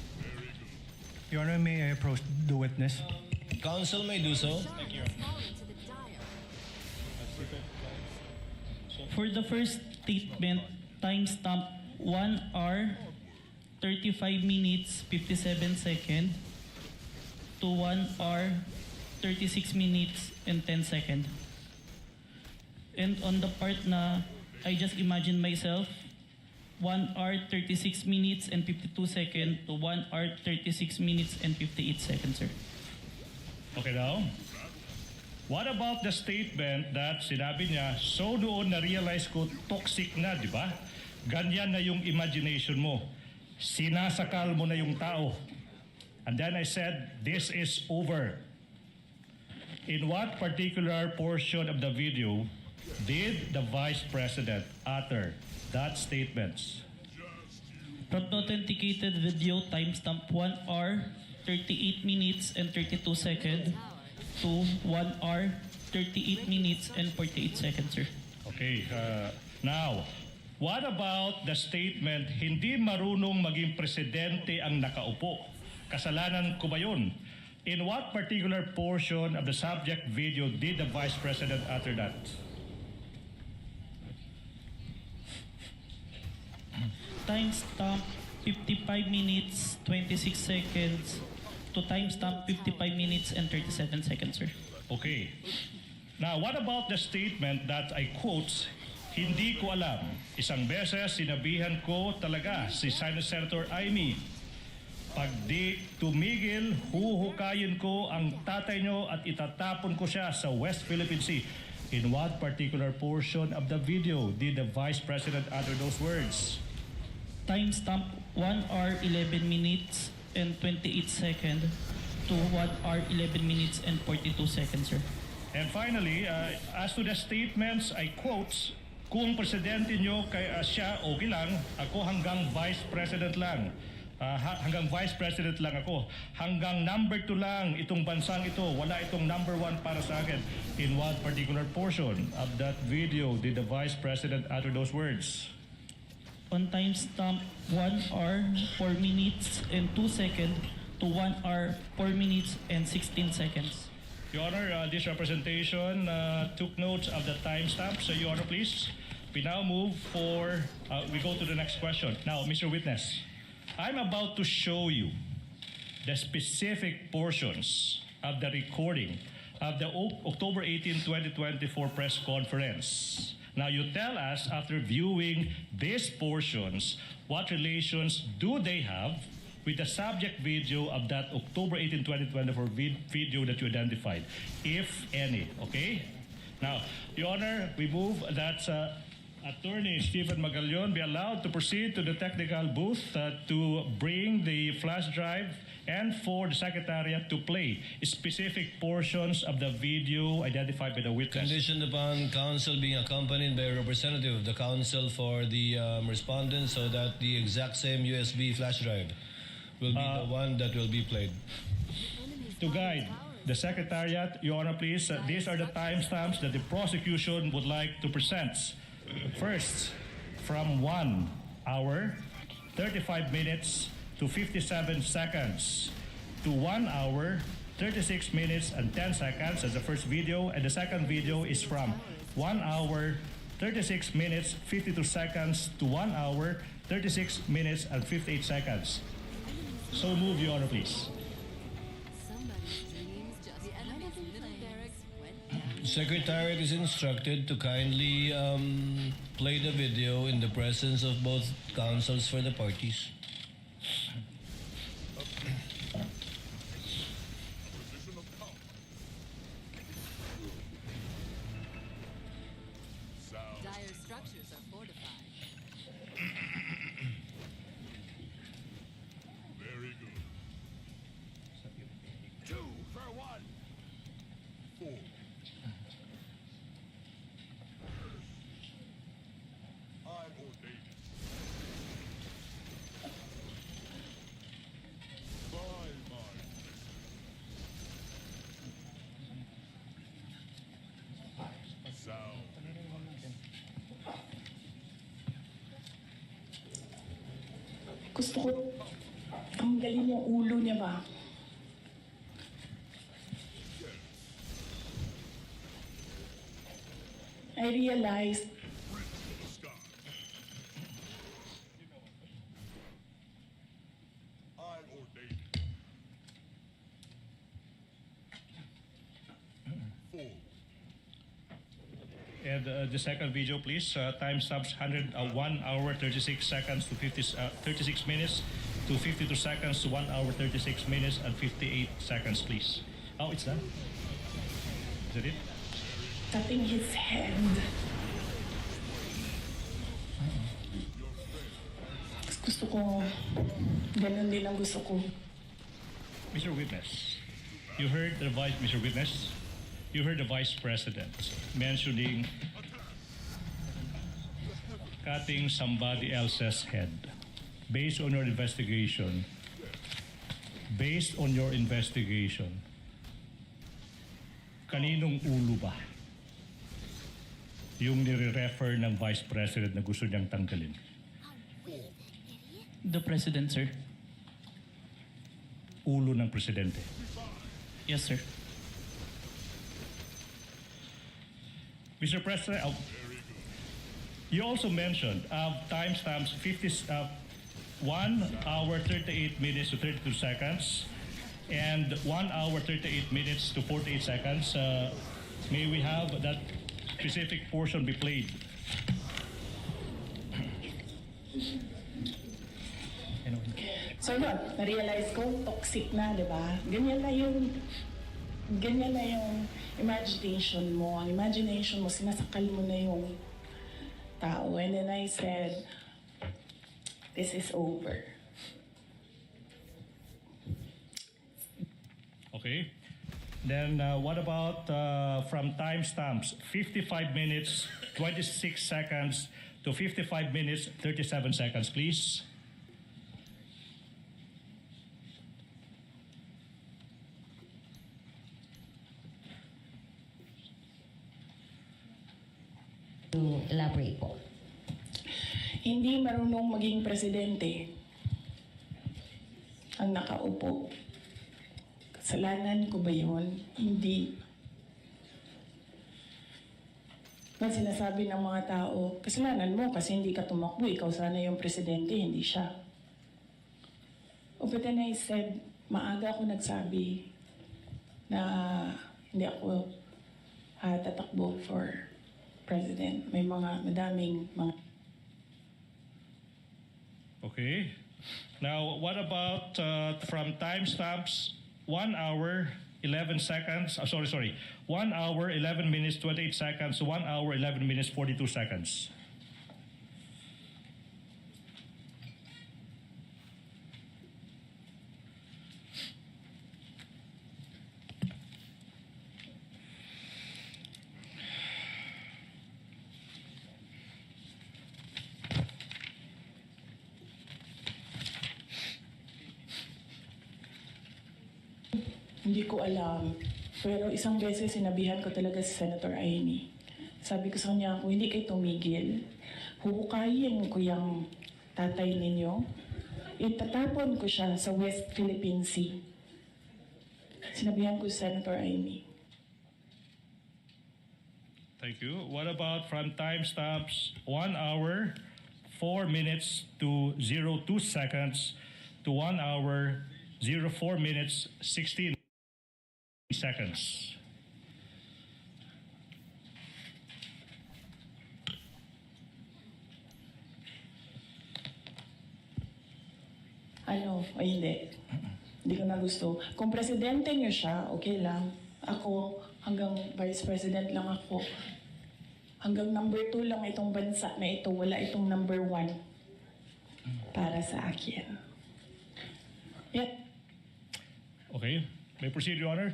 Your Honor, may I approach the witness? Counsel may do so. For the first statement, timestamp 1 hour, 35 minutes, 57 seconds to 1 hour, 36 minutes, and 10 seconds. And on the part na I just imagine myself, 1 hour, 36 minutes, and 52 seconds to 1 hour, 36 minutes, and 58 seconds, sir. Okay now? What about the statement that sinabi niya, so doon na-realize ko toxic na, di ba? Ganyan na yung imagination mo. Sinasakal mo na yung tao. And then I said, this is over. In what particular portion of the video did the Vice President utter that statements? From the authenticated video, timestamp 1 hour, 38 minutes, and 32 seconds to 1 hour, 38 minutes, and 48 seconds, sir. Okay, now, what about the statement, hindi marunong maging presidente ang nakaupo? Kasalanan ko ba yun? In what particular portion of the subject video did the Vice President utter that? Timestamp 55 minutes, 26 seconds to timestamp 55 minutes and 37 seconds, sir. Okay. Now, what about the statement that I quote, hindi ko alam. Isang beses, sinabihan ko talaga si Senator Amy, pag di tumigil, huhukayin ko ang tatay nyo at itatapon ko siya sa West Philippine Sea. In what particular portion of the video did the Vice President utter those words? Timestamp 1 hour, 11 minutes, and 28 seconds to 1 hour, 11 minutes, and 42 seconds, sir. And finally, as to the statements, I quote, kung presidente nyo siya, okay lang, ako hanggang Vice President lang. Hanggang Vice President lang ako. Hanggang number 2 lang itong bansang ito. Wala itong number 1 para sa akin. In what particular portion of that video did the Vice President utter those words? On timestamp 1 hour, 4 minutes, and 2 seconds to 1 hour, 4 minutes, and 16 seconds. Your Honor, this representation took notes of the timestamp. So, Your Honor, please, we now move for, we go to the next question. Now, Mr. Witness, I'm about to show you the specific portions of the recording of the October 18, 2024 press conference. Now, you tell us, after viewing these portions, what relations do they have with the subject video of that October 18, 2024 video that you identified, if any, okay? Now, Your Honor, we move that Attorney Stephen Magallanes be allowed to proceed to the technical booth to bring the flash drive and for the Secretariat to play specific portions of the video identified by the witness. Conditioned upon counsel being accompanied by a representative of the counsel for the respondent so that the exact same USB flash drive will be the one that will be played. To guide the Secretariat, Your Honor, please, these are the timestamps that the prosecution would like to present. First, from 1 hour, 35 minutes to 57 seconds to 1 hour, 36 minutes and 10 seconds as the first video, and the second video is from 1 hour, 36 minutes, 52 seconds to 1 hour, 36 minutes and 58 seconds. So move, Your Honor, please. Somebody's dreams just the enemy's middle barracks went down. Secretariat is instructed to kindly play the video in the presence of both counsels for the parties. Dire structures are fortified. Very good. 2 for 1. 4. I'm ordained. 5 miles. Sound. Gusto ko tanggalin yung ulo niya ba? I realized I'm ordained. 4. And the second video, please. Timestamps 1 hour 36 seconds to 36 minutes to 52 seconds to 1 hour 36 minutes and 58 seconds, please. Oh, it's done. Is that it? cutting his head. Gusto ko, ganun din ang gusto ko. Mr. Witness, you heard the Vice President mentioning cutting somebody else's head. Based on your investigation, kaninong ulo ba yung nire-refer ng Vice President na gusto niyang tanggalin? The President, sir. Ulo ng Presidente. Yes, sir. Mr. President, you also mentioned timestamps 1 hour 38 minutes to 32 seconds and 1 hour 38 minutes to 48 seconds. May we have that specific portion be played? So yun, na-realize ko, toxic na, di ba? Ganyan na yung imagination mo. Ang imagination mo, sinasakal mo na yung tao. And then I said, this is over. Okay. Then what about from timestamps 55 minutes 26 seconds to 55 minutes 37 seconds, please? To elaborate po. Hindi marunong maging presidente ang nakaupo. Kasalanan ko ba yun? Hindi. Pag sinasabi ng mga tao, kasalanan mo kasi hindi ka tumakbo, ikaw sana yung presidente, hindi siya. But then I said, maaga ako nagsabi na hindi ako tatakbo for president. May madaming mga... Okay. Now, what about from timestamps 1 hour 11 seconds, 1 hour 11 minutes 28 seconds to 1 hour 11 minutes 42 seconds. Hindi ko alam. Pero isang beses sinabihan ko talaga si Senator Amy. Sabi ko sa kanya, kung hindi kayo tumigil, huhukayin ko yung tatay ninyo. Itatapon ko siya sa West Philippine Sea. Sinabihan ko si Senator Amy. Thank you. What about from timestamps 1 hour, 4 minutes to 02 seconds to 1 hour, 04 minutes, 16 seconds? Ano, ay hindi. Hindi ko na gusto. Kung presidente niyo siya, okay lang. Ako, hanggang vice president lang ako. Hanggang number 2 lang itong bansa na ito. Wala itong number 1 para sa akin. Yep. Okay. May proceed, Your Honor.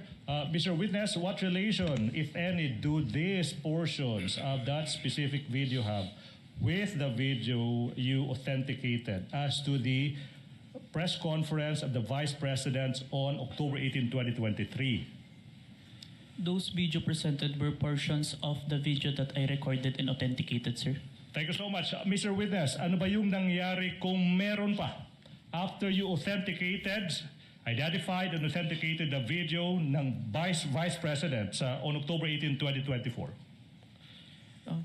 Mr. Witness, what relation, if any, do these portions of that specific video have with the video you authenticated as to the press conference of the Vice President on October 18, 2023? Those video presented were portions of the video that I recorded and authenticated, sir. Thank you so much. Mr. Witness, ano ba yung nangyari kung meron pa? After you authenticated, identified and authenticated the video ng Vice President on October 18, 2024?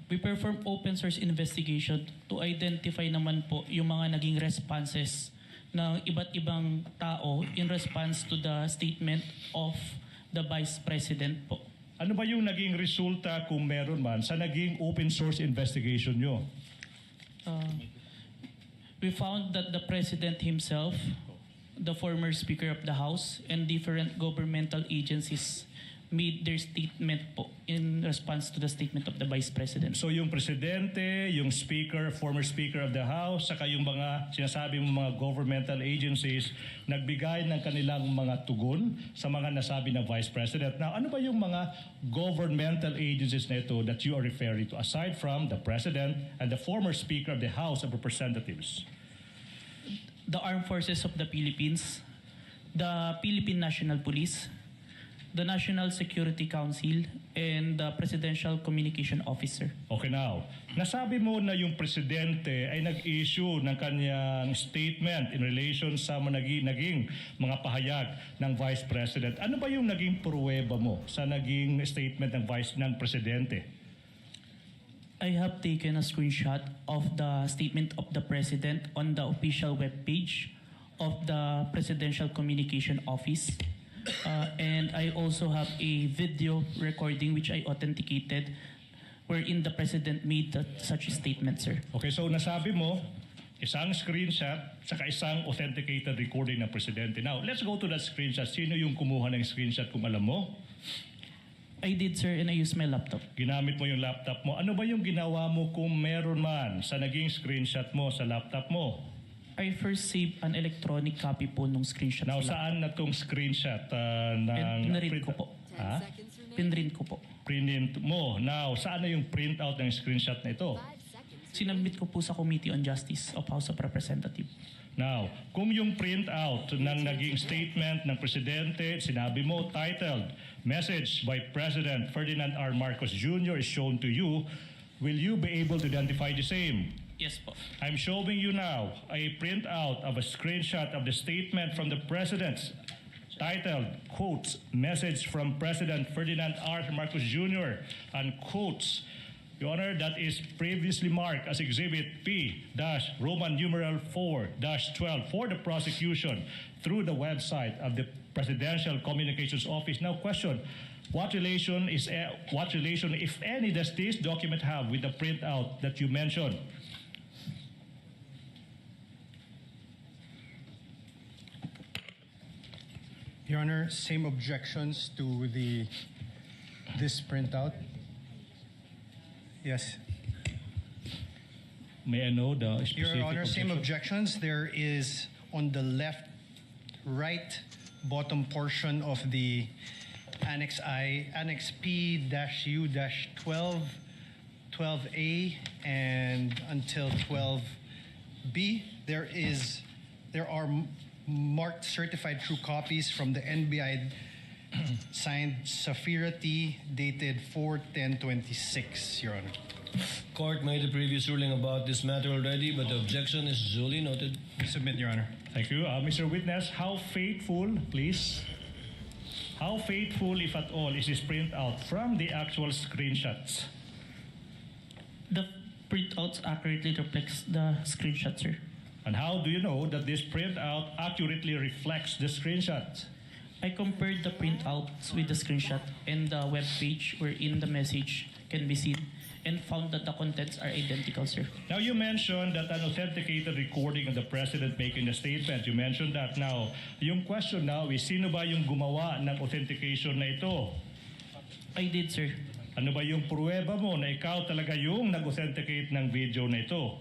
We perform open source investigation to identify naman po yung mga naging responses ng iba't ibang tao in response to the statement of the Vice President po. Ano ba yung naging resulta kung meron man sa naging open source investigation nyo? We found that the President himself, the former Speaker of the House, and different governmental agencies made their statement po in response to the statement of the Vice President. So yung Presidente, yung Speaker, former Speaker of the House, saka yung mga sinasabi mong mga governmental agencies, nagbigay ng kanilang mga tugon sa mga nasabi ng Vice President. Now, ano ba yung mga governmental agencies na ito that you are referring to, aside from the President and the former Speaker of the House of Representatives? The Armed Forces of the Philippines, the Philippine National Police, the National Security Council, and the Presidential Communication Officer. Okay, now, nasabi mo na yung Presidente ay nag-issue ng kanyang statement in relation sa naging mga pahayag ng Vice President. Ano ba yung naging pruweba mo sa naging statement ng Presidente? I have taken a screenshot of the statement of the President on the official webpage of the Presidential Communication Office. And I also have a video recording which I authenticated wherein the President made such a statement, sir. Okay, so nasabi mo, isang screenshot saka isang authenticated recording ng Presidente. Now, let's go to that screenshot. Sino yung kumuha ng screenshot kung alam mo? I did, sir, and I used my laptop. Ginamit mo yung laptop mo. Ano ba yung ginawa mo kung meron man sa naging screenshot mo sa laptop mo? I first saved an electronic copy po nung screenshot. Now, saan na tong screenshot ng... Pinrint ko po. Ha? Pinrint ko po. Print mo. Now, saan na yung printout ng screenshot na ito? Sinabmit ko po sa Committee on Justice of House of Representatives. Now, kung yung printout ng naging statement ng Presidente, sinabi mo, titled, Message by President Ferdinand R. Marcos Jr. is shown to you, will you be able to identify the same? Yes po. I'm showing you now a printout of a screenshot of the statement from the President titled, quotes, Message from President Ferdinand R. Marcos Jr. and quotes, Your Honor, that is previously marked as Exhibit P-Roman numeral 4-12 for the prosecution through the website of the Presidential Communications Office. Now, question, what relation, if any, does this document have with the printout that you mentioned? Your Honor, same objections to this printout. Yes. May I know the specific Your Honor, same objection? objections. There is on the right bottom portion of the Annex I, Annex P-U-12, 12A, and until 12B, there are marked certified true copies from the NBI Signed Safira T, dated 4/10/26, Your Honor. Court made a previous ruling about this matter already, but the objection is duly noted. Submit, Your Honor. Thank you. Mr. Witness, how faithful, please? How faithful, if at all, is this printout from the actual screenshots? The printouts accurately reflects the screenshot, sir. And how do you know that this printout accurately reflects the screenshots? I compared the printouts with the screenshot and the web page wherein the message can be seen and found that the contents are identical, sir. Now, you mentioned that an authenticated recording of the President making a statement. You mentioned that. Now, yung question now is, sino ba yung gumawa ng authentication na ito? I did, sir. Ano ba yung pruweba mo na ikaw talaga yung nag-authenticate ng video na ito?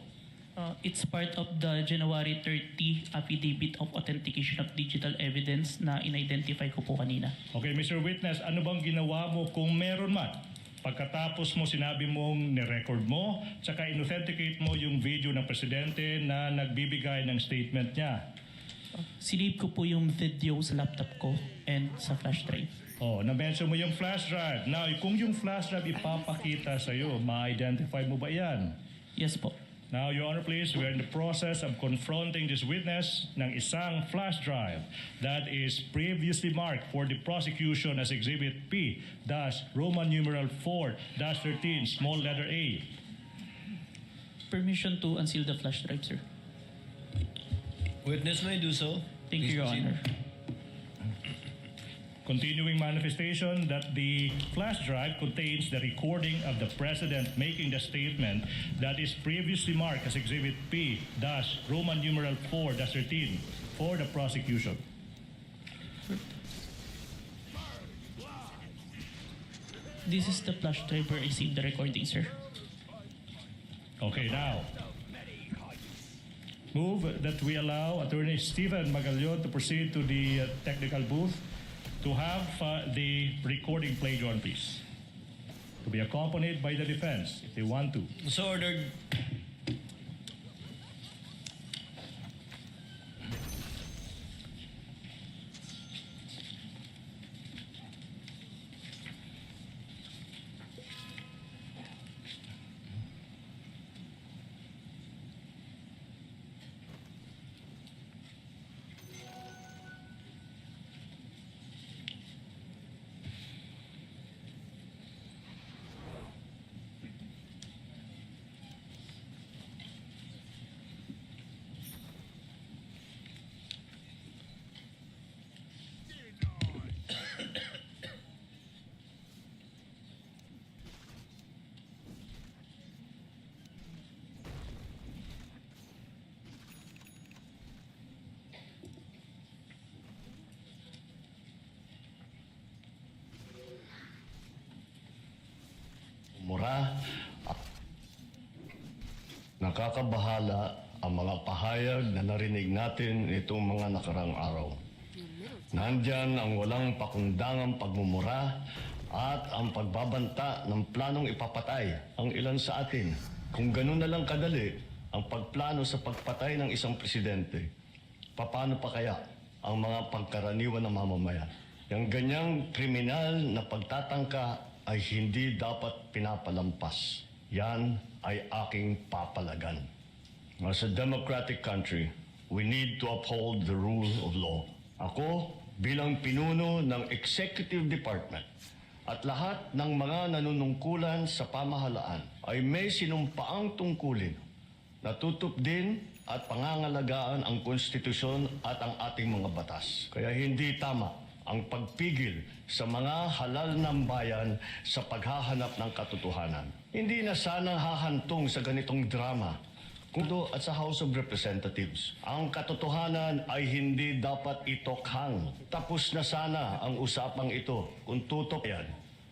It's part of the January 30 Affidavit of Authentication of Digital Evidence na in-identify ko po kanina. Okay, Mr. Witness, ano bang ginawa mo kung meron man? Pagkatapos mo sinabi mong ni-record mo, tsaka in-authenticate mo yung video ng Presidente na nagbibigay ng statement niya. Sinave ko po yung video sa laptop ko and sa flash drive. Oh, na-mention mo yung flash drive. Now, kung yung flash drive ipapakita sa'yo, ma-identify mo ba yan? Yes po. Now, Your Honor, please, we are in the process of confronting this witness ng isang flash drive that is previously marked for the prosecution as Exhibit P, Roman numeral 4-13, small letter A. Permission to unseal the flash drive, sir. Witness may do so. Thank you, Your Honor. Continuing manifestation that the flash drive contains the recording of the President making the statement that is previously marked as Exhibit P, Roman numeral 4-13 for the prosecution. This is the flash drive where I saved the recording, sir. Okay, now, move that we allow Attorney Stephen Magallon to proceed to the technical booth to have the recording played on, please. To be accompanied by the defense, if they want to. So ordered. Mura. Nakakabahala ang mga pahayag na narinig natin itong mga nakarang araw. Nandyan ang walang pakundangang pagmumura at ang pagbabanta ng planong ipapatay ang ilan sa atin. Kung ganun na lang kadali ang pagplano sa pagpatay ng isang presidente, paano pa kaya ang mga pagkaraniwan ng mamamayan? Yung ganyang kriminal na pagtatangka ay hindi dapat pinapalampas. Yan ay aking papalagan. As a democratic country, we need to uphold the rule of law. Ako, bilang pinuno ng Executive Department at lahat ng mga nanunungkulan sa pamahalaan ay may sinumpaang tungkulin na tutupdin at pangangalagaan ang konstitusyon at ang ating mga batas. Kaya hindi tama ang pagpigil sa mga halal ng bayan sa paghahanap ng katotohanan. Hindi na sana hahantong sa ganitong drama kundo at sa House of Representatives. Ang katotohanan ay hindi dapat itokhang. Tapos na sana ang usapang ito kung tutok yan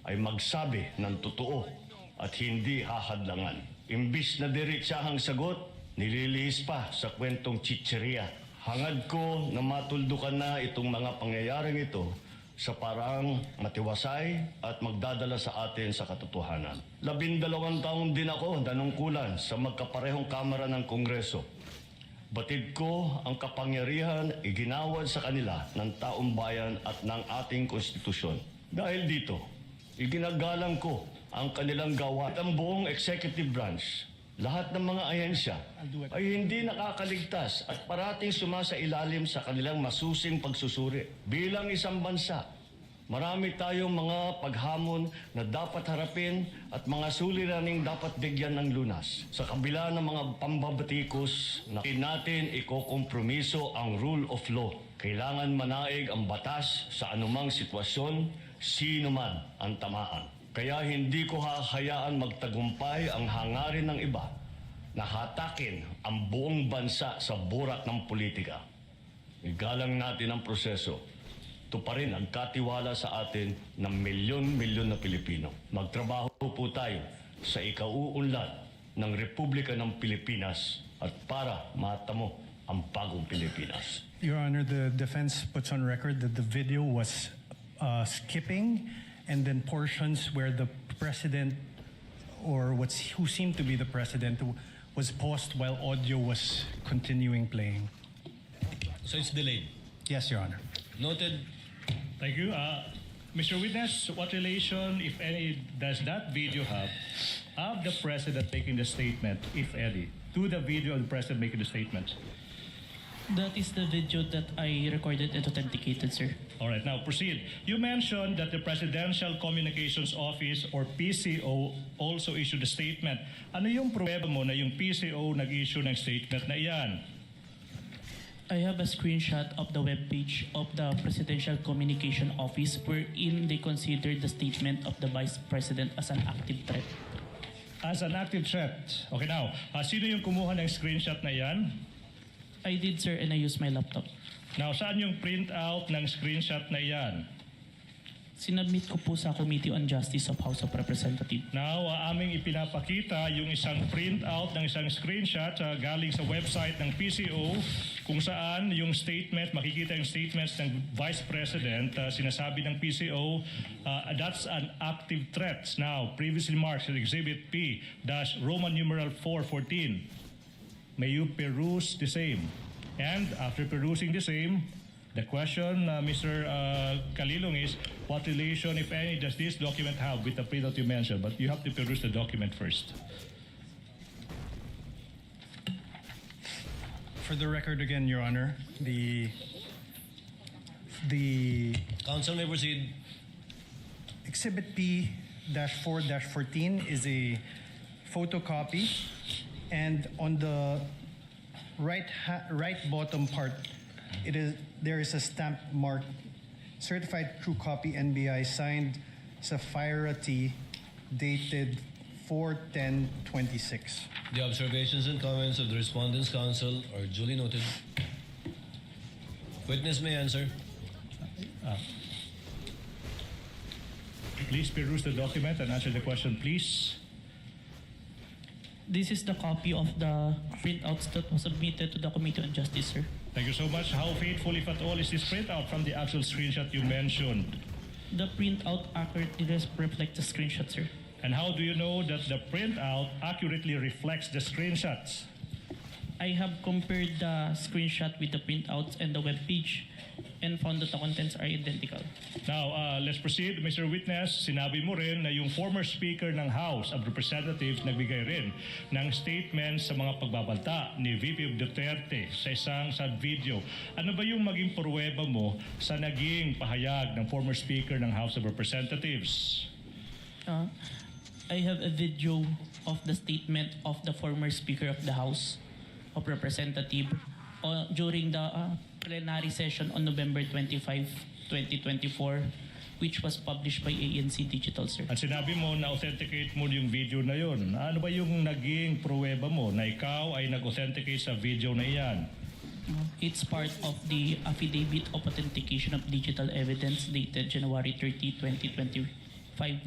ay magsabi ng totoo at hindi hahadlangan. Imbis na diretsahang sagot, nililihis pa sa kwentong chicheria. Hangad ko na matuldukan na itong mga pangyayaring ito sa parang matiwasay at magdadala sa atin sa katotohanan. 12 taon din ako nanungkulan sa magkaparehong kamara ng Kongreso. Batid ko ang kapangyarihan iginawad sa kanila ng taong bayan at ng ating konstitusyon. Dahil dito, iginagalang ko ang kanilang gawa at ang buong executive branch. Lahat ng mga ahensya ay hindi nakakaligtas at parating sumasailalim sa kanilang masusing pagsusuri. Bilang isang bansa, marami tayong mga paghamon na dapat harapin at mga suliraning dapat bigyan ng lunas. Sa kabila ng mga pambabatikos na natin ikokompromiso ang rule of law. Kailangan manaig ang batas sa anumang sitwasyon, sino man ang tamaan. Kaya hindi ko hahayaan magtagumpay ang hangarin ng iba na hatakin ang buong bansa sa burak ng politika. Igalang natin ang proseso. Tuparin ang katiwala sa atin ng milyon-milyon na Pilipino. Magtrabaho po tayo sa ikauunlad ng Republika ng Pilipinas at para matamo ang bagong Pilipinas. Your Honor, the defense puts on record that the video was skipping and then portions where the president or who seemed to be the president was paused while audio was continuing playing. So it's delayed. Yes, Your Honor. Noted. Thank you. Mr. Witness, what relation, if any, does that video have of the president making the statement, if any, to the video of the president making the statement? That is the video that I recorded and authenticated, sir. All right, now proceed. You mentioned that the Presidential Communications Office or PCO also issued a statement. Ano yung pruweba mo na yung PCO nag-issue ng statement na iyan? I have a screenshot of the webpage of the Presidential Communication Office wherein they considered the statement of the Vice President as an active threat. As an active threat. Okay, now, sino yung kumuha ng screenshot na iyan? I did, sir, and I used my laptop. Now, saan yung print out ng screenshot na iyan? Sinubmit ko po sa Committee on Justice of House of Representatives. Now, aming ipinapakita yung isang print out ng isang screenshot galing sa website ng PCO kung saan yung statement, makikita yung statements ng Vice President, sinasabi ng PCO, that's an active threat. Now, previously marked as Exhibit P, Roman numeral 414. May you peruse the same. And after perusing the same, the question, Mr. Kalilong, is what relation, if any, does this document have with the printout you mentioned? But you have to peruse the document first. For the record again, Your Honor, the Counsel may proceed. Exhibit P-4-14 is a photocopy, and on the right bottom part, there is a stamp marked certified true copy NBI signed Sapphira T dated 4/10/26. The observations and comments of the respondents' counsel are duly noted. Witness may answer. Please peruse the document and answer the question, please. This is the copy of the printouts that was submitted to the Committee on Justice, sir. Thank you so much. How faithful, if at all, is this printout from the actual screenshot you mentioned? The printout accurately reflects the screenshot, sir. And how do you know that the printout accurately reflects the screenshots? I have compared the screenshot with the printouts and the web page and found that the contents are identical. Now, let's proceed. Mr. Witness, sinabi mo rin na yung former Speaker ng House of Representatives nagbigay rin ng statement sa mga pagbabalta ni VP Duterte sa video. Ano ba yung maging pruweba mo sa naging pahayag ng former Speaker ng House of Representatives? I have a video of the statement of the former Speaker of the House of Representatives during the plenary session on November 25, 2024, which was published by ANC Digital, sir. At sinabi mo na authenticate mo yung video na yun. Ano ba yung naging pruweba mo na ikaw ay nag-authenticate sa video na iyan? It's part of the Affidavit of Authentication of Digital Evidence dated January 30, 2025,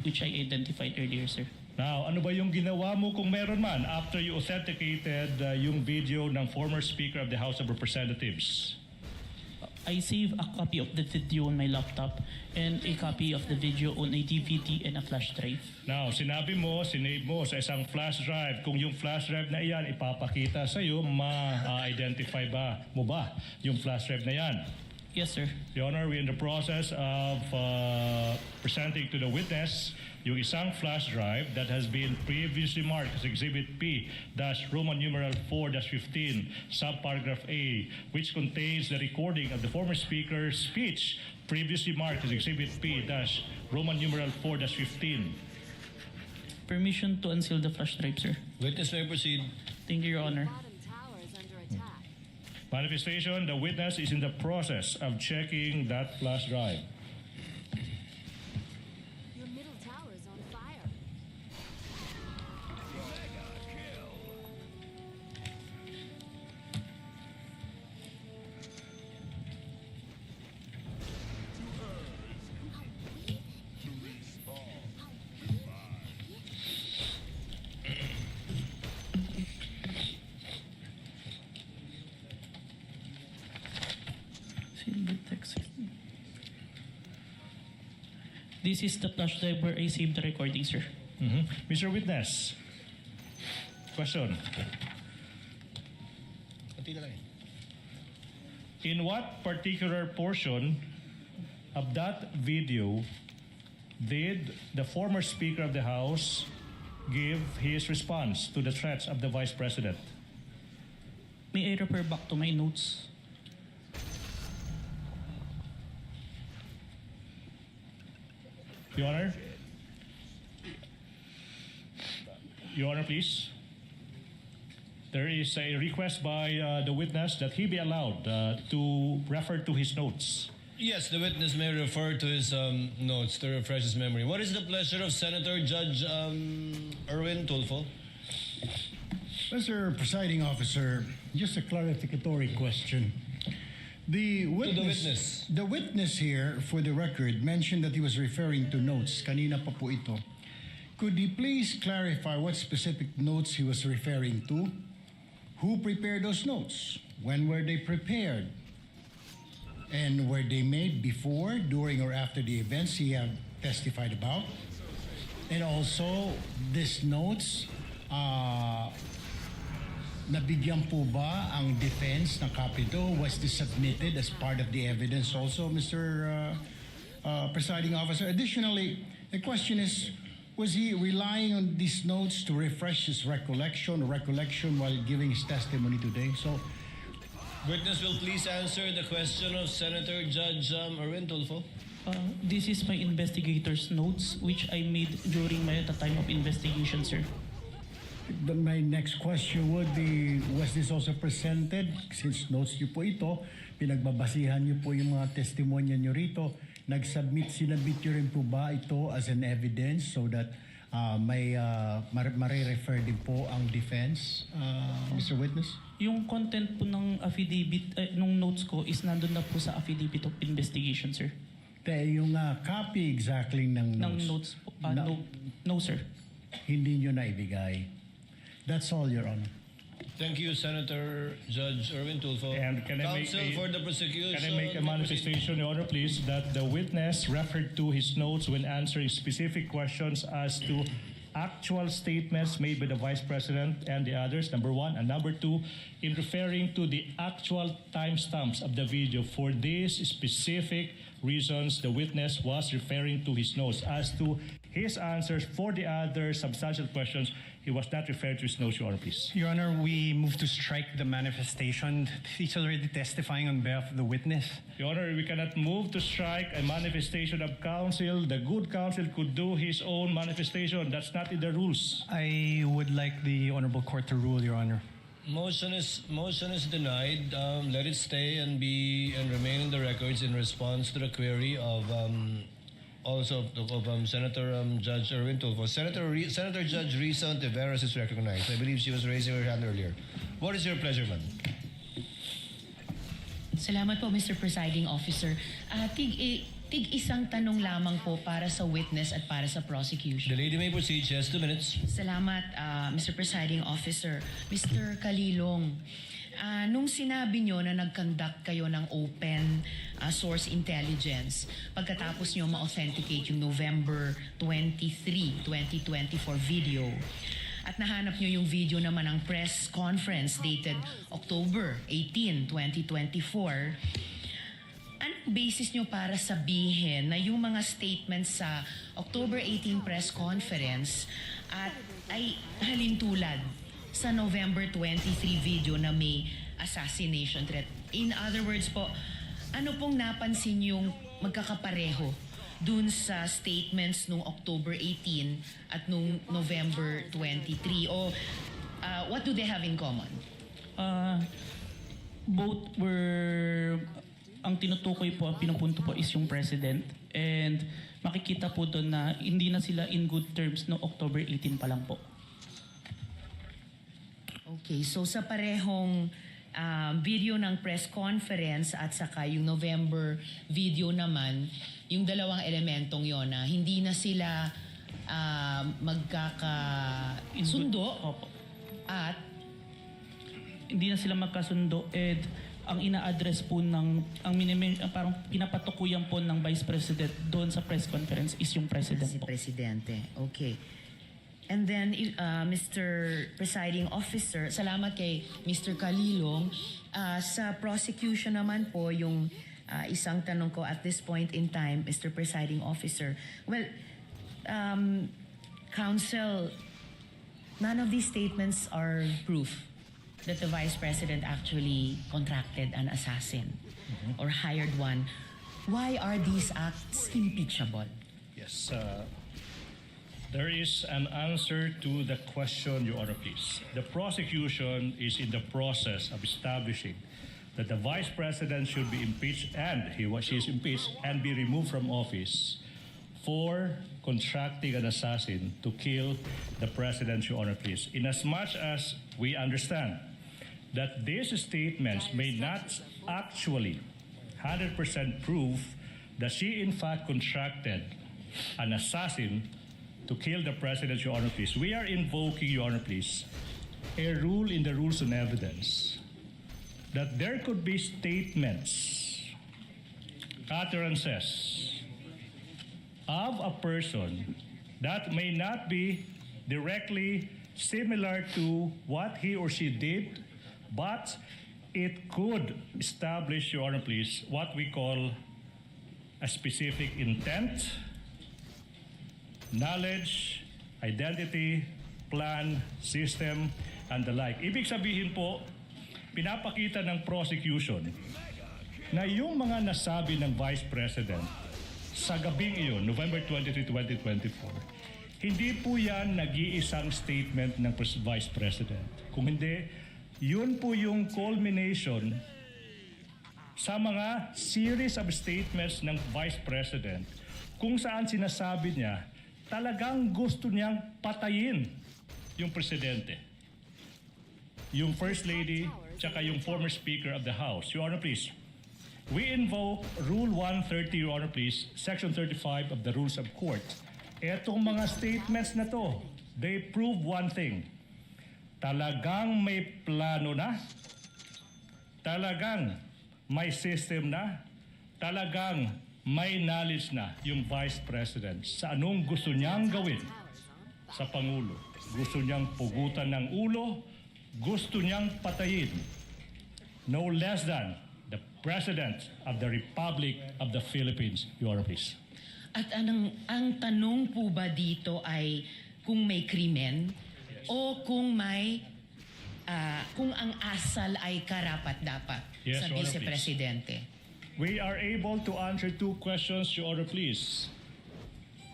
which I identified earlier, sir. Now, ano ba yung ginawa mo kung meron man after you authenticated yung video ng former Speaker of the House of Representatives? I save a copy of the video on my laptop and a copy of the video on a DVD and a flash drive. Now, sinabi mo, sinave mo sa isang flash drive. Kung yung flash drive na iyan ipapakita sa iyo, ma-identify mo ba yung flash drive na yan? Yes, sir. Your Honor, we're in the process of presenting to the witness yung isang flash drive that has been previously marked as Exhibit P-Roman numeral 4-15, subparagraph A, which contains the recording of the former speaker's speech previously marked as Exhibit P-Roman numeral 4-15. Permission to unseal the flash drive, sir. Witness may proceed. Thank you, Your Honor. Bottom tower is under attack. Manifestation, the witness is in the process of checking that flash drive. Your middle tower is on fire. This is the flash drive where I saved the recording, sir. Mr. Witness, question. In what particular portion of that video did the former Speaker of the House give his response to the threats of the Vice President? May I refer back to my notes? Your Honor? Your Honor, please. There is a request by the witness that he be allowed to refer to his notes. Yes, the witness may refer to his notes to refresh his memory. What is the pleasure of Senator Judge Erwin Tulfo? Mr. Presiding Officer, just a clarificatory question. The witness, the witness here, for the record, mentioned that he was referring to notes. Kanina pa po ito. Could he please clarify what specific notes he was referring to? Who prepared those notes? When were they prepared? And were they made before, during, or after the events he had testified about? And also, these notes, nabigyan po ba ang defense ng copy do? Was this submitted as part of the evidence also, Mr. Presiding Officer? Additionally, the question is, was he relying on these notes to refresh his recollection while giving his testimony today? So, Witness will please answer the question of Senator Judge Erwin Tulfo. This is my investigator's notes, which I made during the time of investigation, sir. my next question would be, was this also presented? Since notes niyo po ito, pinagbabasihan niyo po yung mga testimonya niyo rito, sinabit niyo rin po ba ito as an evidence so that mare-refer din po ang defense, Mr. Witness? Yung content po ng affidavit, nung notes ko is nandun na po sa affidavit of investigation, sir. Yung copy exactly ng notes? Ng notes po. No, sir. Hindi nyo na ibigay. That's all, Your Honor. Thank you, Senator Judge Erwin Tulfo. And can I Counsel for the prosecution. Can I make a manifestation, Your Honor, please, that the witness referred to his notes when answering specific questions as to actual statements made by the Vice President and the others, number one. And number two, in referring to the actual timestamps of the video. For these specific reasons, the witness was referring to his notes. As to his answers for the other substantial questions, he was not referring to his notes, Your Honor, please. Your Honor, we move to strike the manifestation. He's already testifying on behalf of the witness. Your Honor, we cannot move to strike a manifestation of counsel. The good counsel could do his own manifestation. That's not in the rules. I would like the Honorable Court to rule, Your Honor. Motion is denied. Let it stay and remain in the records in response to the query of Senator Judge Erwin Tulfo. Senator Judge Risa Ontiveros is recognized. I believe she was raising her hand earlier. What is your pleasure, ma'am? Salamat po, Mr. Presiding Officer. Tig-isang tanong lamang po para sa witness at para sa prosecution. The lady may proceed. She has 2 minutes. Salamat, Mr. Presiding Officer. Mr. Kalilong, nung sinabi nyo na nag-conduct kayo ng open source intelligence, pagkatapos nyo ma-authenticate yung November 23, 2024 video, at nahanap nyo yung video naman ng press conference dated October 18, 2024, anong basis nyo para sabihin na yung mga statements sa October 18 press conference at ay halintulad sa November 23 video na may assassination threat? In other words po, ano pong napansin yung magkakapareho dun sa statements nung October 18 at nung November 23? O what do they have in common? Both were, ang tinutukoy po, ang pinupunto po is yung president, and makikita po doon na hindi na sila in good terms no October 18 pa lang po. Okay, so sa parehong video ng press conference at saka yung November video naman, yung dalawang elementong yon na hindi na sila magkakasundo at Hindi na sila magkasundo, and ang ina-address po ng, parang pinapatukuyan po ng Vice President doon sa press conference is yung President si po. Presidente. Okay. And then, Mr. Presiding Officer, salamat kay Mr. Kalilong. Sa prosecution naman po, yung isang tanong ko at this point in time, Mr. Presiding Officer, well, Counsel, none of these statements are proof that the Vice President actually contracted an assassin or hired one. Why are these acts impeachable? Yes, there is an answer to the question, Your Honor, please. The prosecution is in the process of establishing that the Vice President should be impeached and she is impeached and be removed from office for contracting an assassin to kill the President, Your Honor, please. In as much as we understand that these statements may not actually 100% prove that she in fact contracted an assassin to kill the President, Your Honor, please. We are invoking, Your Honor, please, a rule in the rules on evidence that there could be statements, utterances of a person that may not be directly similar to what he or she did, but it could establish, Your Honor, please, what we call a specific intent, knowledge, identity, plan, system, and the like. Ibig sabihin po, pinapakita ng prosecution na yung mga nasabi ng Vice President sa gabing iyon, November 23, 2024, hindi po yan nag-iisang statement ng Vice President. Kung hindi, yun po yung culmination sa mga series of statements ng Vice President kung saan sinasabi niya talagang gusto niyang patayin yung presidente, yung First Lady, tsaka yung former Speaker of the House. Your Honor, please. We invoke Rule 130, Your Honor, please, Section 35 of the Rules of Court. Etong mga statements na to, they prove one thing. Talagang may plano na, talagang may system na, talagang may knowledge na yung Vice President sa anong gusto niyang gawin sa Pangulo. Gusto niyang pugutan ng ulo, gusto niyang patayin no less than the President of the Republic of the Philippines. Your Honor, please. At ang tanong po ba dito ay kung may krimen o kung may kung ang asal ay karapat-dapat Yes, sa Your Honor, Vice-Presidente? We are able to answer two questions, Your Honor, please.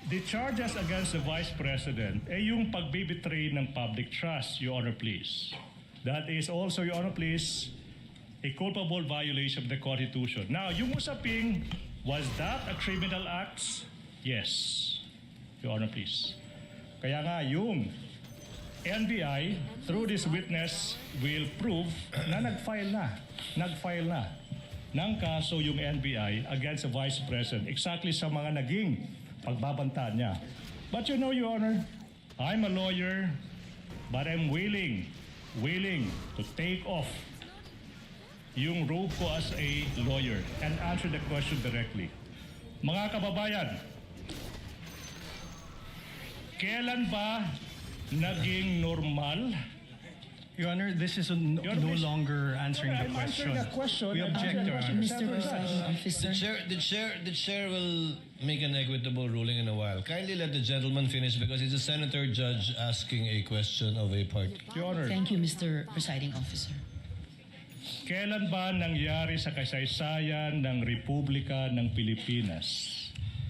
The charges against the Vice President ay yung pagbibitray ng public trust, Your Honor, please. That is also, Your Honor, please, a culpable violation of the Constitution. Now, yung usaping, was that a criminal act? Yes, Your Honor, please. Kaya nga, yung NBI, through this witness, will prove na nag-file na ng kaso yung NBI against the Vice President exactly sa mga naging pagbabanta niya. But you know, Your Honor, I'm a lawyer, but I'm willing to take off yung role ko as a lawyer and answer the question directly. Mga kababayan, kailan ba naging normal? Your Honor, this is no longer answering the question. We object, Your Honor. Mr. Presiding Officer. The chair will make an equitable ruling in a while. Kindly let the gentleman finish because it's a senator judge asking a question of a party. Your Honor, Thank you, Mr. Presiding Officer. kailan ba nangyari sa kasaysayan ng Republika ng Pilipinas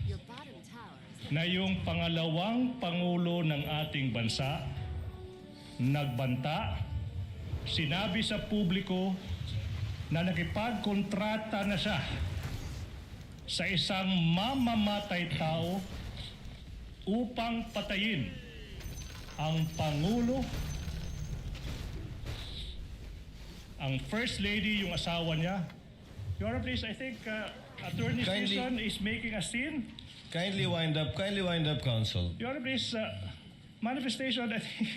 Your bottom tower is na yung pangalawang pangulo ng ating bansa nagbanta, sinabi sa publiko na nakipagkontrata na siya sa isang mamamatay tao upang patayin ang Pangulo, ang First Lady, yung asawa niya. Your Honor, please, I think Attorney Sison is making a scene. Kindly wind up, counsel. Your Honor, please, manifestation, I think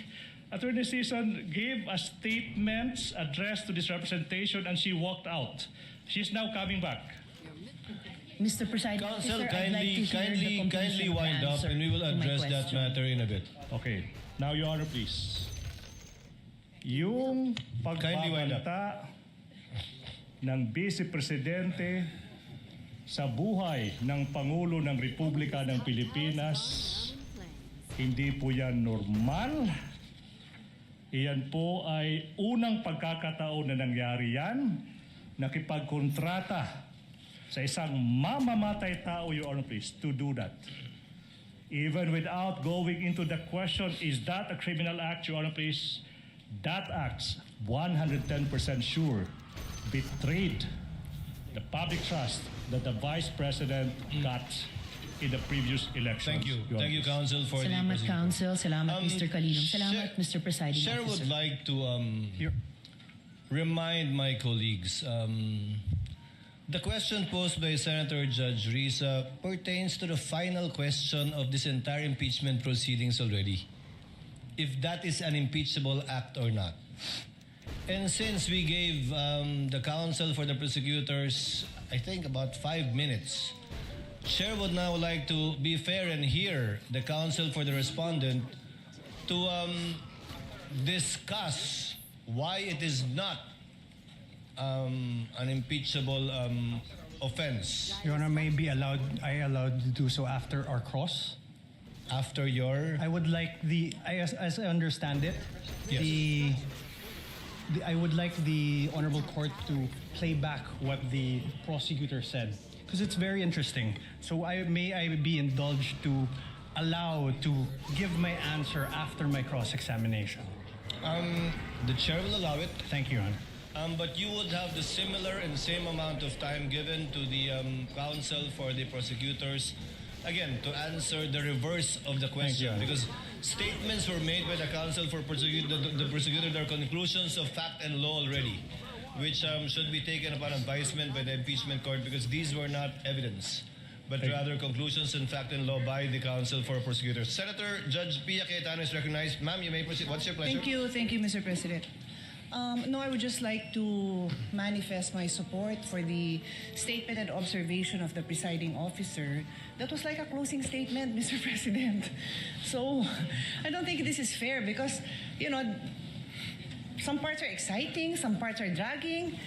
Attorney Sison gave a statement addressed to this representation and she walked out. She's now coming back. Mr. Presiding Counsel, Officer, I'd like to hear the kindly completion of the wind up answer and we will to my address that question. matter in a bit. Okay. Now, Your Honor, please. Yung pagbabanta ng Vice Presidente sa buhay ng Pangulo ng Republika ng Pilipinas, hindi po yan normal. Iyan po ay unang pagkakataon na nangyari yan, nakipagkontrata sa isang mamamatay tao, Your Honor, please, to do that. Even without going into the question, is that a criminal act, Your Honor, please? That act, 110% sure, betrayed the public trust that the Vice President got in the previous elections. Thank you. Your Thank you, Honor. counsel, for Salamat, the Counsel. Salamat, Mr. Kalilong. Salamat, Mr. Presiding Chair Officer. would like to remind my colleagues, the question posed by Senator Judge Risa pertains to the final question of this entire impeachment proceedings already. If that is an impeachable act or not. And since we gave the counsel for the prosecutors, I think about 5 minutes, Chair would now like to be fair and hear the counsel for the respondent to discuss why it is not an impeachable offense. Your Honor, may be allowed to do so after our cross? After your... I would like as I understand it, Yes. I would like the Honorable Court to play back what the prosecutor said, because it's very interesting. So may I be indulged to allow to give my answer after my cross-examination? The chair will allow it. Thank you, Your Honor. But you would have the similar and same amount of time given to the counsel for the prosecutors, again, to answer the reverse of the question. Because statements were made by the counsel for the prosecutor, there are conclusions of fact and law already, which should be taken upon advisement by the impeachment court, because these were not evidence, but rather conclusions in fact and law by the counsel for prosecutors. Senator Judge Pia Cayetano is recognized. Ma'am, you may proceed. What's your pleasure? Thank you, Mr. President. No, I would just like to manifest my support for the statement and observation of the presiding officer. That was like a closing statement, Mr. President. So, I don't think this is fair because, some parts are exciting, some parts are dragging.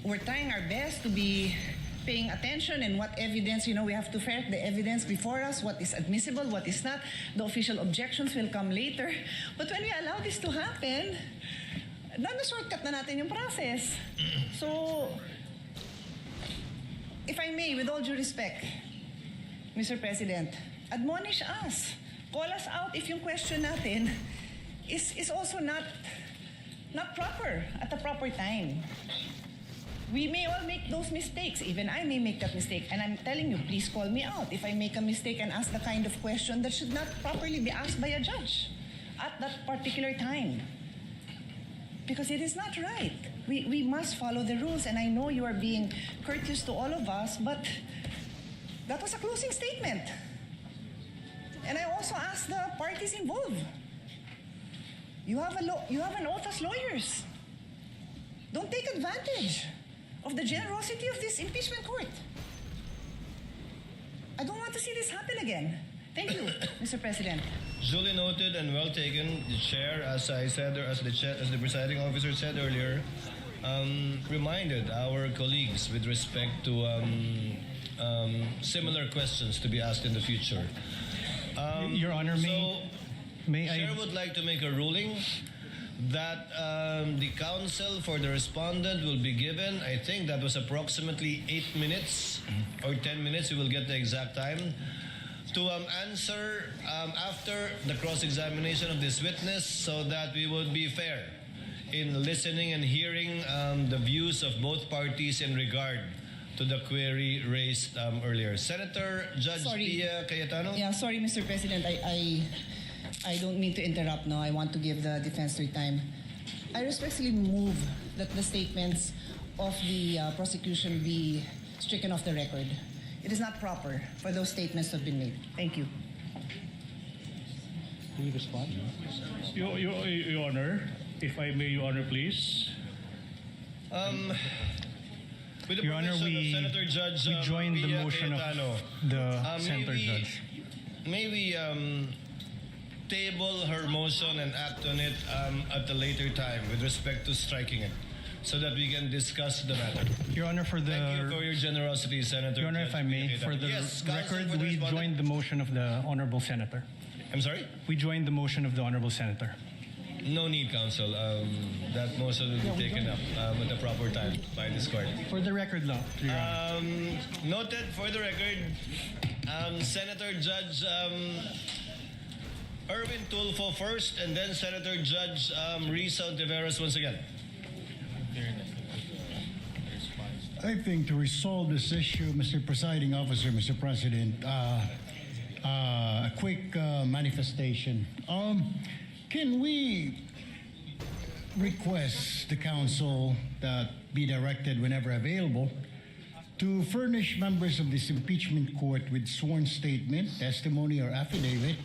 We're trying our best to be paying attention and what evidence, we have to ferret the evidence before us, what is admissible, what is not. The official objections will come later. But when we allow this to happen, shortcut na natin yung process. So, if I may, with all due respect, Mr. President, admonish us. Call us out if yung question natin is also not proper at the proper time. We may all make those mistakes. Even I may make that mistake. And I'm telling you, please call me out if I make a mistake and ask the kind of question that should not properly be asked by a judge at that particular time. Because it is not right. We must follow the rules, and I know you are being courteous to all of us, but that was a closing statement. And I also asked the parties involved. You have an oath as lawyers. Don't take advantage. of the generosity of this impeachment court. I don't want to see this happen again. Thank you, Mr. President. Duly noted and well taken. The chair, as I said, or as the presiding officer said earlier, reminded our colleagues with respect to similar questions to be asked in the future. Your Honor, may I? Chair would like to make a ruling that the counsel for the respondent will be given, I think that was approximately 8 minutes or 10 minutes, we will get the exact time, to answer after the cross-examination of this witness so that we would be fair in listening and hearing the views of both parties in regard to the query raised earlier. Senator Judge Pia Cayetano? Yeah, sorry, Mr. President. I don't mean to interrupt now. I want to give the defense their time. I respectfully move that the statements of the prosecution be stricken off the record. It is not proper for those statements to have been made. Thank you. Will you respond? Your Honor, if I may, Your Honor, please. With the Your Honor, permission we of Senator Judge we joined the Pia motion Cayetano, of the Senator Judge. May we table her motion and act on it at a later time with respect to striking it, so that we can discuss the matter. Your Honor, for the Thank you for your generosity, Senator. Your Honor, Judge if I may, Pia for Cayetano. the Yes, counsel record, for the we respondent. joined the motion of the Honorable Senator. I'm sorry? We joined the motion of the Honorable Senator. No need, counsel. That motion will be taken up at the proper time by this court. For the record, no. Your Honor. Noted for the record, Senator Judge Erwin Tulfo first, and then Senator Judge Risa Ontiveros once again. I think to resolve this issue, Mr. Presiding Officer, Mr. President, a quick manifestation. Can we request the council that be directed whenever available to furnish members of this impeachment court with sworn statement, testimony, or affidavit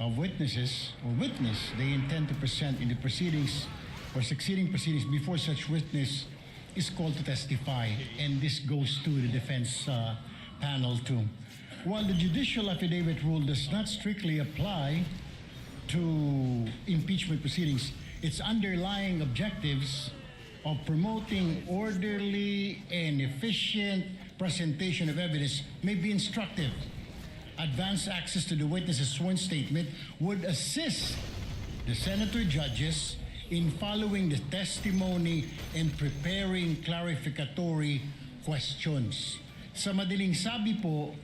of witnesses or witness they intend to present in the proceedings or succeeding proceedings before such witness is called to testify, and this goes to the defense panel too. While the judicial affidavit rule does not strictly apply to impeachment proceedings, its underlying objectives of promoting orderly and efficient presentation of evidence may be instructive. Advanced access to the witness's sworn statement would assist the senator judges in following the testimony and preparing clarificatory questions. Sa madaling sabi po,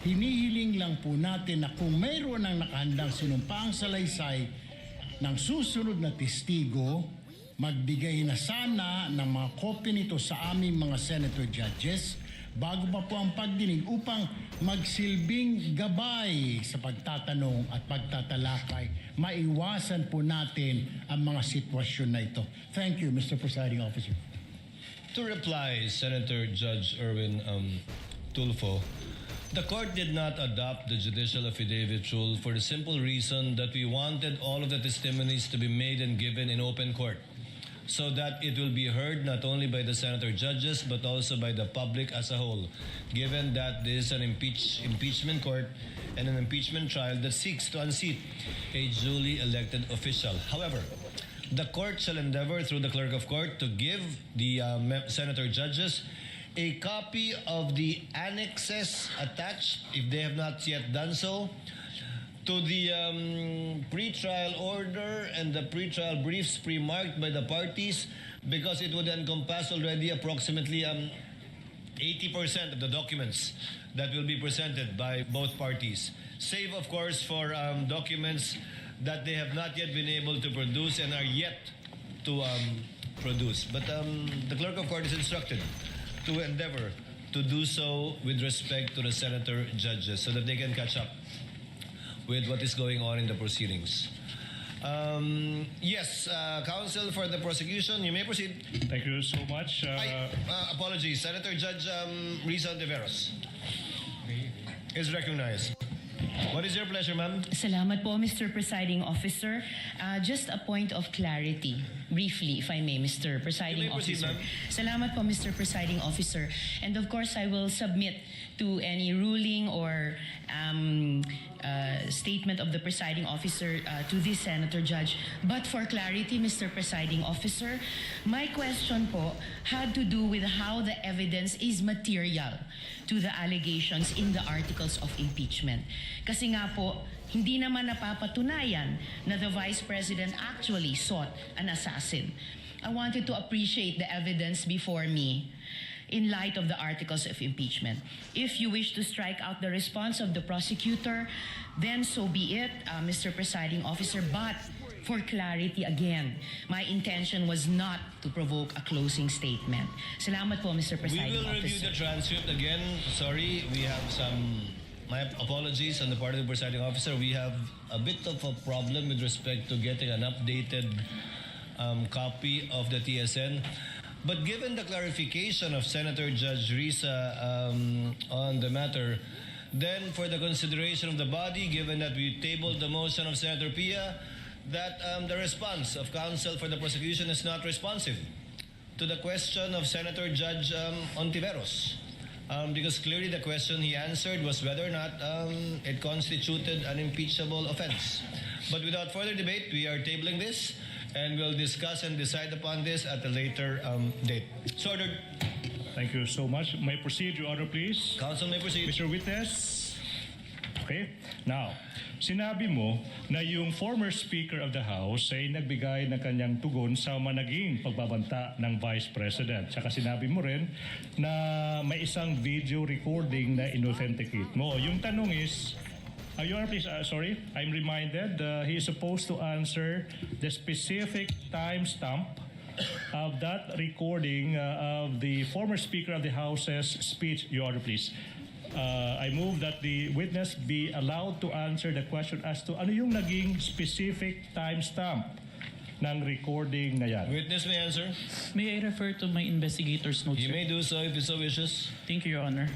hinihiling lang po natin na kung mayroon ng nakahandang sinumpaang salaysay ng susunod na testigo, magbigay na sana ng mga kopya nito sa aming mga senator judges bago pa po ang pagdinig upang magsilbing gabay sa pagtatanong at pagtatalakay. Maiwasan po natin ang mga sitwasyon na ito. Thank you, Mr. Presiding Officer. To reply, Senator Judge Erwin Tulfo, the court did not adopt the judicial affidavit rule for the simple reason that we wanted all of the testimonies to be made and given in open court, so that it will be heard not only by the senator judges but also by the public as a whole, given that this is an impeachment court and an impeachment trial that seeks to unseat a duly elected official. However, the court shall endeavor through the clerk of court to give the senator judges a copy of the annexes attached, if they have not yet done so, to the pre-trial order and the pre-trial briefs pre-marked by the parties, because it would encompass already approximately 80% of the documents that will be presented by both parties, save of course for documents that they have not yet been able to produce and are yet to produce. But the clerk of court is instructed to endeavor to do so with respect to the senator judges so that they can catch up with what is going on in the proceedings. Yes, counsel for the prosecution, you may proceed. Thank you so much. Apologies, Senator Judge Risa Ontiveros is recognized. What is your pleasure, ma'am? Salamat po, Mr. Presiding Officer. Just a point of clarity, briefly, if I may, Mr. Presiding You may proceed, Officer. ma'am. Salamat po, Mr. Presiding Officer. And of course, I will submit to any ruling or statement of the presiding officer to this Senator Judge. But for clarity, Mr. Presiding Officer, my question po had to do with how the evidence is material to the allegations in the articles of impeachment. Kasi nga po, hindi naman napapatunayan na the Vice President actually sought an assassin. I wanted to appreciate the evidence before me in light of the articles of impeachment. If you wish to strike out the response of the prosecutor, then so be it, Mr. Presiding Officer. But for clarity again, my intention was not to provoke a closing statement. Salamat po, Mr. We Presiding will review Officer. the transcript again. Sorry, we have my apologies on the part of the presiding officer. We have a bit of a problem with respect to getting an updated copy of the TSN. But given the clarification of Senator Judge Risa on the matter, then for the consideration of the body, given that we tabled the motion of Senator Pia, that the response of counsel for the prosecution is not responsive to the question of Senator Judge Ontiveros. Because clearly the question he answered was whether or not it constituted an impeachable offense. But without further debate, we are tabling this and we'll discuss and decide upon this at a later date. So ordered. Thank you so much. May proceed, Your Honor, please. Counsel may proceed. Mr. Witness. Okay. Now, sinabi mo na yung former Speaker of the House ay nagbigay ng kanyang tugon sa managing pagbabanta ng Vice President. Tsaka sinabi mo rin na may isang video recording na inauthenticate mo. Yung tanong is, Your Honor, please, sorry, I'm reminded he is supposed to answer the specific timestamp of that recording of the former Speaker of the House's speech. Your Honor, please. I move that the witness be allowed to answer the question as to ano yung naging specific timestamp ng recording na yan. Witness may answer. May I refer to my investigator's notes? You may do so if you so wishes. Thank you, Your Honor.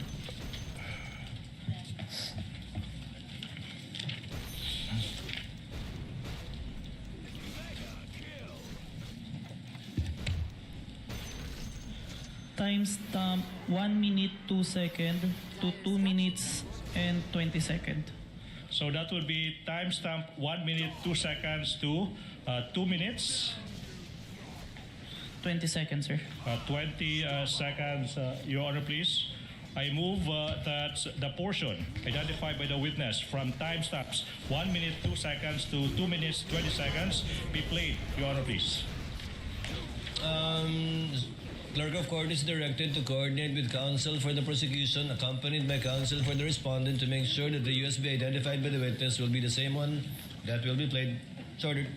Timestamp 1 minute 2 second to 2 minutes and 20 second. So that will be timestamp 1 minute 2 seconds to 2 minutes. 20 seconds, sir. 20 seconds, Your Honor, please. I move that the portion identified by the witness from timestamps 1 minute 2 seconds to 2 minutes 20 seconds be played. Your Honor, please. Clerk of Court is directed to coordinate with counsel for the prosecution, accompanied by counsel for the respondent, to make sure that the USB identified by the witness will be the same one that will be played. It's ordered.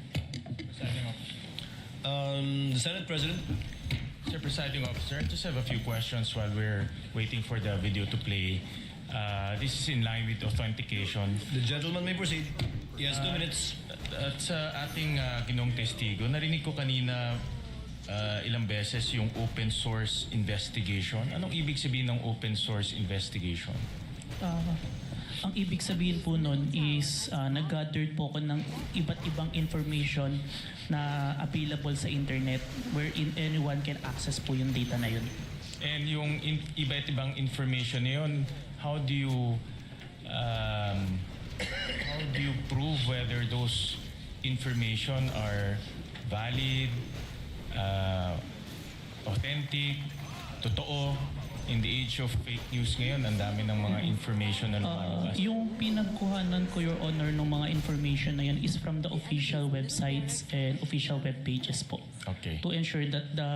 The Senate President. Mr. Presiding Officer, I just have a few questions while we're waiting for the video to play. This is in line with authentication. The gentleman may proceed. Yes, 2 minutes. At sa ating ginong testigo, narinig ko kanina ilang beses yung open source investigation. Anong ibig sabihin ng open source investigation? Ang ibig sabihin po nun is nag-gathered po ko ng iba't ibang information na available sa internet wherein anyone can access po yung data na yun. And yung iba't ibang information na yun, how do you prove whether those information are valid, authentic, totoo? In the age of fake news ngayon, ang dami ng mga information na lumalabas. Yung pinagkuhanan ko, Your Honor, ng mga information na yan is from the official websites and official web pages po. Okay. To ensure that the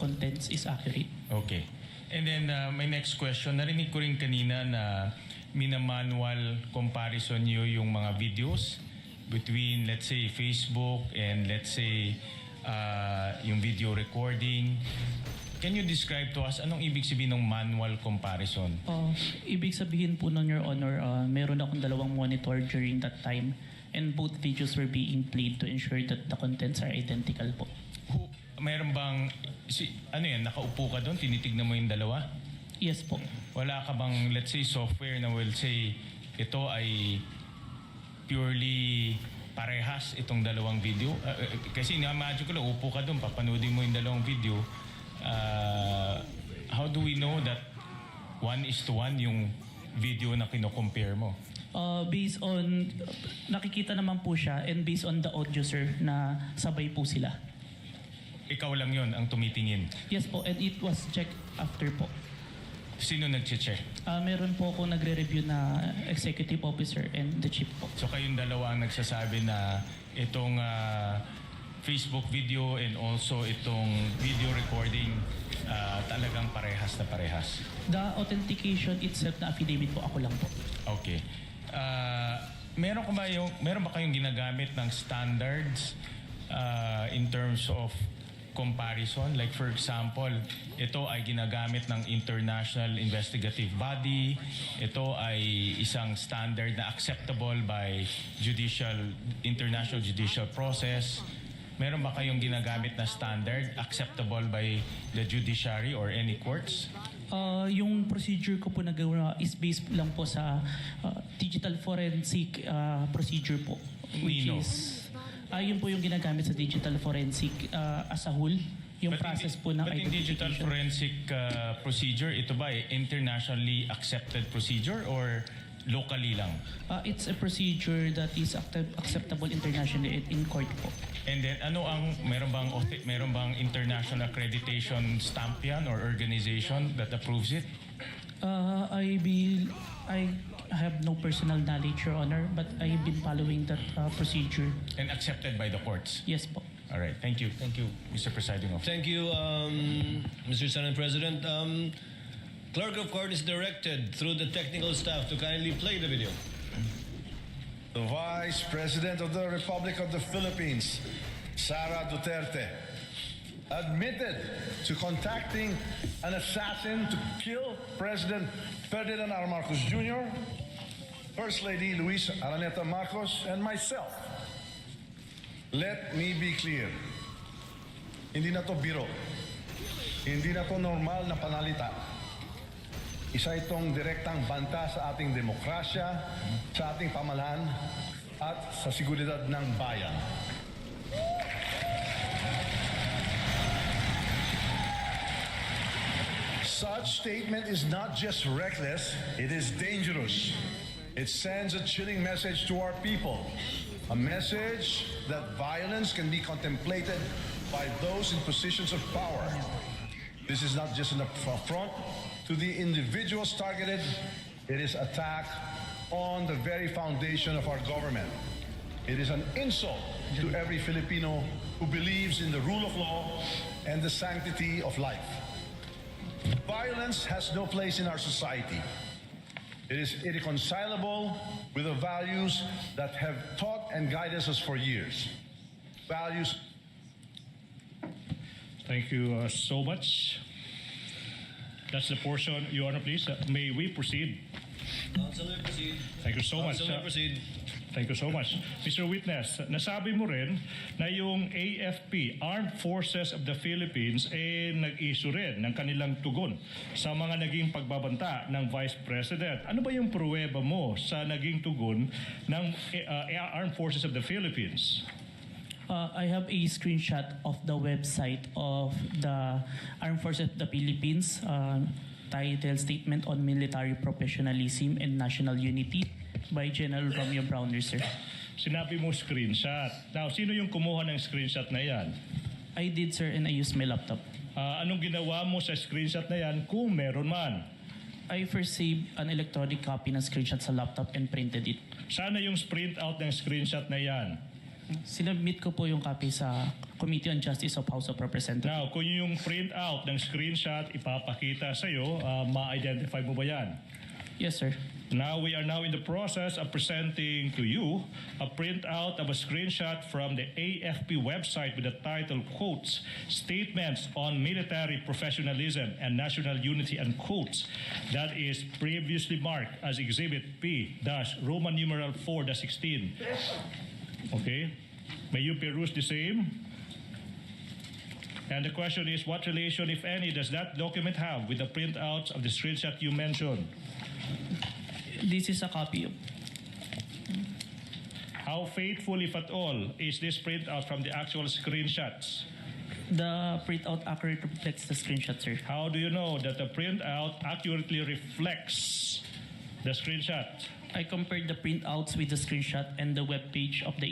contents is accurate. Okay. And then my next question, narinig ko rin kanina na minamanual comparison niyo yung mga videos between, let's say, Facebook and let's say yung video recording. Can you describe to us anong ibig sabihin ng manual comparison? Ibig sabihin po nun, Your Honor, meron akong dalawang monitor during that time and both videos were being played to ensure that the contents are identical po. Meron bang, nakaupo ka doon, tinitignan mo yung dalawa? Yes po. Wala ka bang, let's say, software na will say, ito ay purely parehas itong dalawang video? Kasi na-imagine ko lang, upo ka doon, papanoodin mo yung dalawang video. How do we know that 1:1 yung video na kino-compare mo? Based on, nakikita naman po siya, and based on the audio, sir, na sabay po sila. Ikaw lang yon ang tumitingin? Yes po, and it was checked after po. Sino nag-check? Meron po akong nagre-review na executive officer and the chief po. So kayong dalawa ang nagsasabi na itong Facebook video and also itong video recording talagang parehas na parehas? The authentication itself na affidavit po, ako lang po. Okay. Meron ba kayong ginagamit ng standards in terms of comparison? Like for example, ito ay ginagamit ng international investigative body. Ito ay isang standard na acceptable by international judicial process. Meron ba kayong ginagamit na standard acceptable by the judiciary or any courts? Yung procedure ko po nagawa is based lang po sa digital forensic procedure po. Which Nino? is, yun po yung ginagamit sa digital forensic as a whole. Yung process po ng But in digital identification. forensic procedure, ito ba ay internationally accepted procedure or locally lang? It's a procedure that is acceptable internationally in court po. And then meron bang international accreditation stamp yan or organization that approves it? I have no personal knowledge, Your Honor, but I've been following that procedure. And accepted by the courts? Yes po. All right. Thank you. Thank you, Mr. Presiding Officer. Thank you, Mr. Senate President. Clerk of Court is directed through the technical staff to kindly play the video. The Vice President of the Republic of the Philippines, Sara Duterte, admitted to contacting an assassin to kill President Ferdinand R. Marcos Jr., First Lady Luis Araneta Marcos, and myself. Let me be clear. Hindi na to biro. Hindi na to normal na panalita. Isa itong direktang banta sa ating demokrasya, sa ating pamahalaan, at sa seguridad ng bayan. Such statement is not just reckless, it is dangerous. It sends a chilling message to our people. A message that violence can be contemplated by those in positions of power. This is not just an affront to the individuals targeted, it is attack on the very foundation of our government. It is an insult to every Filipino who believes in the rule of law and the sanctity of life. Violence has no place in our society. It is irreconcilable with the values that have taught and guided us for years. Values. Thank you so much. That's the portion. Your Honor, please. May we proceed? Councilor, proceed. Thank you so much. Councilor, proceed. Thank you so much. Mr. Witness, nasabi mo rin na yung AFP, Armed Forces of the Philippines, nag-issue rin ng kanilang tugon sa mga naging pagbabanta ng Vice President. Ano ba yung pruweba mo sa naging tugon ng Armed Forces of the Philippines? I have a screenshot of the website of the Armed Forces of the Philippines, titled Statement on Military Professionalism and National Unity by General Romeo Browner, sir. Sinabi mo screenshot. Now, sino yung kumuha ng screenshot na yan? I did, sir, and I used my laptop. Anong ginawa mo sa screenshot na yan kung meron man? I first saved an electronic copy ng screenshot sa laptop and printed it. Sana yung print out ng screenshot na yan. Sinubmit ko po yung copy sa Committee on Justice of House of Representatives. Now, kung yung print out ng screenshot ipapakita sa'yo, ma-identify mo ba yan? Yes, sir. Now, we are now in the process of presenting to you a printout of a screenshot from the AFP website with the title, quotes, Statements on Military Professionalism and National Unity, and quotes, that is previously marked as Exhibit P-Roman numeral 4-16. Okay? May you peruse the same? And the question is, what relation, if any, does that document have with the printouts of the screenshot you mentioned? This is a copy of. How faithful, if at all, is this printout from the actual screenshots? The printout accurately reflects the screenshot, sir. How do you know that the printout accurately reflects the screenshot? I compared the printouts with the screenshot and the web page of the